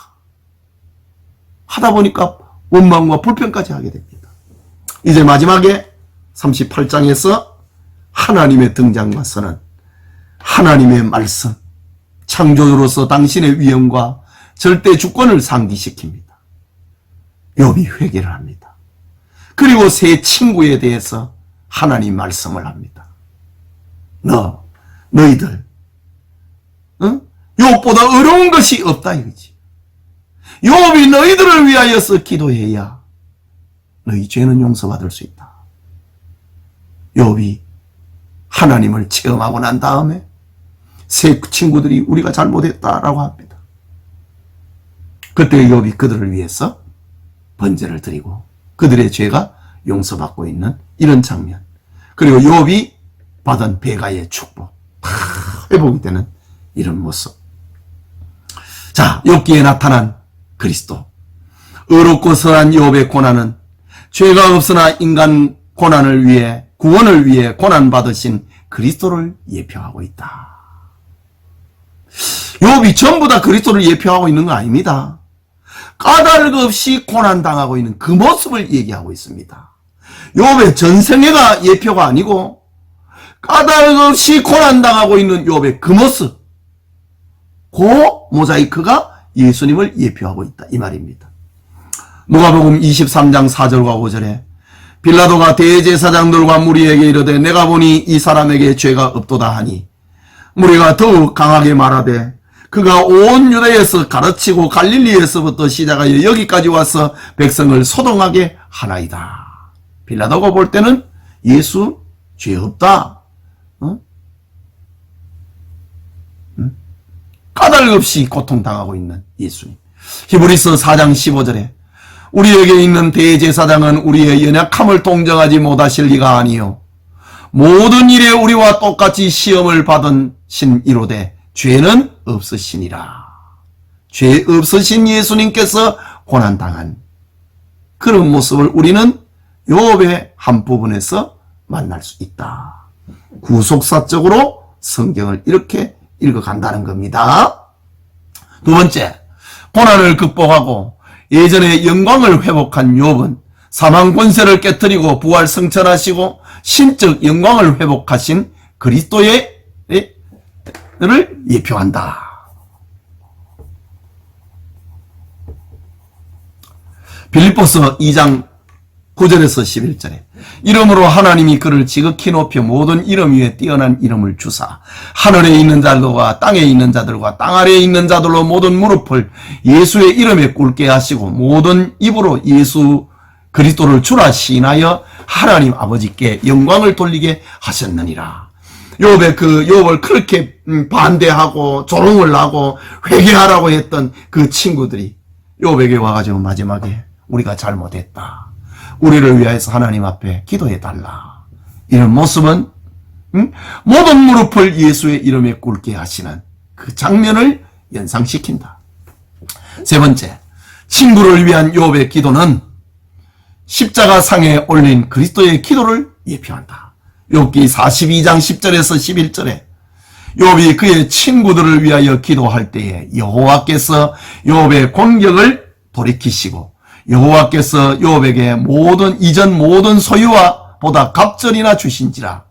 하다 보니까 원망과 불평까지 하게 됩니다. 이제 마지막에 38장에서 하나님의 등장과 선언, 하나님의 말씀, 창조주로서 당신의 위엄과 절대 주권을 상기시킵니다. 욥이 회개를 합니다. 그리고 세 친구에 대해서 하나님 말씀을 합니다. 너희들 욥보다 어려운 것이 없다 이거지. 욥이 너희들을 위하여서 기도해야 너희 죄는 용서받을 수 있다. 욥이 하나님을 체험하고 난 다음에 세 친구들이 우리가 잘못했다라고 합니다. 그때 욥이 그들을 위해서 번제를 드리고 그들의 죄가 용서받고 있는 이런 장면, 그리고 욥이 받은 배가의 축복, 회복이 되는 이런 모습. 자, 욥기에 나타난 그리스도, 의롭고 선한 욥의 고난은 죄가 없으나 인간 고난을 위해, 구원을 위해 고난받으신 그리스도를 예표하고 있다. 욥이 전부 다 그리스도를 예표하고 있는 거 아닙니다. 까닭 없이 고난당하고 있는 그 모습을 얘기하고 있습니다. 욥의 전생애가 예표가 아니고 까닭 없이 고난당하고 있는 욥의 그 모습, 그 모자이크가 예수님을 예표하고 있다 이 말입니다. 누가복음 23장 4절과 5절에 빌라도가 대제사장들과 무리에게 이르되 내가 보니 이 사람에게 죄가 없도다 하니 무리가 더욱 강하게 말하되 그가 온 유다에서 가르치고 갈릴리에서부터 시작하여 여기까지 와서 백성을 소동하게 하나이다. 빌라도가 볼 때는 예수 죄 없다. 까닭 없이 고통당하고 있는 예수님. 히브리서 4장 15절에 우리에게 있는 대제사장은 우리의 연약함을 동정하지 못하실 리가 아니요 모든 일에 우리와 똑같이 시험을 받은 신 이로되 죄는 없으시니라. 죄 없으신 예수님께서 고난당한 그런 모습을 우리는 욥의 한 부분에서 만날 수 있다. 구속사적으로 성경을 이렇게 읽어간다는 겁니다. 두 번째, 고난을 극복하고 예전의 영광을 회복한 욥은 사망 권세를 깨뜨리고 부활 승천하시고 신적 영광을 회복하신 그리스도를 예표한다. 빌립보서 2장 9절에서 11절에 이름으로 하나님이 그를 지극히 높여 모든 이름 위에 뛰어난 이름을 주사 하늘에 있는 자들과 땅에 있는 자들과 땅 아래에 있는 자들로 모든 무릎을 예수의 이름에 꿇게 하시고 모든 입으로 예수 그리스도를 주라 시인하여 하나님 아버지께 영광을 돌리게 하셨느니라. 욥의 욥을 그렇게 반대하고 조롱을 하고 회개하라고 했던 그 친구들이 욥에게 와가지고 마지막에 우리가 잘못했다. 우리를 위하여서 하나님 앞에 기도해달라. 이런 모습은 모든 무릎을 예수의 이름에 꿇게 하시는 그 장면을 연상시킨다. 세 번째, 친구를 위한 욥의 기도는 십자가 상에 올린 그리스도의 기도를 예표한다. 욥기 42장 10절에서 11절에 욥이 그의 친구들을 위하여 기도할 때에 여호와께서 욥의 공격을 돌이키시고 여호와께서 욥에게 모든 이전 모든 소유와 보다 갑절이나 주신지라.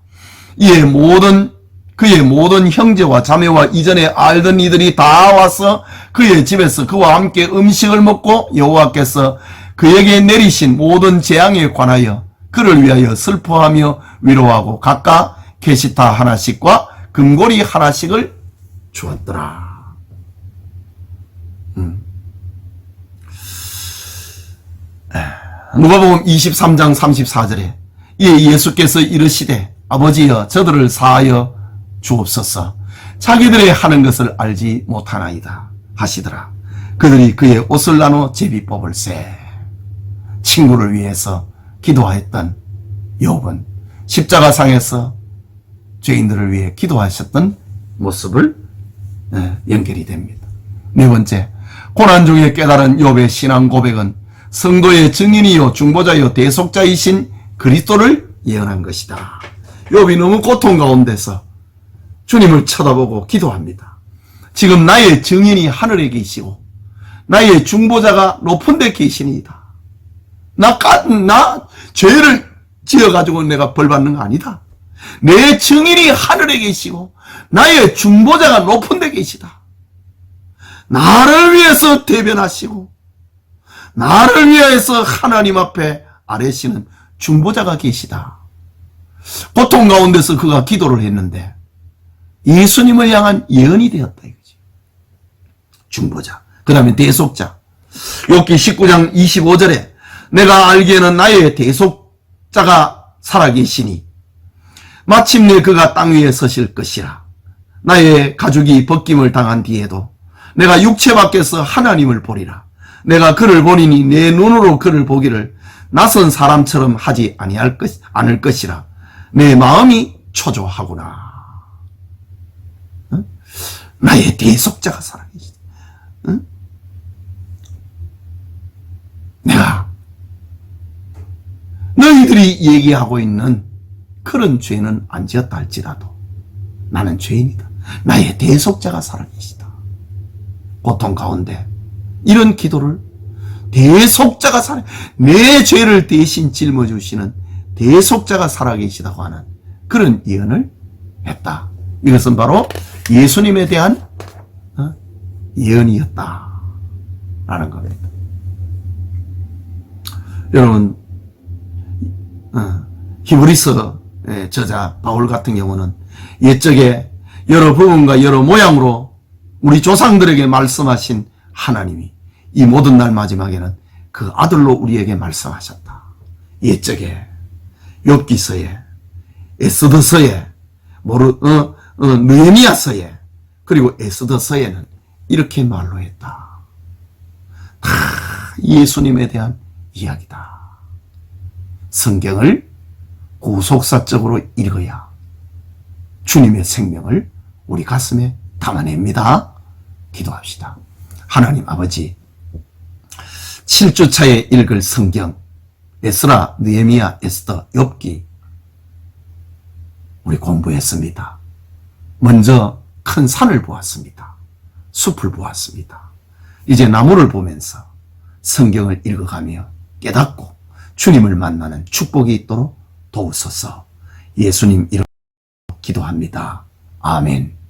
이에 그의 모든 형제와 자매와 이전에 알던 이들이 다 와서 그의 집에서 그와 함께 음식을 먹고 여호와께서 그에게 내리신 모든 재앙에 관하여 그를 위하여 슬퍼하며 위로하고 각각 게시타 하나씩과 금고리 하나씩을 주었더라. 누가복음 23장 34절에 이에 예수께서 이르시되 아버지여 저들을 사하여 주옵소서 자기들의 하는 것을 알지 못하나이다 하시더라. 그들이 그의 옷을 나눠 제비 뽑을세. 친구를 위해서 기도하였던 욥은 십자가상에서 죄인들을 위해 기도하셨던 모습을 연결이 됩니다. 네 번째, 고난 중에 깨달은 욥의 신앙 고백은 성도의 증인이요 중보자요 대속자이신 그리스도를 예언한 것이다. 욥이 너무 고통 가운데서 주님을 쳐다보고 기도합니다. 지금 나의 증인이 하늘에 계시고 나의 중보자가 높은 데 계시니이다. 나 죄를 지어가지고 내가 벌받는 거 아니다. 내 증인이 하늘에 계시고 나의 중보자가 높은 데 계시다. 나를 위해서 대변하시고 나를 위해서 하나님 앞에 아뢰시는 중보자가 계시다. 고통 가운데서 그가 기도를 했는데 예수님을 향한 예언이 되었다 이거지. 중보자. 그 다음에 대속자. 욥기 19장 25절에 내가 알기에는 나의 대속자가 살아계시니 마침내 그가 땅 위에 서실 것이라. 나의 가죽이 벗김을 당한 뒤에도 내가 육체 밖에서 하나님을 보리라. 내가 그를 보리니 내 눈으로 그를 보기를 낯선 사람처럼 하지 않을 것이라. 내 마음이 초조하구나. 응? 나의 대속자가 살아계시다. 응? 내가 너희들이 얘기하고 있는 그런 죄는 안 지었다 할지라도 나는 죄인이다. 나의 대속자가 살아계시다. 고통 가운데 이런 기도를 대속자가 내 죄를 대신 짊어주시는 대속자가 살아계시다고 하는 그런 예언을 했다. 이것은 바로 예수님에 대한 예언이었다 라는 겁니다. 여러분, 히브리서 저자 바울 같은 경우는 옛적에 여러 부분과 여러 모양으로 우리 조상들에게 말씀하신 하나님이 이 모든 날 마지막에는 그 아들로 우리에게 말씀하셨다. 옛적에 욥기서에 에스더서에 느헤미야서에 그리고 에스더서에는 이렇게 말로 했다. 다 예수님에 대한 이야기다. 성경을 구속사적으로 읽어야 주님의 생명을 우리 가슴에 담아냅니다. 기도합시다. 하나님 아버지, 7주차에 읽을 성경 에스라, 느헤미야, 에스더, 욥기 우리 공부했습니다. 먼저 큰 산을 보았습니다. 숲을 보았습니다. 이제 나무를 보면서 성경을 읽어가며 깨닫고 주님을 만나는 축복이 있도록 도우소서. 예수님 이름으로 기도합니다. 아멘.